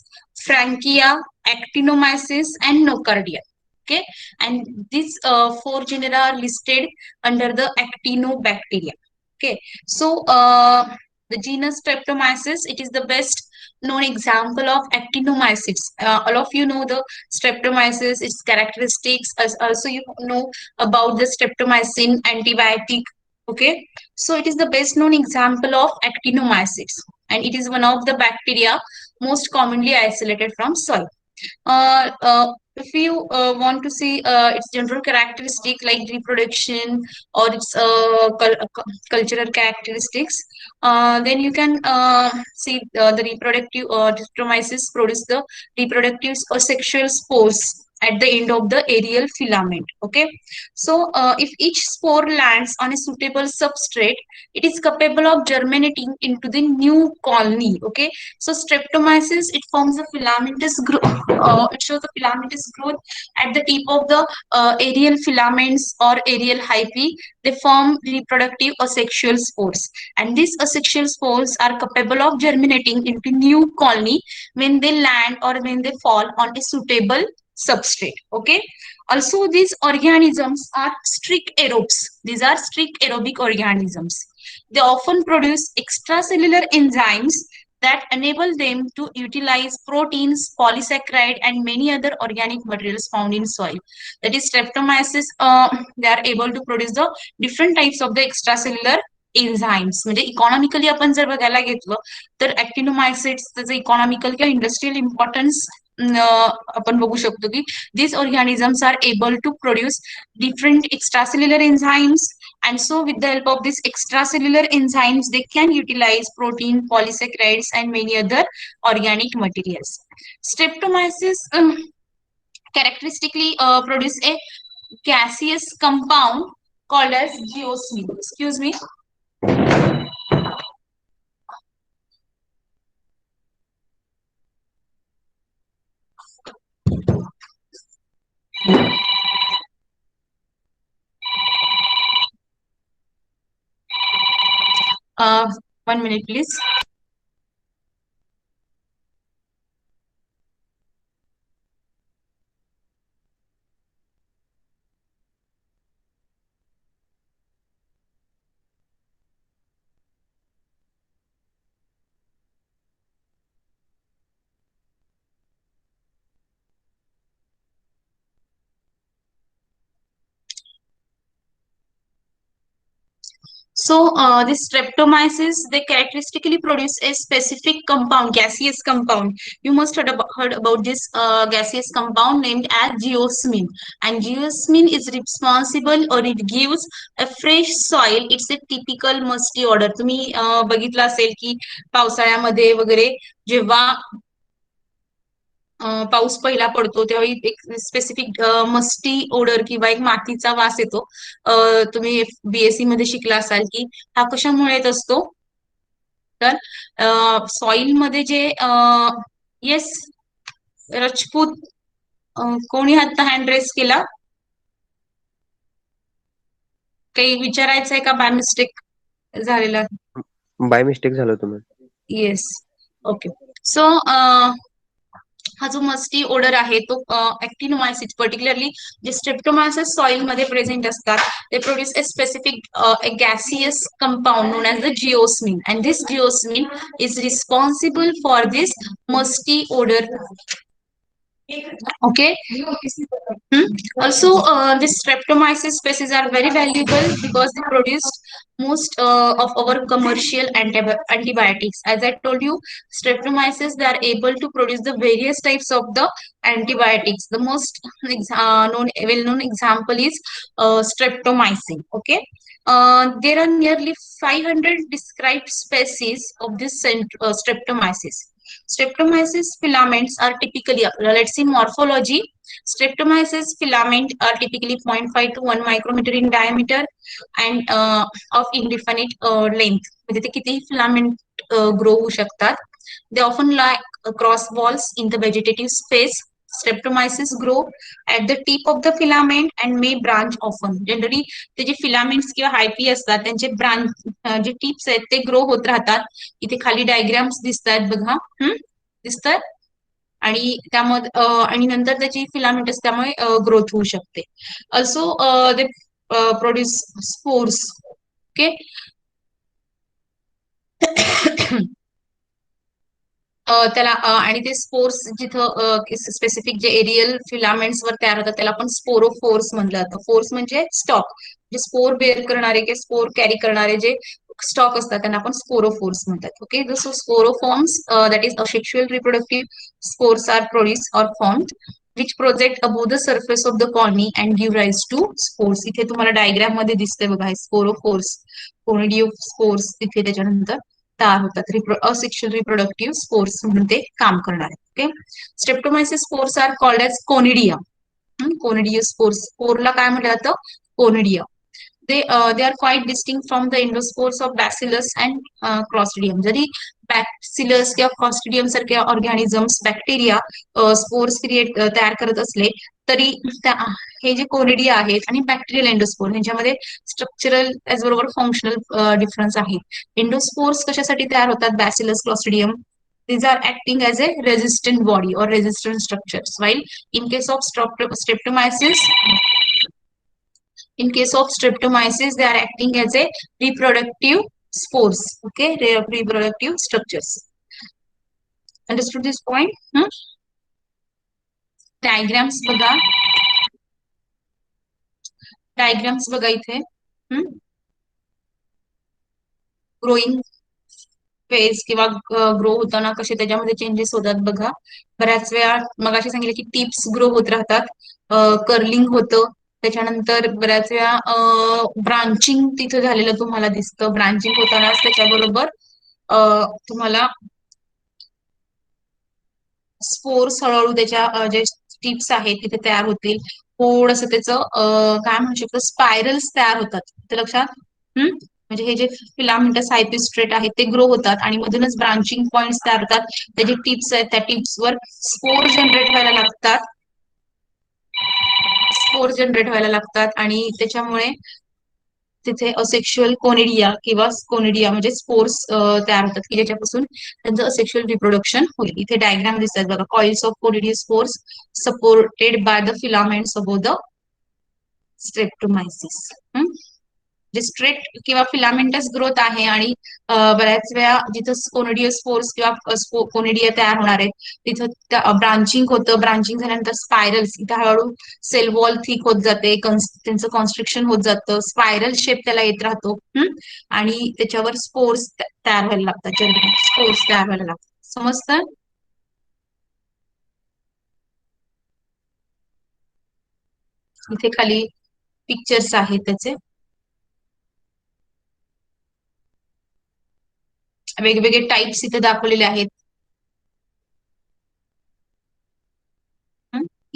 Frankia, Actinomyces, and Nocardia. Okay, and these 4 genera are listed under the Actinobacteria. Okay, so the genus Streptomyces, it is the best known example of actinomycetes. All of you know the Streptomyces, its characteristics, as also you know about the streptomycin antibiotic. Okay, so it is the best known example of actinomycetes, and it is one of the bacteria most commonly isolated from soil. If you want to see its general characteristic like reproduction or its cultural characteristics, then you can see the reproductive Streptomyces produce the reproductive or sexual spores at the end of the aerial filament. Okay, so if each spore lands on a suitable substrate, it is capable of germinating into the new colony. Okay, so Streptomyces, it forms a filamentous growth. It shows the filamentous growth at the tip of the aerial filaments or aerial hyphae. They form reproductive or sexual spores, and these asexual spores are capable of germinating into new colony when they land or when they fall on a suitable substrate. Okay. Also, these organisms are strict aerobes. These are strict aerobic organisms. They often produce extracellular enzymes that enable them to utilize proteins, polysaccharide, and many other organic materials found in soil. That is, Streptomyces, they are able to produce the different types of the extracellular enzymes. म्हणजे economically आपण जर बघायला घेतलं तर ऍक्टिनोमायसिट्स त्याचं economical किंवा industrial importance आपण बघू शकतो की these organisms are able to produce different extracellular enzymes, and so with the help of these extracellular enzymes they can utilize protein, polysaccharides and many other organic materials. Streptomyces characteristically produce a gaseous compound called as geosmin. Excuse me. Uh, 1 minute, please. So this streptomyces, they characteristically produce a specific compound, gaseous compound. You must heard about this gaseous compound named as geosmin. And geosmin is responsible, or it gives a fresh soil. It's a typical musty odor. तुम्ही बघितलं असेल की पावसाळ्यामध्ये वगैरे जेव्हा पाऊस पहिला पडतो त्यावेळी एक स्पेसिफिक मस्टी ओडर किंवा एक मातीचा वास येतो. तुम्ही बीएससी मध्ये शिकला असाल की हा कशामुळे येत असतो, तर सॉइल मध्ये जे येस रजपूत कोणी आता हँड रेस केला, काही विचारायचं आहे का बाय मिस्टेक झालेला? बाय मिस्टेक झालं तुम्ही. Yes, okay. सो हा जो मस्टी ओडर आहे तो ऍक्टिनोमायसिस, पर्टिक्युलरली जे स्ट्रेप्टोमायसिस सॉइल मध्ये प्रेझेंट असतात, ते produce a specific gaseous compound known as the geosmin, and this geosmin is responsible for this musty odour. Okay. Also, these streptomyces species are very valuable because they produce most of our commercial antibiotics. As I told you, streptomyces, they are able to produce the various types of the antibiotics. The most well-known example is streptomycin. Okay. There are nearly 500 described species of this streptomyces. Streptomyces filaments are typically, let's see morphology. Streptomyces filament are typically 0.5 to 1 micrometer in diameter and of indefinite length. म्हणजे ते किती filament grow होऊ शकतात. They often lie across walls in the vegetative space. Streptomyces grow at the tip of the filament and may branch often. Generally, ते जे filaments किंवा हायपी असतात त्यांचे ब्रांच जे टिप्स आहेत ते ग्रो होत राहतात. इथे खाली डायग्राम्स दिसतात बघा, दिसतात, आणि त्यामध्ये आणि नंतर त्याची फिलामेंट त्यामुळे ग्रोथ होऊ शकते. Also they produce spores. Okay. त्याला आणि ते स्पोर्स जिथं स्पेसिफिक जे एरियल फिलामेंट्स वर तयार होतात त्याला आपण स्पोरोफोर्स म्हणलं जातं. फोर्स म्हणजे स्टॉक, जे स्पोर बेअर करणारे किंवा स्पोर कॅरी करणारे जे स्टॉक असतात त्यांना आपण स्पोरोफोर्स म्हणतात. Okay. So sporophores that is asexual reproductive spores are produce or formed which project above the surface of the colony and give rise to spores. इथे तुम्हाला डायग्राम मध्ये दिसतंय बघा स्पोरोफोर्स, कोनिडिओस्पोर्स इथे त्याच्यानंतर तयार होतात. असेक्शुअल रिप्रोडक्टिव्ह स्पोर्स म्हणून ते काम करणार आहे. Okay. Streptomyces spores are called as conidia. Conidia spores, स्पोरला काय म्हटलं जातं, conidia. they are quite distinct from the endospores of bacillus and clostridium. जरी बॅसिलस किंवा क्लॉस्ट्रिडियम सारख्या ऑर्गॅनिझम्स, बॅक्टेरिया स्पोर्स तयार करत असले तरी हे जे कोनिडिया आहेत आणि बॅक्टेरियल एंडोस्पोर यांच्यामध्ये स्ट्रक्चरल त्याचबरोबर फंक्शनल डिफरन्स आहेत. एंडोस्पोर्स कशासाठी तयार होतात, bacillus, Clostridium, these are acting as a resistant body or resistant structures, while in case of streptomyces they are acting as a reproductive spores. Okay, reproductive structures. Understood this point? Diagrams बघा, इथे. Growing phase किंवा grow होताना कसे त्याच्यामध्ये changes होतात बघा. बऱ्याच वेळा मगाशी सांगितलं की टिप्स ग्रो होत राहतात, कर्लिंग होतं, त्याच्यानंतर बऱ्याच वेळा ब्रांचिंग तिथे झालेलं तुम्हाला दिसतं. ब्रांचिंग होतानाच त्याच्याबरोबर तुम्हाला स्पोर्स हळूहळू त्याच्या जे टिप्स आहेत तिथे तयार होतील. थोडस त्याचं काय म्हणू शकतो, स्पायरल्स तयार होतात. ते लक्षात म्हणजे हे जे फिलामेंटस हायपिस्ट्रेट आहेत ते ग्रो होतात आणि मधूनच ब्रांचिंग पॉइंट्स तयार होतात. त्याचे टिप्स आहेत, त्या टिप्सवर स्पोर जनरेट व्हायला लागतात. स्पोर जनरेट व्हायला लागतात आणि त्याच्यामुळे तिथे असेक्शुअल कोनिडिया किंवा कोनिडिया म्हणजे स्पोर्स तयार होतात की ज्याच्यापासून त्यांचं असेक्शुअल रिप्रोडक्शन होईल. इथे डायग्राम दिसतात बघा. Coils of conidia spores supported by the filaments above the Streptomyces. जे स्ट्रेट किंवा फिलामेंटस ग्रोथ आहे आणि बऱ्याच वेळा जिथं कोनिडियस स्पोर्स किंवा कोनिडिया तयार होणार आहेत तिथं ब्रांचिंग होतं. ब्रांचिंग झाल्यानंतर स्पायरल्स, इथं हळूहळू सेल वॉल थिक होत जाते, त्यांचं कॉन्स्ट्रक्शन होत जातं, स्पायरल शेप त्याला येत राहतो आणि त्याच्यावर स्पोर्स तयार व्हायला लागतात, स्पोर्स तयार व्हायला लागतात. समजतं? इथे खाली पिक्चर्स आहेत त्याचे, वेगवेगळे टाइप्स इथे दाखवलेले आहेत.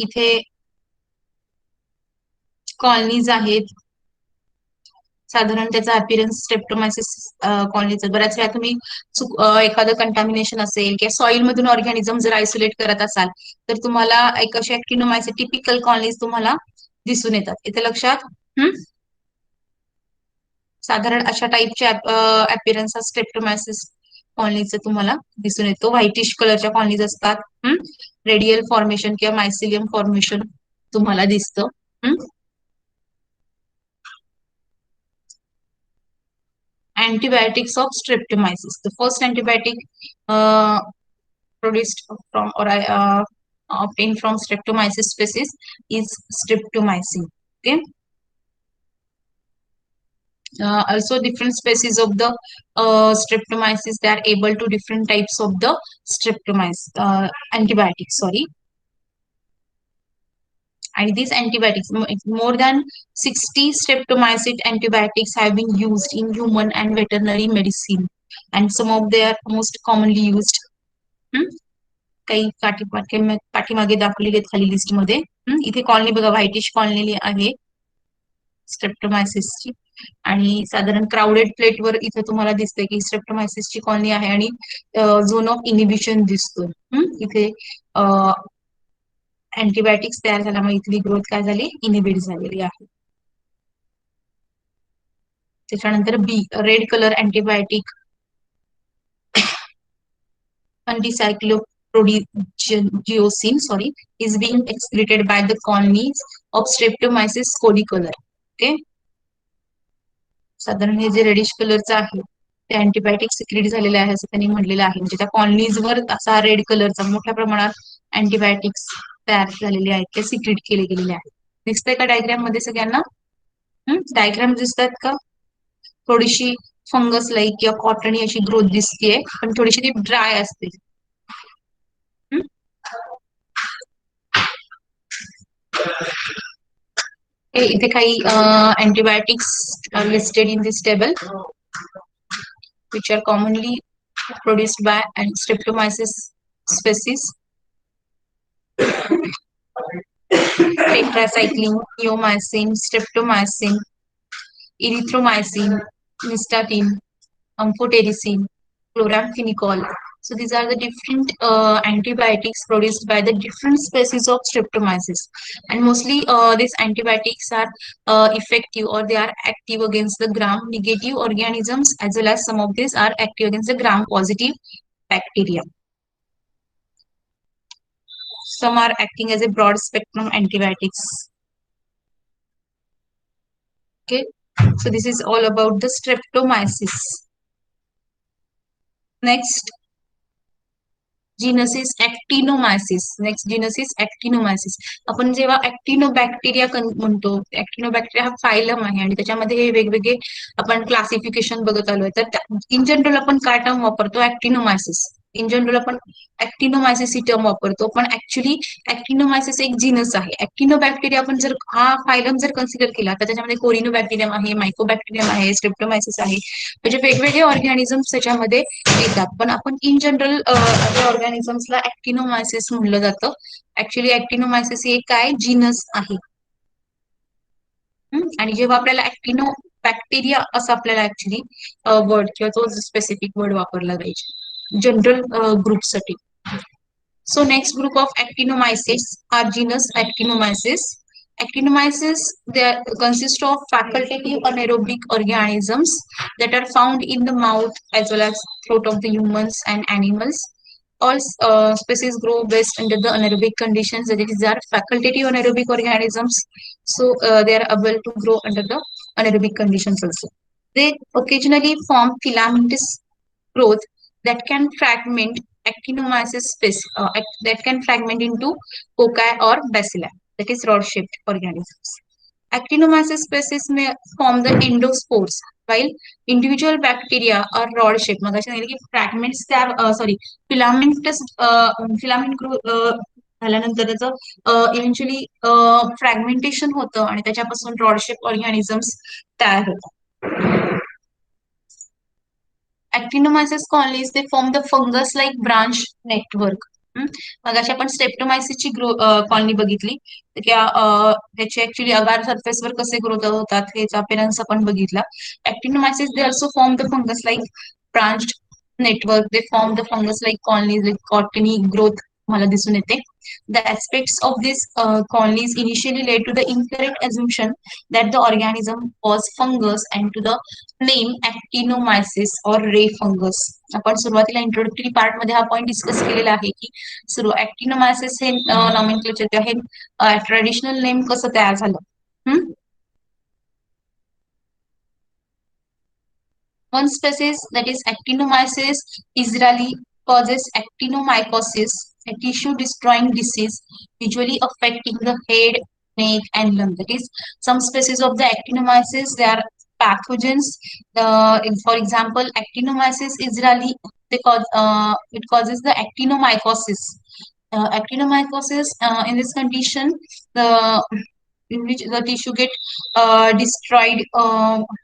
इथे कॉलनीज आहेत. साधारण त्याचा अपीरन्स स्ट्रेप्टोमायसिस कॉलनीचं बऱ्याच वेळा तुम्ही एखादं कंटॅमिनेशन असेल किंवा सॉइल मधून ऑर्गॅनिझम जर आयसोलेट करत असाल तर तुम्हाला एक अशी ऍक्टिनोमायसिस टिपिकल कॉलनीज तुम्हाला दिसून येतात. इथे लक्षात साधारण अशा टाईपचे अपीरन्स स्ट्रेप्टोमायसिस कॉलनीचे तुम्हाला दिसून येतो. व्हाईटिश कलरच्या कॉलनीज असतात. रेडियल फॉर्मेशन किंवा मायसिलियम फॉर्मेशन तुम्हाला दिसतं. Antibiotics of streptomyces. The first antibiotic produced from or obtained from streptomyces species is streptomycin. Okay. Also, different species of the streptomyces, they are able to different types of the streptomyces antibiotics. Sorry. And these antibiotics, more than 60 streptomycin antibiotics have been used in human and veterinary medicine, and some of they are most commonly used. काही पाठीमागे दाखवलेले आहेत खाली list मध्ये. इथे colony बघा, whitish colony आहे स्ट्रेप्टोमायसिसची आणि साधारण क्राउडेड प्लेटवर इथे तुम्हाला दिसते की स्ट्रेप्टोमायसिसची कॉलनी आहे आणि झोन ऑफ इनिबिशन दिसतो. इथे अँटीबायोटिक्स तयार झाल्यामुळे इथली ग्रोथ काय झाली, इनिबिट झालेली आहे. त्याच्यानंतर B, red colour antibiotic anticycloprodigiosin is being excreted by the colonies of Streptomyces collicolor. Okay. साधारण हे जे रेडिश कलरचं आहे ते अँटीबायोटिक सिक्रेट झालेले आहे असं त्यांनी म्हटलेलं आहे. म्हणजे त्या कॉलनीजवर असा रेड कलरचा मोठ्या प्रमाणात अँटीबायोटिक्स तयार झालेले आहेत, ते सिक्रेट केले गेलेले आहेत. दिसतंय का डायग्राम मध्ये सगळ्यांना? डायग्राम दिसतात का? थोडीशी फंगस लाईक किंवा कॉटनी अशी ग्रोथ दिसतेय, पण थोडीशी ती ड्राय असते. इथे काही antibiotics are listed in this table which are commonly produced by Streptomyces species. Tetracycline, neomycin, streptomycin, erythromycin, nystatin, amphotericin, chloramphenicol. So these are the different antibiotics produced by the different species of streptomyces, and mostly these antibiotics are effective or they are active against the gram-negative organisms, as well as some of these are active against the gram-positive bacteria. Some are acting as a broad spectrum antibiotics. Okay, so this is all about the streptomyces. Next, Genus is Actinomyces. Next genus is Actinomyces. आपण जेव्हा ऍक्टिनोबॅक्टेरिया म्हणतो, ऍक्टिनोबॅक्टेरिया हा phylum आहे आणि त्याच्यामध्ये हे वेगवेगळे आपण क्लासिफिकेशन बघत आलोय. तर इन जनरल आपण काय टर्म वापरतो? ऍक्टिनोमायसिस. इन जनरल आपण ऍक्टिनोमायसिस ही टर्म वापरतो, पण ऍक्च्युली ऍक्टिनोमायसिस एक जीनस आहे. ऍक्टिनोबॅक्टेरिया आपण जर हा फायलम जर कन्सिडर केला तर त्याच्यामध्ये कोरिनोबॅक्टेरियम आहे, मायकोबॅक्टेरियम आहे, स्ट्रेप्टोमायसिस आहे, म्हणजे वेगवेगळे ऑर्गॅनिझम्स त्याच्यामध्ये येतात. पण आपण इन जनरल ऑर्गॅनिझम्सला ऍक्टिनोमायसिस म्हणलं जातं. ऍक्च्युली ऍक्टिनोमायसिस हे काय जीनस आहे. आणि जेव्हा आपल्याला ऍक्टिनो बॅक्टेरिया असं आपल्याला ऍक्च्युली वर्ड किंवा तो स्पेसिफिक वर्ड वापरला जायचे general ग्रुपसाठी. So next group of actinomyces are genus Actinomyces. Actinomyces, they consist of facultative anaerobic organisms that are found in the mouth as well as throat of the humans and animals. All species grow best under the anaerobic conditions. That is, they are facultative anaerobic organisms, so they are able to grow under the anaerobic conditions also. They occasionally form filamentous growth that can fragment actinomyces that can fragment into cocci or bacilli, that is rod-shaped organisms. Actinomyces species may form the endospores, while individual bacteria are rod-shaped. मग अशा की fragments त्या filamentous filament झाल्यानंतर त्याचं eventually fragmentation होतं आणि त्याच्यापासून rod-shape organisms तयार होतात. Actinomyces colonies, they form the fungus-like branch network. मग अशी आपण स्टेप्टोमायसिसची कॉलनी बघितली, त्याचे ऍक्च्युली अगार सरफेसवर कसे ग्रोथ होतात याचा अपिअरन्स आपण बघितला. Actinomyces, they also form the fungus-like branch network. They form the fungus-like colonies with cottony growth मला दिसून येते. The aspects of these colonies initially led to the incorrect assumption that the organism was fungus and to the name Actinomyces or ray fungus. आपण सुरुवातीला introductory part मध्ये हा point discuss केलेला आहे की Actinomyces हे नॉमेनक्लेचर हे ट्रेडिशनल नेम कसं तयार झालं. One species, that is Actinomyces israeli, causes actinomycosis, a tissue-destroying disease usually affecting the head, neck, and lung. That is, some species of the Actinomyces, they are pathogens. For example, Actinomyces israeli, it causes the actinomycosis. Actinomycosis, in this condition, in which the tissue get destroyed,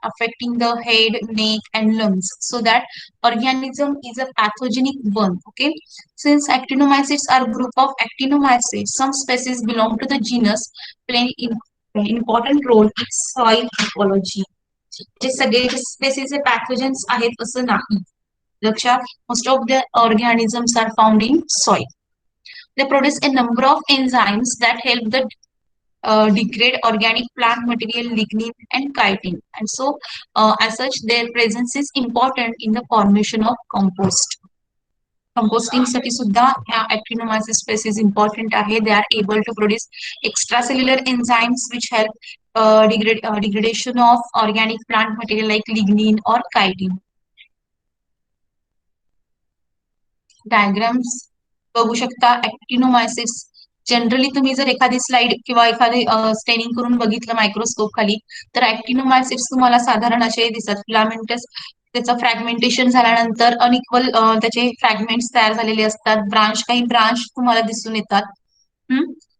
affecting the head, neck, and lungs. So that organism is a pathogenic one. Okay, since actinomyces are a group of actinomyces, some species belong to the genus playing an important role in soil ecology. जे सगळे spaces pathogens आहेत असं नाही. लक्षात, most of the organisms are found in soil. They produce a number of enzymes that help the degrade organic plant material, lignin and chitin, and so as such their presence is important in the formation of compost. Composting साठी सुद्धा ह्या Actinomyces species important आहे. They are able to produce extracellular enzymes which help degradation of organic plant material like lignin or chitin. Diagrams बघू शकता. Actinomyces generally तुम्ही जर एखादी slide किंवा एखादी स्टेनिंग करून बघितलं मायक्रोस्कोप खाली तर Actinomyces तुम्हाला साधारण असे दिसतात. फिलामेंटस त्याचं फ्रॅगमेंटेशन झाल्यानंतर अनइक्वल त्याचे फ्रॅगमेंट्स तयार झालेले असतात. काही ब्रांच तुम्हाला दिसून येतात.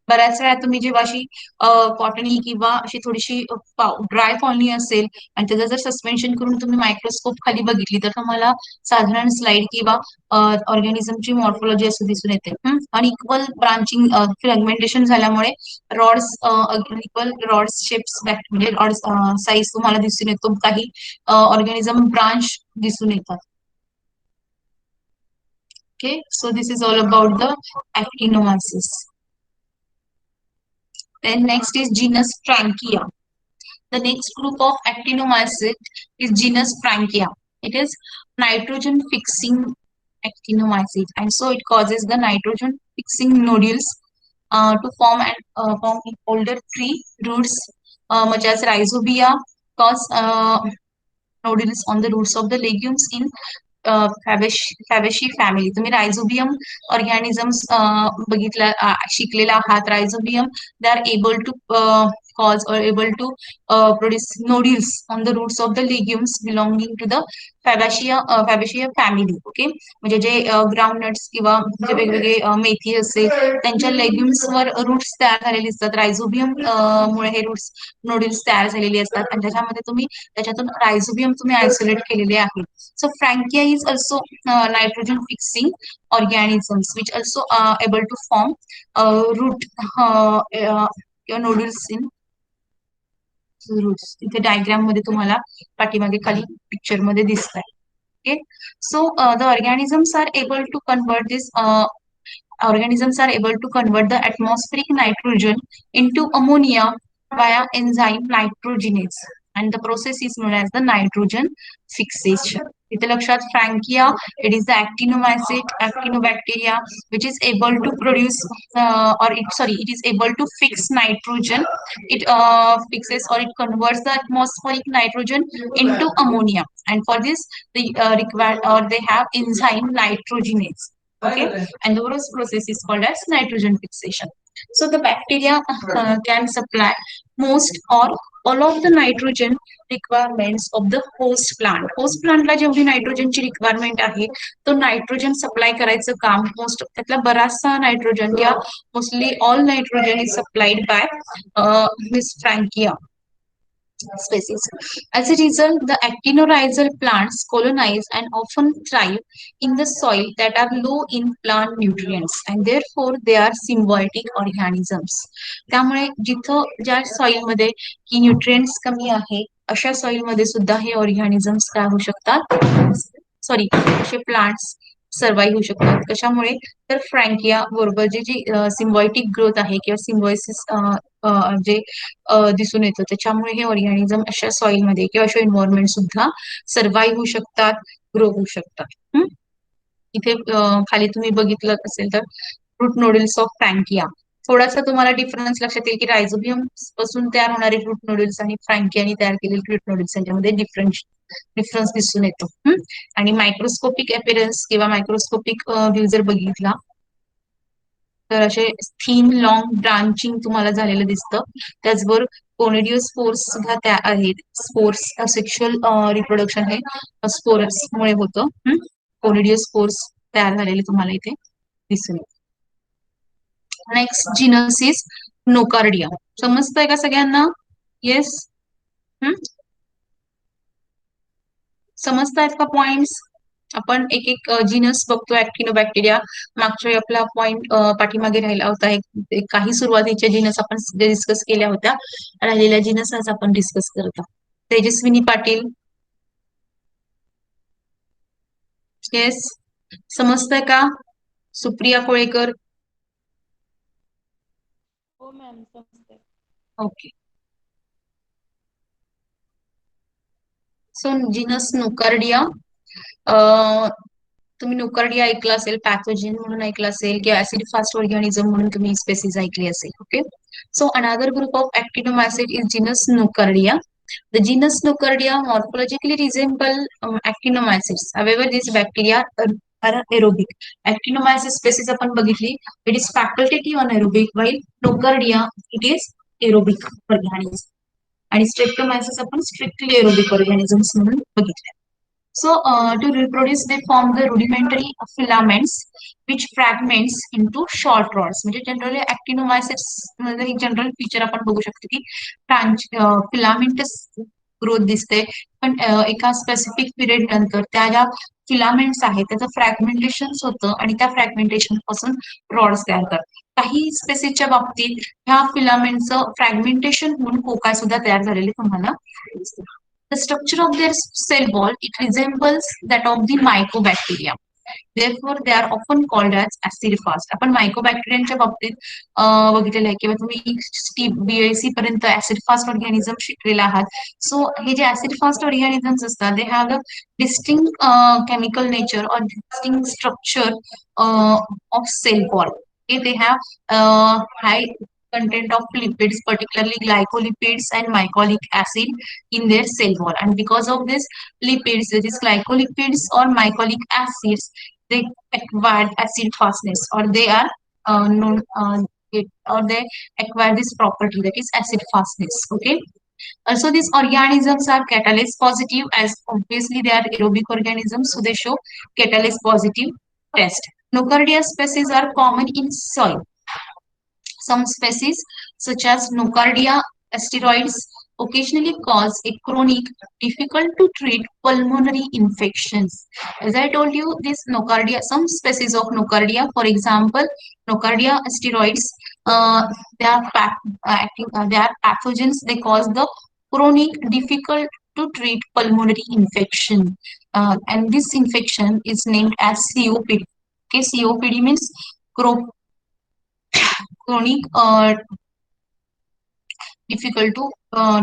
बऱ्याच वेळा तुम्ही जेव्हा अशी कॉटनी किंवा अशी थोडीशी ड्राय कॉलनी असेल आणि त्याचं जर सस्पेन्शन करून तुम्ही मायक्रोस्कोप खाली बघितली तर तुम्हाला साधारण स्लाइड किंवा ऑर्गॅनिझमची मॉर्फोलॉजी असं दिसून येते. अनइक्वल ब्रांचिंग फ्रॅगमेंटेशन झाल्यामुळे रॉड्स अनइक्वल रॉड्स शेप्स म्हणजे रॉड्स साईज तुम्हाला दिसून येतो. काही ऑर्गॅनिझम ब्रांच दिसून येतात. Okay, so this is all about the Actinomyces. Then next is genus Frankia. The next group of Actinomyces is genus Frankia. It is nitrogen fixing Actinomyces, and so it causes the nitrogen fixing nodules to form in older tree roots, such as rhizobia, cause nodules on the roots of the legumes in Fabaceae family. तुम्ही Rhizobium organisms बघितला शिकलेला आहात. Rhizobium they are able to cause or able to produce nodules on the roots of the legumes belonging to the Fabaceae family. Okay, म्हणजे जे groundnuts किंवा जे वेगवेगळे मेथी असेल त्यांच्या लेग्युम्स वर रूट्स तयार झालेले असतात. रायझोबियम मुळे हे रूट्स नोड्युल्स तयार झालेली असतात आणि त्याच्यामध्ये तुम्ही त्याच्यातून रायझोबियम तुम्ही आयसोलेट केलेले आहेत. So Frankia is also nitrogen fixing organisms which also able to form root nodules in roots. इथे डायग्राम मध्ये तुम्हाला पाठीमागे खाली पिक्चर मध्ये दिसत आहे. Okay, so the organisms are able to convert the atmospheric nitrogen into ammonia via enzyme nitrogenase, and the process is known as the nitrogen fixation. इथे लक्षात फ्रँकिया, it is the actinobacteria which is able to produce it is able to fix nitrogen. It fixes or it converts the atmospheric nitrogen into ammonia, and for this they require or they have enzyme nitrogenase. Okay, and the process is called as nitrogen fixation. So the bacteria can supply most or all of the nitrogen requirements of the host plant. Host plantला जेवढी नायट्रोजनची requirement आहे तो nitrogen supply करायचं काम त्यातला बराचसा nitrogen या mostly all nitrogen is supplied by Miss Frankia species. As a result, the actinorhizal plants colonize and often thrive in the soil that are low in plant nutrients, and therefore they are symbiotic organisms. त्यामुळे जिथं ज्या soil मध्ये की nutrients कमी आहे अशा soil मध्ये सुद्धा हे ऑर्गॅनिझम्स काय होऊ शकतात, सॉरी असे प्लांट्स सर्वाइव्ह होऊ शकतात. कशामुळे तर फ्रँकिया बरोबर जी सिम्बायोटिक ग्रोथ आहे किंवा सिम्बायोसिस जे दिसून येतं त्याच्यामुळे हे ऑर्गॅनिझम अशा सॉइल मध्ये किंवा अशा एन्व्हायरमेंट सुद्धा सर्वाइव्ह होऊ शकतात, ग्रो होऊ शकतात. इथे खाली तुम्ही बघितलं असेल तर रूट नोडल्स ऑफ फ्रँकिया. थोडासा तुम्हाला डिफरन्स लक्षात येईल की रायझोबियम पासून तयार होणारे रूट नोडल्स आणि फ्रँकियाने तयार केलेले रूट नोडल्स यांच्यामध्ये डिफरन्स दिसून येतो. आणि मायक्रोस्कोपिक अपिअरन्स किंवा मायक्रोस्कोपिक व्ह्यू जर बघितला तर असे थीन लॉंग ब्रांचिंग तुम्हाला झालेलं दिसतं. त्याचबरोबर कोनिडिओ स्पोर्स सुद्धा त्या आहेत. स्पोर्स सेक्शुअल रिप्रोडक्शन हे स्पोर्स मुळे होतं. कोनिडिओ स्पोर्स तयार झालेले तुम्हाला इथे दिसून येतं. Next genus is nocardia. समजतंय का सगळ्यांना? येस, समजतायत का पॉइंट्स? आपण एक एक जीनस बघतो. ऍक्टिनोबॅक्टेरिया मागच्या आपला पॉइंट पाठीमागे राहिला होता. काही सुरुवातीच्या जीनस आपण डिस्कस केल्या होत्या. राहिलेल्या जीनस आज आपण डिस्कस करत आहोत. तेजस्विनी पाटील, येस, समजतंय का? सुप्रिया कोळेकर, हो मॅम समजते. ओके. सो जीनस नोकार्डिया, तुम्ही नोकार्डिया ऐकला असेल, पॅथोजेन म्हणून ऐकलं असेल किंवा ऍसिड फास्ट ऑर्गॅनिझम म्हणून तुम्ही स्पेसिस ऐकली असेल. Okay, so another group of actinomycete is genus Nocardia. The genus Nocardia morphologically resemble actinomycetes. However, these bacteria are aerobic. Actinomyces species आपण बघितली, it is facultative anaerobic, while Nocardia it is aerobic organism. आणि स्ट्रेप्टोमायसिस आपण strictly aerobic organisms म्हणून बघितले. So to reproduce they form the rudimentary filaments which fragments into short rods. म्हणजे generally actinomycetes मध्ये एक general feature आपण बघू शकतो की फिलामेंटस ग्रोथ दिसते, पण एका स्पेसिफिक पिरियड नंतर त्या ज्या फिलामेंट्स आहेत त्याचं फ्रॅगमेंटेशन होतं आणि त्या फ्रॅगमेंटेशन पासून रॉड्स तयार होतात. काही स्पेसिसच्या बाबतीत ह्या फिलामेंटचं फ्रॅगमेंटेशन होऊन पोकळ सुद्धा तयार झालेले तुम्हाला दिसते. The structure of their cell wall it resembles that of the mycobacteria. Therefore, they are often called as acid fast. आपण मायकोबॅक्टेरियांच्या बाबतीत बघितलेलं आहे किंवा तुम्ही BSc पर्यंत ऍसिड फास्ट ऑर्गॅनिझम शिकलेला आहात. सो हे जे ऍसिड फास्ट ऑर्गॅनिझम्स असतात they have a distinct chemical nature or distinct structure of cell wall. Okay, they have high content of lipids, particularly glycolipids and mycolic acid in their cell wall. And because of this lipids, that is glycolipids or mycolic acids, they acquired acid fastness, or they are known or they acquire this property, that is acid fastness. Okay. Also, these organisms are catalase positive, as obviously they are aerobic organisms, so they show catalase positive test. Nocardia species are common in soil. Some species, such as Nocardia asteroids, occasionally cause a chronic, difficult to treat pulmonary infections. As I told you, this Nocardia, some species of Nocardia, for example, Nocardia asteroids, they are they are pathogens. They cause the chronic, difficult to treat pulmonary infection, and this infection is named as COPD. Okay, COPD means chronic difficult to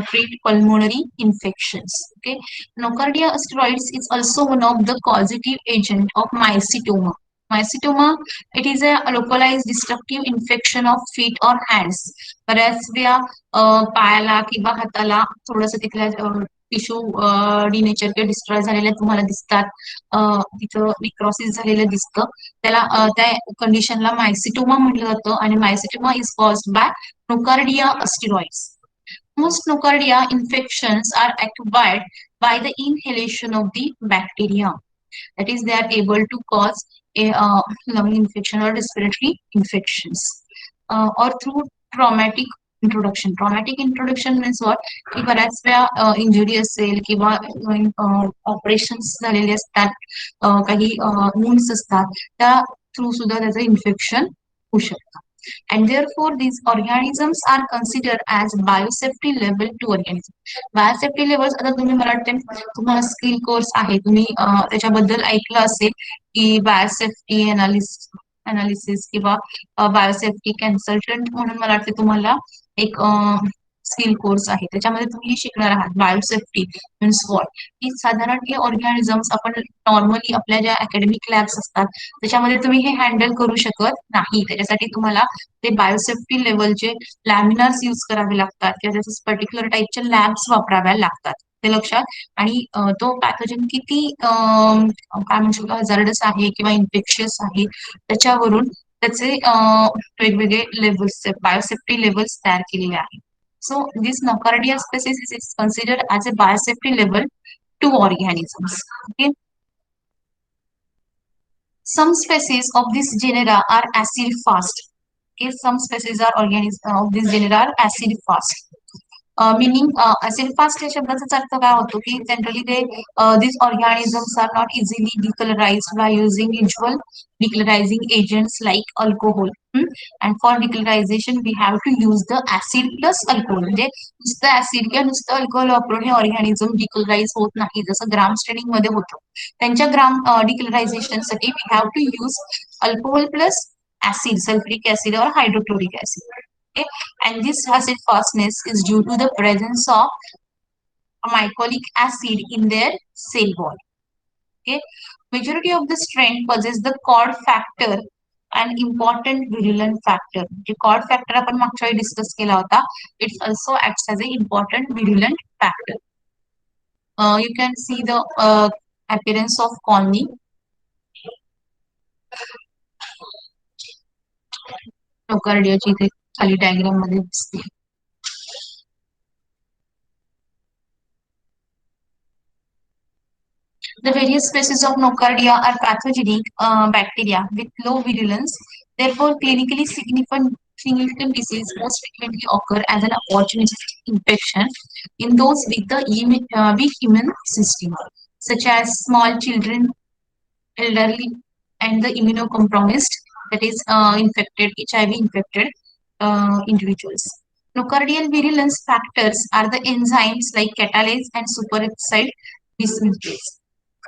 treat pulmonary infections. Okay, Nocardia asteroids is also one of the causative agent of mycetoma. Mycetoma, it is a localized destructive infection of feet or hands. बऱ्याच वेळा पायाला किंवा हाताला थोडंसं तिथल्या tissue denature किंवा destroy झालेले तुम्हाला दिसतात, तिथं निक्रोसिस झालेलं दिसतं, त्याला त्या कंडिशनला मायसिटोमा म्हटलं जातं. आणि mycetoma is caused by Nocardia asteroids. Most Nocardia infections are acquired by the inhalation of the bacteria. That is, they are able to cause a lung infection or respiratory infections, or through traumatic introduction. Traumatic introduction means what? की बऱ्याच वेळा injury असेल किंवा operations झालेले असतात, काही wounds असतात, त्या थ्रू सुद्धा त्याचं इन्फेक्शन होऊ शकतं. And therefore, these organisms are considered as biosafety level 2 organism. Biosafety levels, आता तुम्ही मला वाटते तुम्हाला स्किल कोर्स आहे, तुम्ही त्याच्याबद्दल ऐकलं असेल की बायोसेफ्टी अनालिसिस किंवा बायोसेफ्टी कन्सल्टंट म्हणून मला वाटते तुम्हाला एक स्किल कोर्स आहे, त्याच्यामध्ये तुम्ही शिकणार आहात बायोसेफ्टी मीन्स व्हॉट. की साधारण हे ऑर्गॅनिझम्स आपण नॉर्मली आपल्या ज्या अकॅडमिक लॅब्स असतात त्याच्यामध्ये तुम्ही हे हँडल करू शकत नाही. त्याच्यासाठी तुम्हाला ते बायोसेफ्टी लेवलचे लॅमिनार्स यूज करावे लागतात किंवा त्याचे पर्टिक्युलर टाईपच्या लॅब्स वापराव्या लागतात, ते लक्षात. आणि तो पॅथोजन किती काय म्हणू शकतो हजार्डस आहे किंवा इन्फेक्शियस आहे त्याच्यावरून त्याचे वेगवेगळे लेवल्स बायोसेफ्टी लेवल्स तयार केलेले आहेत. So this Nocardia species is considered as a biosafety level 2 organisms. Okay. Some species of this genera are acid fast. Okay, some species are of this genera are acid fast. Meaning acid fast या शब्दाचा अर्थ काय होतो की generally ते these organisms are not easily decolorized by using usual decolorizing agents like alcohol. And for decolorization we have to use the acid plus alcohol. म्हणजे नुसतं acid किंवा नुसतं अल्कोहोल वापरून हे ऑर्गॅनिझम डिकलराइज होत नाही, जसं ग्राम स्टेनिंग मध्ये होतं. त्यांच्या ग्राम डिकलरायझेशन साठी we have to use alcohol plus acid, sulfuric acid or hydrochloric acid. Okay, and this acid fastness is due to the presence of mycolic acid in their cell wall. Okay, majority of the strain possess the cord factor, an important virulent factor. जे cord factor आपण मागच्या वेळी discuss केला होता, it also acts as an important virulent factor. You can see the appearance of colony. Nocardiaची इथे खाली diagram मध्ये दिसते. The various species of Nocardia are pathogenic bacteria with low virulence. Therefore, clinically significant disease most frequently occur as an opportunistic infection in those with the weak immune system, such as small children, elderly, and the immunocompromised, that is infected, HIV infected individuals. Nocardial virulence factors are the enzymes like catalase and superoxide dismutase,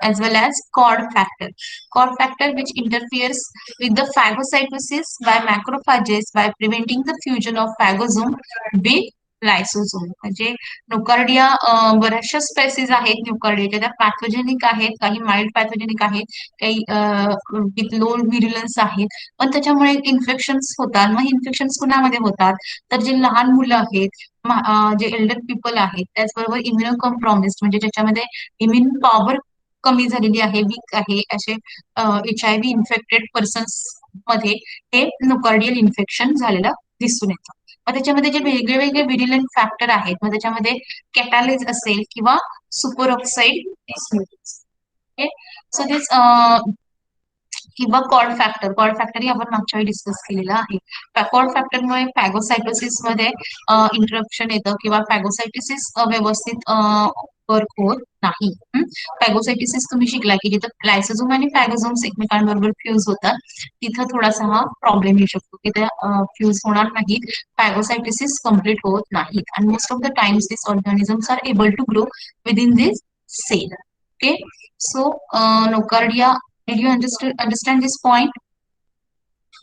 as well as cord factor. Cord factor which interferes with the phagocytosis by macrophages by preventing the fusion of phagosome with लायसोझोम म्हणजे nocardia बऱ्याचशा species आहेत न्यूकार्डियाच्या, त्या pathogenic आहेत, काही mild pathogenic आहेत, काही with low virulence आहेत, पण त्याच्यामुळे इन्फेक्शन्स होतात. मग इन्फेक्शन्स कुणामध्ये होतात, तर जे लहान मुलं आहेत, जे एल्डर पीपल आहेत, त्याचबरोबर इम्युनो कॉम्प्रॉमिस्ड म्हणजे ज्याच्यामध्ये इम्युन पॉवर कमी झालेली आहे, वीक आहे, असे HIV इन्फेक्टेड पर्सन्स मध्ये हे नोकार्डियल इन्फेक्शन झालेलं दिसून येतं. मग त्याच्यामध्ये जे वेगळे वेगळे व्हिरिलंट फॅक्टर आहेत, मग त्याच्यामध्ये कॅटालिज असेल किंवा सुपर ऑक्साईड ओके. सो दिस किंवा कॉड फॅक्टर ही आपण मागच्या वेळी डिस्कस केलेला आहे. कॉड फॅक्टरमुळे फॅगोसायटोसिस मध्ये इंटरप्शन येतं किंवा फॅगोसायटोसिस व्यवस्थित वर्क होत नाही. फॅगोसायटोसिस तुम्ही शिकला की जिथं लायसोझोम आणि फॅगोझोम्स एकमेकांबरोबर फ्यूज होतात, तिथं थोडासा हा प्रॉब्लेम येऊ शकतो की त्या फ्यूज होणार नाहीत, फॅगोसायटोसिस कम्प्लीट होत नाहीत. आणि most of the times this organisms are able to grow within this cell. Okay, so Nocardia, did you understand this point?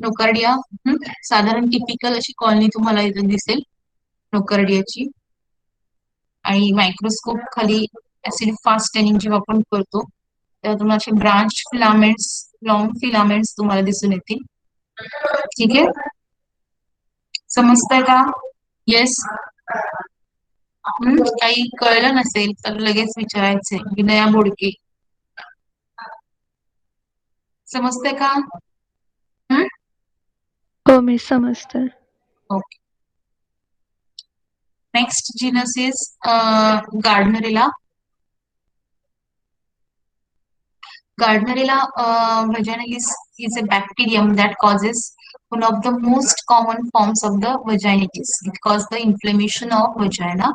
Nocardia साधारण टिपिकल अशी कॉलनी तुम्हाला इथे दिसेल नोकार्डियाची. आणि मायक्रोस्कोप खाली ऍसिड फास्ट स्टेनिंग जेव्हा आपण करतो तेव्हा तुम्हाला असे ब्रांच फिलामेंट्स, लॉंग फिलामेंट्स तुम्हाला दिसून येतील. ठीक आहे, समजतंय का? येस. काही कळलं नसेल तर लगेच विचारायचंय. विनया बोडके, समजतंय का? हो मी समजते. Okay. Next genus is Gardnerella. Gardnerella vaginalis is a bacterium that causes one of the most common forms of the vaginitis. It causes the inflammation of vagina.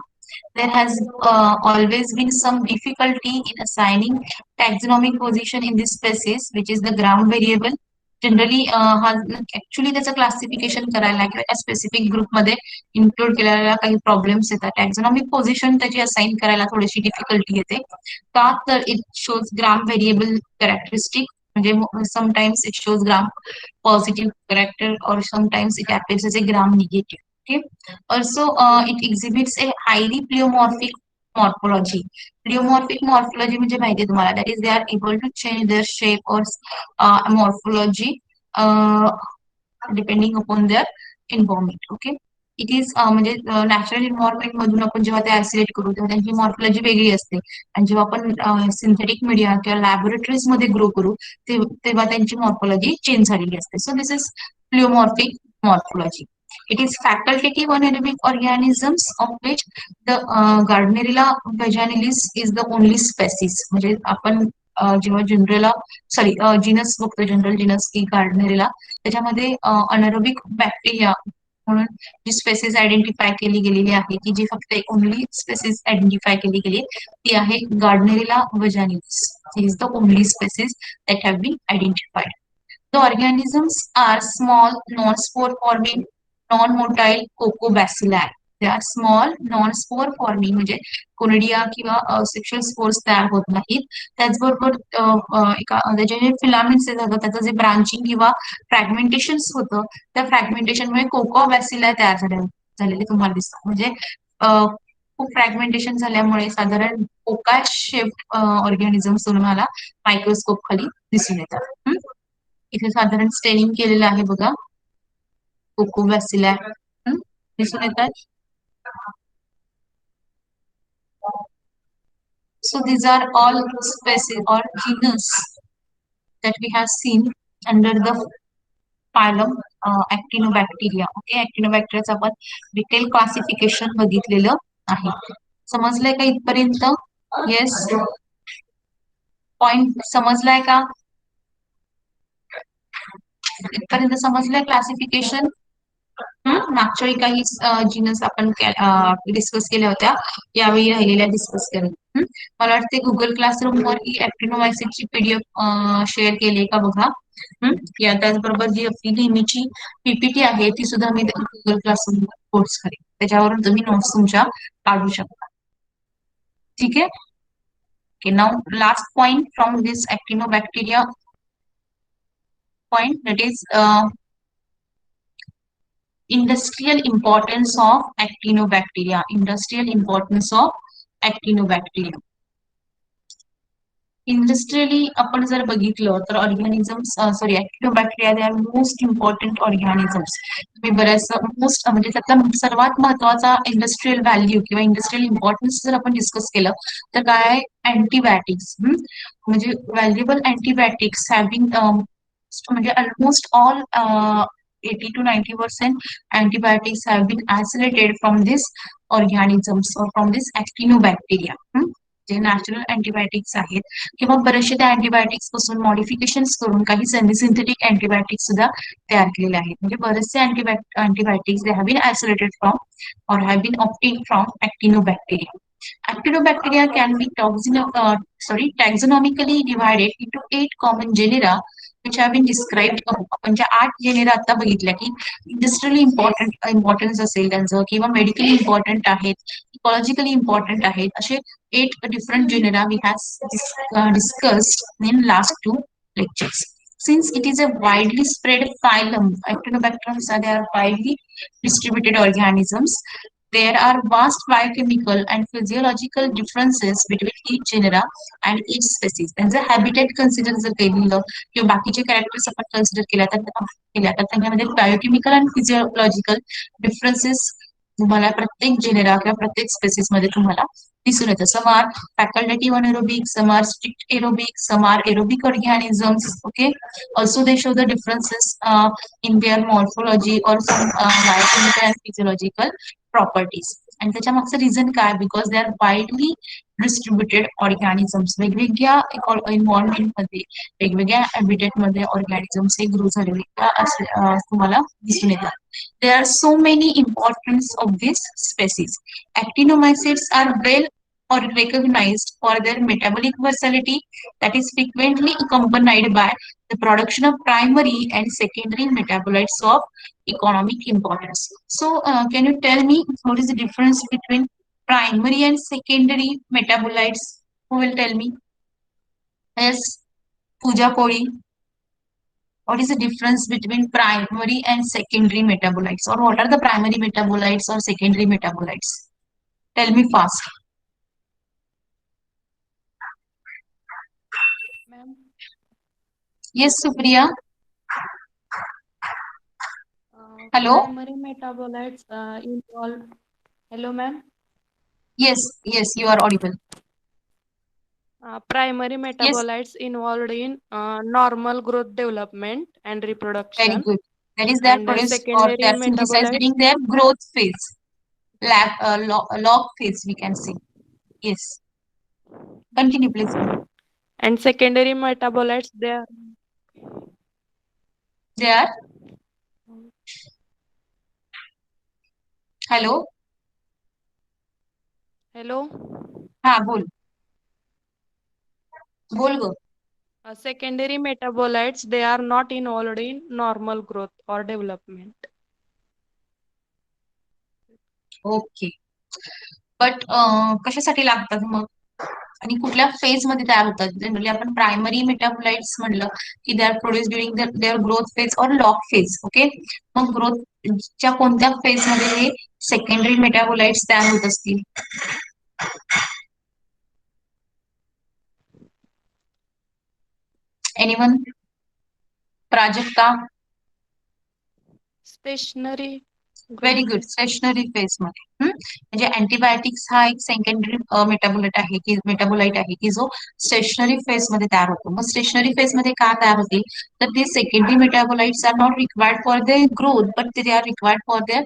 There has always been some difficulty in assigning taxonomic position in this species, which is the gram variable. Generally हा actually त्याचं classification करायला किंवा specific ग्रुपमध्ये include केलेल्या काही problems येतात. टॅक्झॉनॉमिक position त्याची assign करायला थोडीशी डिफिकल्टी येते का, तर it shows gram variable characteristic, म्हणजे sometimes it shows gram positive character और sometimes it appears as a gram negative. Okay, also it exhibits a highly pleomorphic morphology. Pleomorphic morphology म्हणजे माहिती आहे तुम्हाला, that is they are able to change their shape or morphology depending upon their environment. Okay, it is म्हणजे natural environment मधून आपण जेव्हा ते isolate करू तेव्हा त्यांची मॉर्फॉलॉजी वेगळी असते, आणि जेव्हा आपण सिंथेटिक मीडिया किंवा लॅबोरेटरीज मध्ये ग्रो करू तेव्हा त्यांची मॉर्फॉलॉजी चेंज झालेली असते. So this is pleomorphic morphology. It is facultative anaerobic organisms of which the Gardnerella vaginalis is the only species. म्हणजे आपण जेव्हा जिनस बघतो, जनरल जिनस की गार्डनेरिला, त्याच्यामध्ये अनारोबिक बॅक्टेरिया म्हणून जी स्पेसिस आयडेंटिफाय केली गेलेली आहे, की जी फक्त एक ओनली स्पेसिस आयडेंटिफाय केली गेली, ती आहे गार्डनेरिला वजानिलिस. ही is the only species that have been identified. The organisms are small, non-spore forming, non-motile cocobacilli. They are small, non-spore forming म्हणजे कोनिडिया किंवा सेक्शुअल स्पोर्स तयार होत नाहीत. त्याचबरोबर त्याचे जे फिलामेंट्स येतात त्याचं जे ब्रांचिंग किंवा फ्रॅगमेंटेशन होतं, त्या फ्रॅगमेंटेशनमुळे कोकोबॅसिला तयार झालेले तुम्हाला दिसतात. म्हणजे खूप फ्रॅगमेंटेशन झाल्यामुळे साधारण कोका शेप्ड ऑर्गॅनिझम्स तुम्हाला मायक्रोस्कोप खाली दिसून येतात. इथे साधारण स्टेनिंग केलेलं आहे बघा, कोकोबॅसिला दिसून येतात. So these are all species or genus that we have seen under the phylum Actinobacteria. Okay, Actinobacteriaचं आपण डिटेल क्लासिफिकेशन बघितलेलं आहे. समजलंय का इथपर्यंत? येस, पॉइंट समजलाय का? इथपर्यंत समजलंय क्लासिफिकेशन? मागच्या वेळी काही जिनस आपण डिस्कस केल्या होत्या, यावेळी राहिलेल्या डिस्कस करेल. मला वाटते गुगल क्लासरूम वर ही ऍक्टिनोमायसिसची पीडीएफ शेअर केली का बघा. या त्याचबरोबर जी आपली नेहमीची पीपीटी आहे ती सुद्धा मी गुगल क्लासरूम पोस्ट करेन, त्याच्यावरून तुम्ही नोट्स तुमच्या काढू शकता. ठीक आहे. Okay, now last point from this Actinobacteria point, that is Industrial importance of actinobacteria. Industrial importance of actinobacteria. Industrially आपण जर बघितलं तर organisms sorry actinobacteria they are most important organisms. तुम्ही बऱ्याच मोस्ट म्हणजे त्यातला सर्वात महत्वाचा इंडस्ट्रियल व्हॅल्यू किंवा इंडस्ट्रियल इम्पॉर्टन्स जर आपण डिस्कस केलं तर काय अँटीबायोटिक्स. म्हणजे व्हॅल्युएबल अँटीबायोटिक्स हॅव्हिंग म्हणजे almost all 80 to 90% antibiotics have been isolated from this organisms or from this actinobacteria. जे नॅचरल अँटीबायोटिक्स आहेत किंवा बरेचसे त्या अँटीबायोटिक्स पासून मॉडिफिकेशन्स करून काही सेमी सिंथेटिक अँटीबायोटिक्स सुद्धा तयार केलेले आहेत. म्हणजे बरेचसे antibiotics they have been isolated from or have been obtained from actinobacteria. Actinobacteria can be taxonomically divided into 8 common genera which have been described above. आपण ज्या 8 जेनेरा आता बघितल्या की इंडस्ट्रियली इम्पॉर्टन्स असेल त्यांचं किंवा मेडिकली इम्पॉर्टंट आहेत, इकॉलॉजिकली इम्पॉर्टंट आहेत, असे 8 different genera we have discussed in last 2 lectures. Since it is a widely spread phylum, Actinobacterium they are widely distributed organisms. There are vast biochemical and physiological differences between each genera and each species. त्यांचं habitat consider जर केलं किंवा बाकीचे characters आपण consider केल्या तर त्याच्यामध्ये biochemical आणि फिजिओलॉजिकल डिफरन्सेस तुम्हाला प्रत्येक जेनेरा किंवा प्रत्येक स्पेसिस मध्ये तुम्हाला दिसून येतं. Some are facultative anaerobic, some are strict aerobic, some are aerobic organisms. Okay, also they show the differences in their morphology or some biochemical and physiological properties. आणि त्याच्या मागचं रिझन काय? Because they are widely distributed organisms. वेगवेगळ्या environment मध्ये वेगवेगळ्या habitat मध्ये organisms हे grow झालेले तुम्हाला दिसून येतात. There are so many importance of this species. Actinomycetes are well or recognized for their metabolic versatility that is frequently accompanied by the production of primary and secondary metabolites of economic importance. So, can you tell me what is the difference between primary and secondary metabolites? Who will tell me? Yes, Pooja Kori. What is the difference between primary and secondary metabolites, or what are the primary metabolites or secondary metabolites? Tell me fast. Ma'am, Yes, Supriya. Hello. primary metabolites involve. Hello, ma'am. Yes, yes, you are audible. Primary metabolites involved in normal growth development and Very reproduction, good. That is, they are and produced or secondary they are synthesized metabolites during their growth phase, log phase, we can say. Yes. Continue, please. and secondary metabolites They are. Hello. hello. हाँ बोल. बोल गो. Secondary metabolites, they are not involved in normal growth or development. Okay. But कशासाठी लागतात मग आणि कुठल्या phase मध्ये तयार होतात? जनरली आपण प्रायमरी मेटाबोलाइट्स म्हणलं की they are produce during their growth phase or log phase. Okay, मग ग्रोथच्या कोणत्या फेज मध्ये हे सेकंडरी मेटाबोलाइट्स तयार होत असतील? Anyone? Prajakta. Stationary. Very good. Stationary phase मध्ये. म्हणजे अँटीबायोटिक्स हा एक सेकंडरी मेटाबोलाइट आहे की जो स्टेशनरी फेज मध्ये तयार होतो. मग स्टेशनरी फेज मध्ये का तयार होतील? तर ते secondary metabolites are not required for their growth but they are required for their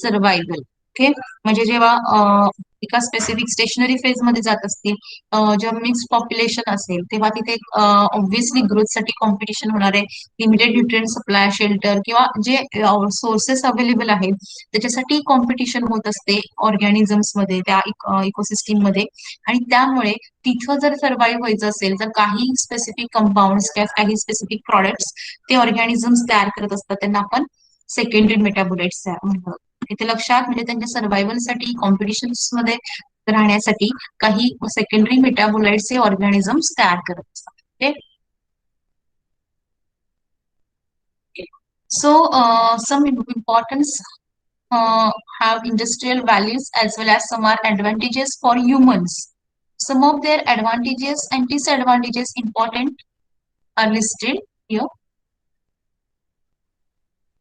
survival. Okay, म्हणजे जेव्हा एका स्पेसिफिक स्टेशनरी फेज मध्ये जात असतील, जेव्हा मिक्स पॉप्युलेशन असेल तेव्हा तिथे ऑब्व्हियसली ग्रोथसाठी कॉम्पिटिशन होणार आहे. लिमिटेड न्यूट्रिएंट सप्लाय, शेल्टर किंवा जे सोर्सेस अवेलेबल आहेत त्याच्यासाठी कॉम्पिटिशन होत असते ऑर्गॅनिझम्स मध्ये, त्या इकोसिस्टीम मध्ये. आणि त्यामुळे तिथं जर सर्व्हाइव्ह व्हायचं असेल तर काही स्पेसिफिक कंपाऊंड्स किंवा काही स्पेसिफिक प्रॉडक्ट्स ते ऑर्गॅनिझम्स तयार करत असतात. त्यांना आपण सेकंडरी मेटाबोलाइट्स म्हणतो. इथे लक्षात, म्हणजे त्यांच्या सर्व्हायव्हलसाठी कॉम्पिटिशन्स मध्ये राहण्यासाठी काही सेकंडरी मेटाबोलाइट्स हे ऑर्गॅनिझम्स तयार करत असतात. Okay, so some importance have industrial values as well as some are advantages for humans. Some of their advantages and disadvantages important are listed here.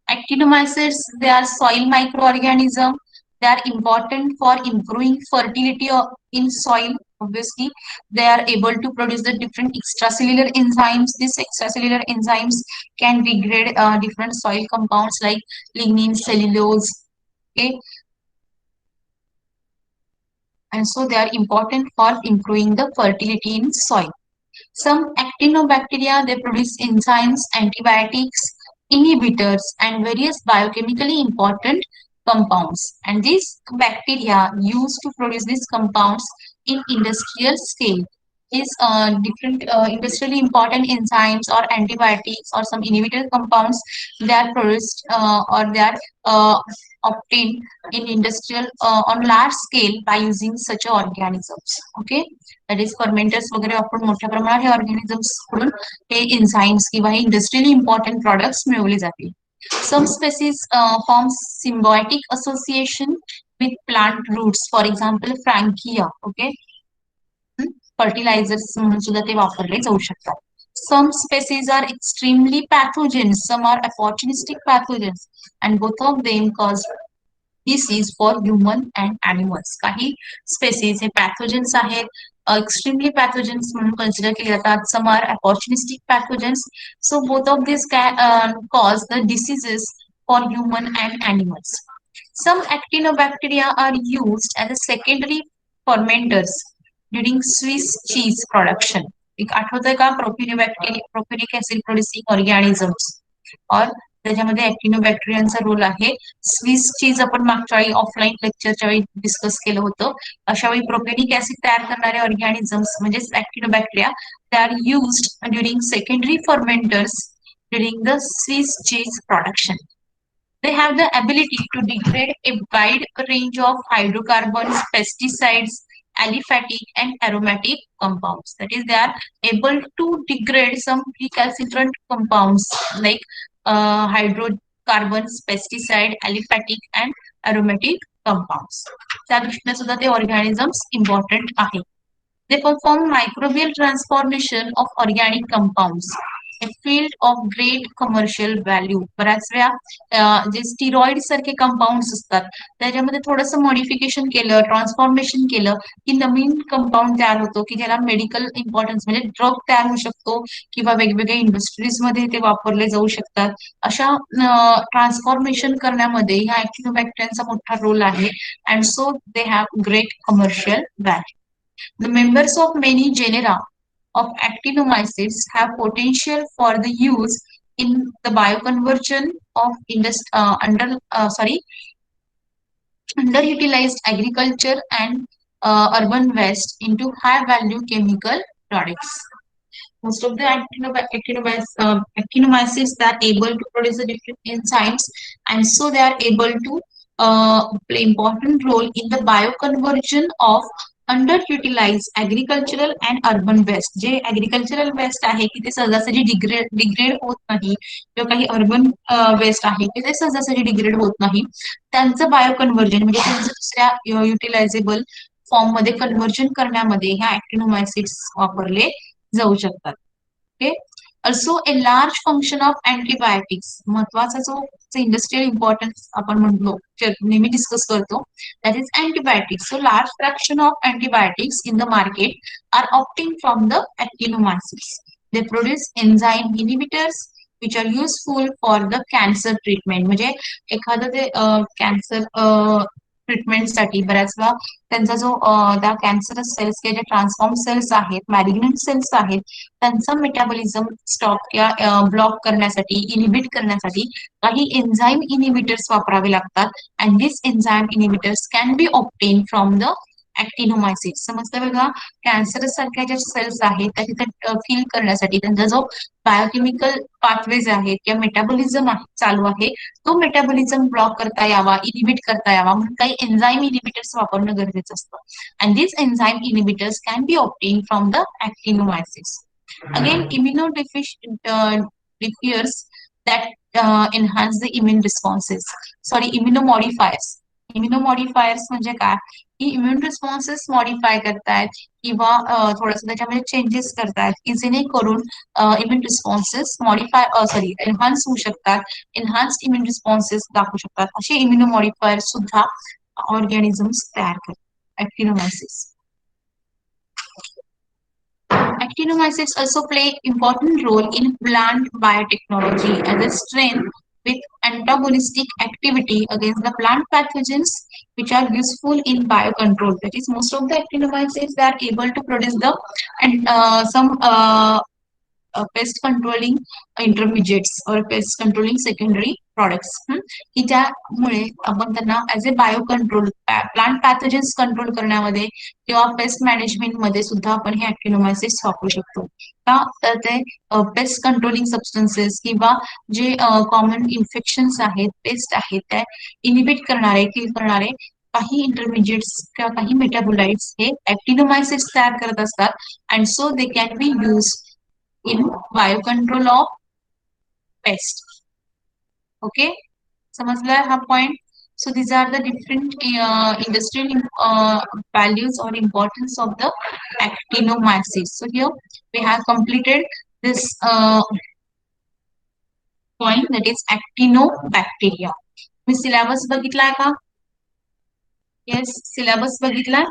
Actinomycetes, they are soil microorganism. They are important for improving fertility in soil. Obviously, they are able to produce the different extracellular enzymes. These extracellular enzymes can degrade different soil compounds like lignin, cellulose. Okay, and so they are important for improving the fertility in soil. Some actinobacteria, they produce enzymes, antibiotics, inhibitors, and various biochemically important compounds. And these bacteria used to produce these compounds in industrial scale. These different industrially important enzymes or antibiotics or some inhibitor compounds, they are produced or they are obtained in industrial on large scale by using such organisms. Okay, that is fermenters वगैरे वापरून मोठ्या प्रमाणात हे organisms कडून हे enzymes किंवा हे industrially important products मिळवले जातील. Some species form symbiotic association with plant roots, for example frankia. Okay, fertilizers म्हणून सुद्धा ते वापरले जाऊ शकतात. Some species are extremely pathogens, some are opportunistic pathogens, and both of them cause disease for human and animals. काही species हे pathogens आहेत, extremely pathogens म्हणून consider केले जातात. Some are opportunistic pathogens. So both of these can cause the diseases for human and animals. Some actinobacteria are used as a secondary fermenters during Swiss cheese production. एक आठवतंय का प्रोपिनिक acid producing organisms और त्याच्यामध्ये ऍक्टिनोबॅक्टेरियांचा role आहे. Swiss cheese आपण मागच्या वेळी offline लेक्चरच्या वेळी डिस्कस केलं होतं. अशा वेळी प्रोपेनिक ऍसिड तयार करणारे ऑर्गॅनिझम्स म्हणजेच actinobacteria they are used during secondary fermenters during the Swiss cheese production. They have the ability to degrade a wide range of hydrocarbons, pesticides, aliphatic and aromatic compounds. That is, they are able to degrade some recalcitrant compounds like hydrocarbons, pesticide, aliphatic and aromatic compounds. त्या दृष्टीने सुद्धा ते organisms important आहेत. They perform microbial transformation of organic compounds, a field of great commercial value. बऱ्याच वेळा जे steroid सारखे compounds असतात त्याच्यामध्ये थोडंसं मॉडिफिकेशन केलं, ट्रान्सफॉर्मेशन केलं की नवीन कंपाऊंड तयार होतो की ज्याला मेडिकल इम्पॉर्टन्स म्हणजे ड्रग तयार होऊ शकतो किंवा वेगवेगळ्या इंडस्ट्रीज मध्ये ते वापरले जाऊ शकतात. अशा ट्रान्सफॉर्मेशन करण्यामध्ये ह्या ऍक्टिनोबॅक्टेरियांचा मोठा रोल आहे. And so they have great commercial value. The members of many genera of actinomycetes have potential for the use in the bioconversion of underutilized agriculture and urban waste into high-value chemical products. Most of the actinomycetes that are able to produce the different enzymes, and so they are able to play important role in the bioconversion of underutilized agricultural and urban waste. जे agricultural waste आहे की ते सहजासहजी degrade होत नाही किंवा काही urban waste आहे की ते सहजासहजी डिग्रेड होत नाही, त्यांचं बायोकन्व्हर्जन म्हणजे त्यांचं दुसऱ्या युटिलायझेबल फॉर्म मध्ये कन्व्हर्जन करण्यामध्ये ह्या ऍक्टिनोमायसिड्स वापरले जाऊ शकतात. Okay, also a large function of antibiotics. महत्वाचा जो इंडस्ट्रियल इम्पॉर्टन्स आपण म्हणतो नेहमी डिस्कस करतो that is antibiotics. So large fraction of antibiotics in the market are obtained from the actinomycetes. They produce enzyme inhibitors which are useful for the cancer treatment. म्हणजे एखादं ते cancer treatment साठी बऱ्याच वेळा त्यांचा जो त्या कॅन्सरस सेल्स किंवा जे ट्रान्सफॉर्म सेल्स आहेत, मॅलिग्नंट सेल्स आहेत, त्यांचा मेटाबॉलिझम स्टॉप किंवा ब्लॉक करण्यासाठी, इनिबिट करण्यासाठी काही एन्झाईम इनिबिटर्स वापरावे लागतात. And this enzyme inhibitors can be obtain from the actinomycetes. समजतं बघा, कॅन्सरस सारख्या ज्या सेल्स आहेत त्या तिथे फिल करण्यासाठी त्यांचा जो बायोकेमिकल पाथवेज आहेत किंवा मेटाबॉलिझम चालू आहे तो मेटाबॉलिझम ब्लॉक करता यावा, इनिबिट करता यावा म्हणून काही एन्झाईम इनिबिटर्स वापरणं गरजेचं असतं. And this enzyme inhibitors can be obtain from the actinomycetes. Again, immunodeficients that enhance the immune responses. Sorry, immunomodifiers. इम्युनोमॉडिफायर्स म्हणजे काय, की इम्युन रिस्पॉन्सेस मॉडिफाय करतायत किंवा थोडंसं त्याच्यामध्ये चेंजेस करतायत की जेणेकरून इम्युन रिस्पॉन्सेस एनहान्स होऊ शकतात, एनहान्स इम्युन रिस्पॉन्सेस दाखवू शकतात, असे इम्युनोमॉडिफायर सुद्धा ऑर्गॅनिझम्स तयार करतात. ऍक्टिनोमायसिस. Actinomycetes also play important role in plant biotechnology as a strain with antagonistic activity against the plant pathogens which are useful in biocontrol. That is, most of the actinomycetes they are able to produce the and some pest controlling intermediates or pest controlling secondary products. की ज्यामुळे आपण त्यांना as a bio control plant pathogens control करण्यामध्ये किंवा pest management मध्ये सुद्धा आपण हे ऍक्टिनोमायसिस वापरू शकतो. का तर ते पेस्ट कंट्रोलिंग सबस्टन्सेस किंवा जे कॉमन इन्फेक्शन्स आहेत, पेस्ट आहेत, त्या इनिबिट करणारे, किल करणारे काही इंटरमिजिएट्स किंवा काही मेटाबोलाइट्स हे ऍक्टिनोमायसिस तयार करत असतात and so they can be use in biocontrol of pest. Okay, समजला हा point. So these are the different industrial values or importance of the actinomyces. So here we have completed this point, that is actinobacteria. Me syllabus बघितलाय का? Yes, syllabus बघितलाय.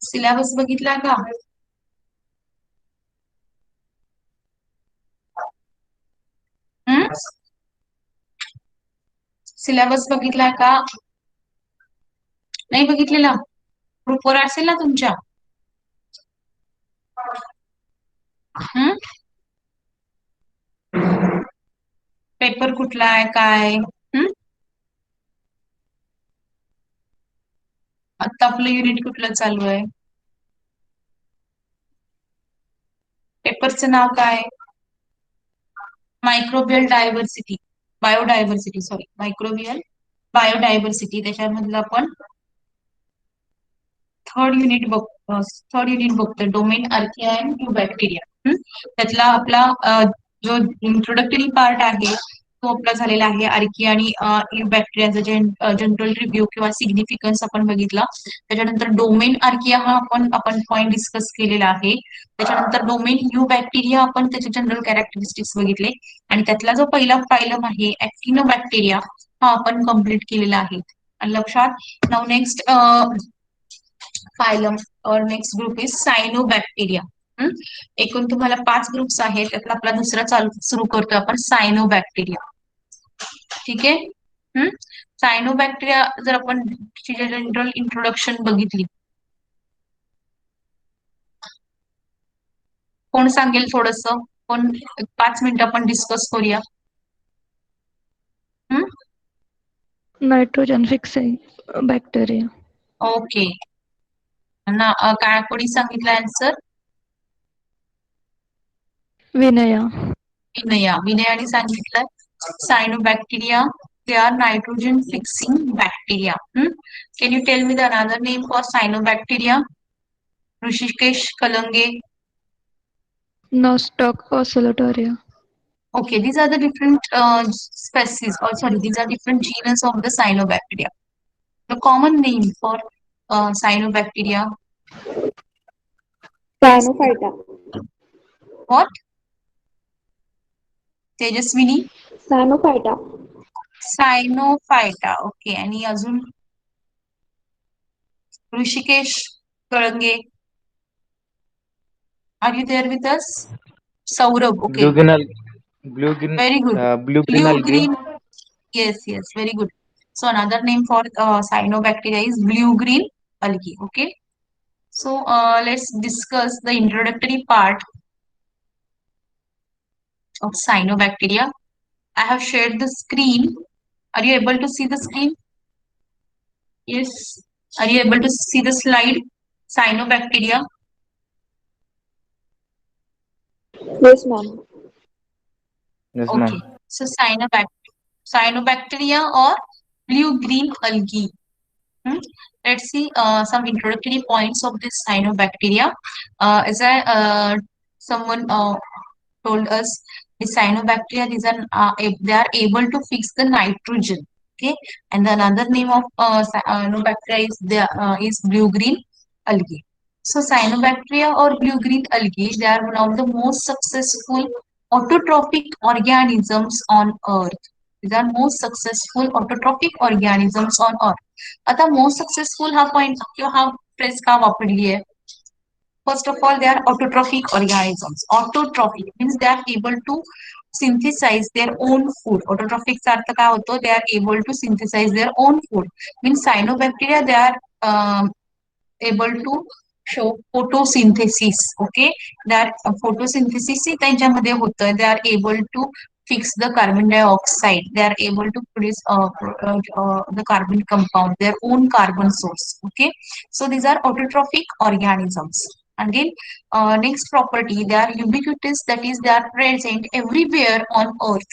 syllabus बघितलाय का? Syllabus बघितलाय का? नाही बघितलेला? ग्रुपवर असेल ना तुमच्या? पेपर कुठला आहे काय? आता आपलं युनिट कुठलं चालू आहे? पेपरचं नाव काय? Microbial diversity, biodiversity, sorry, microbial biodiversity. त्याच्यामधलं आपण थर्ड युनिट बघतो, डोमेन आर्किया अँड ट्यूबॅक्टेरिया. त्यातला आपला जो इंट्रोडक्टरी पार्ट आहे तो आपला झालेला आहे. आर्किया आणि ट्यूबॅक्टेरियाचा जनरल रिव्ह्यू किंवा सिग्निफिकन्स आपण बघितला. त्याच्यानंतर डोमेन आर्किया हा आपण पॉइंट डिस्कस केलेला आहे. त्याच्यानंतर डोमेन ट्यूबॅक्टेरिया आपण त्याचे जनरल कॅरेक्टरिस्टिक्स बघितले आणि त्यातला जो पहिला फायलम आहे ऍक्टिनोबॅक्टेरिया हा आपण कम्प्लीट केलेला आहे. आणि लक्षात नाव नेक्स्ट फायलम और नेक्स्ट ग्रुप इज सायनोबॅक्टेरिया. एकूण तुम्हाला 5 ग्रुप्स आहेत, त्यातला आपला दुसरा सुरू करतोय आपण सायनोबॅक्टेरिया. ठीक आहे. सायनोबॅक्टेरिया जर आपण जनरल इंट्रोडक्शन बघितली, कोण सांगेल थोडस? कोण 5 मिनिटं आपण डिस्कस करूया. Nitrogen fixing bacteria. ओके ना, काय कोणी सांगितलं आन्सर? विनया. विनयाने सांगितलं. Cyanobacteria, they are nitrogen fixing bacteria. Can you tell me the another name for cyanobacteria? Rishikesh Kalange. Nostoc oscillatoria. Okay, these are the different species, or sorry, these are different genus of the cyanobacteria. The common name for cyanobacteria? Cyanophyta. What? Tejaswini? Cyanophyta. Cyanophyta. Okay, आणि अजून? Rishikesh Kalange, are you there with us? Saurabh. Okay, very good. Blue green. Yes, very good. So another name for cyanobacteria is blue green algae. Okay, so let's discuss the introductory part of cyanobacteria. I have shared the screen. Are you able to see the screen? Yes. Are you able to see the slide? Cyanobacteria. Yes, ma'am. Yes, Okay. ma'am. So cyanobacteria or blue-green algae. Let's see some introductory points of this cyanobacteria. As I someone told us the cyanobacteria, these are they are able to fix the nitrogen. Okay, and the another name of cyanobacteria is blue green algae. So cyanobacteria or blue green algae, they are one of the most successful autotrophic organisms on earth. These are most successful autotrophic organisms on earth. आता most successful हा point किंवा हा phrase का वापरली आहे? First of all, they are autotrophic organisms. Autotrophic means they are able to synthesize their own food. Autotrophic चा अर्थ काय होतो? They are able to synthesize their own food. Means cyanobacteria, they are able to show photosynthesis. Okay, that photosynthesis ही त्यांच्यामध्ये होतं. They are able to fix the carbon dioxide. They are able to produce the carbon compound, their own carbon source. Okay, so these are autotrophic organisms. Again, next property, they are ubiquitous. That is, they are present everywhere on Earth.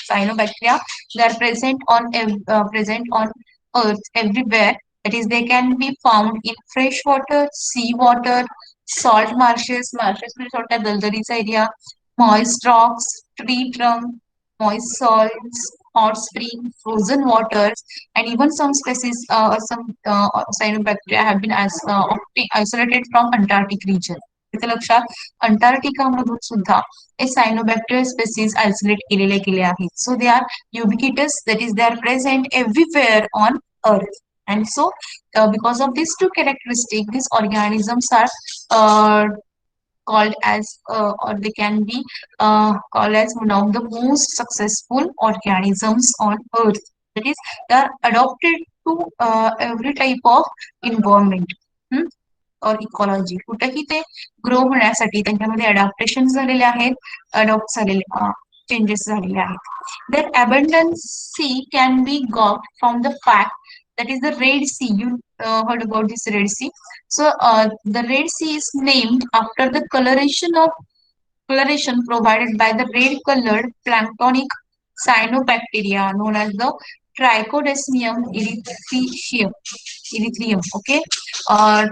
Cyanobacteria, they are present on Earth everywhere. That is, they can be found in fresh water, sea water, salt marshes, marshes means sort of दलदलीचा area, moist rocks, tree trunk, moist soils, hot spring, frozen waters, and even some species, cyanobacteria have been isolated from Antarctic region. इथे लक्षात Antarctica मधून सुद्धा हे cyanobacteria species isolate केलेले गेले आहेत. So they are ubiquitous, that is, they are present everywhere on Earth. And so, because of these two characteristics, these organisms are called as, or they can be called as one of the most successful organisms on Earth. That is, they are adopted to every type of environment. और ecology कुठेही ते grow होण्यासाठी त्यांच्यामध्ये adaptation झालेले आहेत, adopt झालेले changes झालेले आहेत. Their abundancy can be got from the fact that is the Red Sea. You heard about this Red Sea. So the Red Sea is named after the coloration provided by the red colored planktonic cyanobacteria known as the Trichodesmium erythraeum. Okay,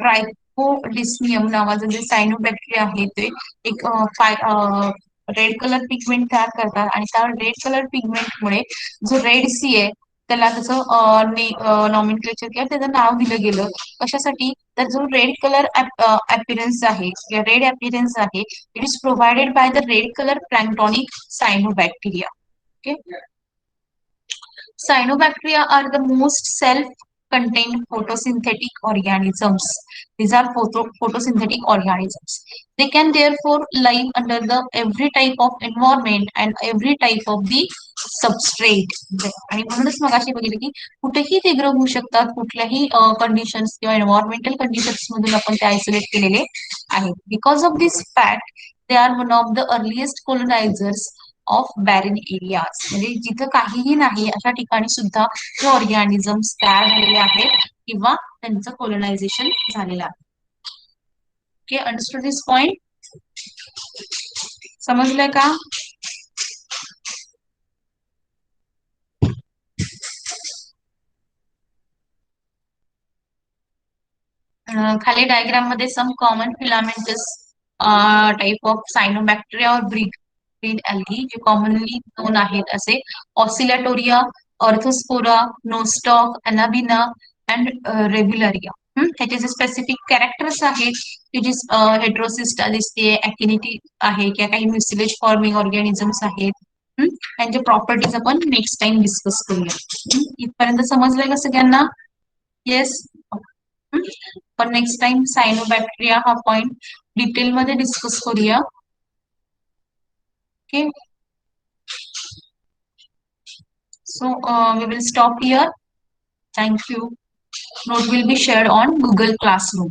ट्रायकोडिस्मियम नावाचं जे cyanobacteria आहे ते एक red colour pigment तयार करतात आणि त्या red colour पिगमेंटमुळे जो रेड सी आहे त्याला त्याचं नॉमिनक्लेचर किंवा त्याचं नाव दिलं गेलं. कशासाठी? तर जो रेड कलर अपीरन्स आहे किंवा रेड अपीरन्स आहे, it is provided by the red colour planktonic cyanobacteria. Okay, cyanobacteria are the most self-contained photosynthetic organisms. These are photosynthetic organisms. They can therefore live under the every type of environment and every type of the substrate. आणि म्हणूनच मगाशी बघितलं की कुठेही ते grow होऊ शकतात, कुठल्याही कंडिशन्स किंवा एन्व्हायरमेंटल कंडिशन्स मधून आपण ते आयसोलेट केलेले आहेत. Because of this fact they are one of the earliest colonisers of barren areas. म्हणजे जिथं काहीही नाही अशा ठिकाणी सुद्धा हे ऑर्गॅनिझम्स तयार झालेले आहेत किंवा त्यांचं कोलोनायझेशन झालेलं आहे. Okay, understood this point? समजलंय का? खाली डायग्राम मध्ये some common filamentous type of cyanobacteria or breed algae जे कॉमनली नोन आहेत असे Oscillatoria, Orthospora, Nostoc, Anabaena and Regularia. त्याचे जे स्पेसिफिक कॅरेक्टर्स आहेत की जी हेट्रोसिस्टा दिसते, ऍक्टिनिटी आहे किंवा काही म्युसिलेज फॉर्मिंग ऑर्गॅनिझम्स आहेत, त्यांचे प्रॉपर्टीज आपण नेक्स्ट टाइम डिस्कस करूया. इथपर्यंत समजलंय का सगळ्यांना? येस. पण नेक्स्ट टाइम सायनोबॅक्टेरिया हा पॉइंट डिटेल मध्ये डिस्कस करूया. Okay, so we will stop here. Thank you. Note will be shared on Google Classroom.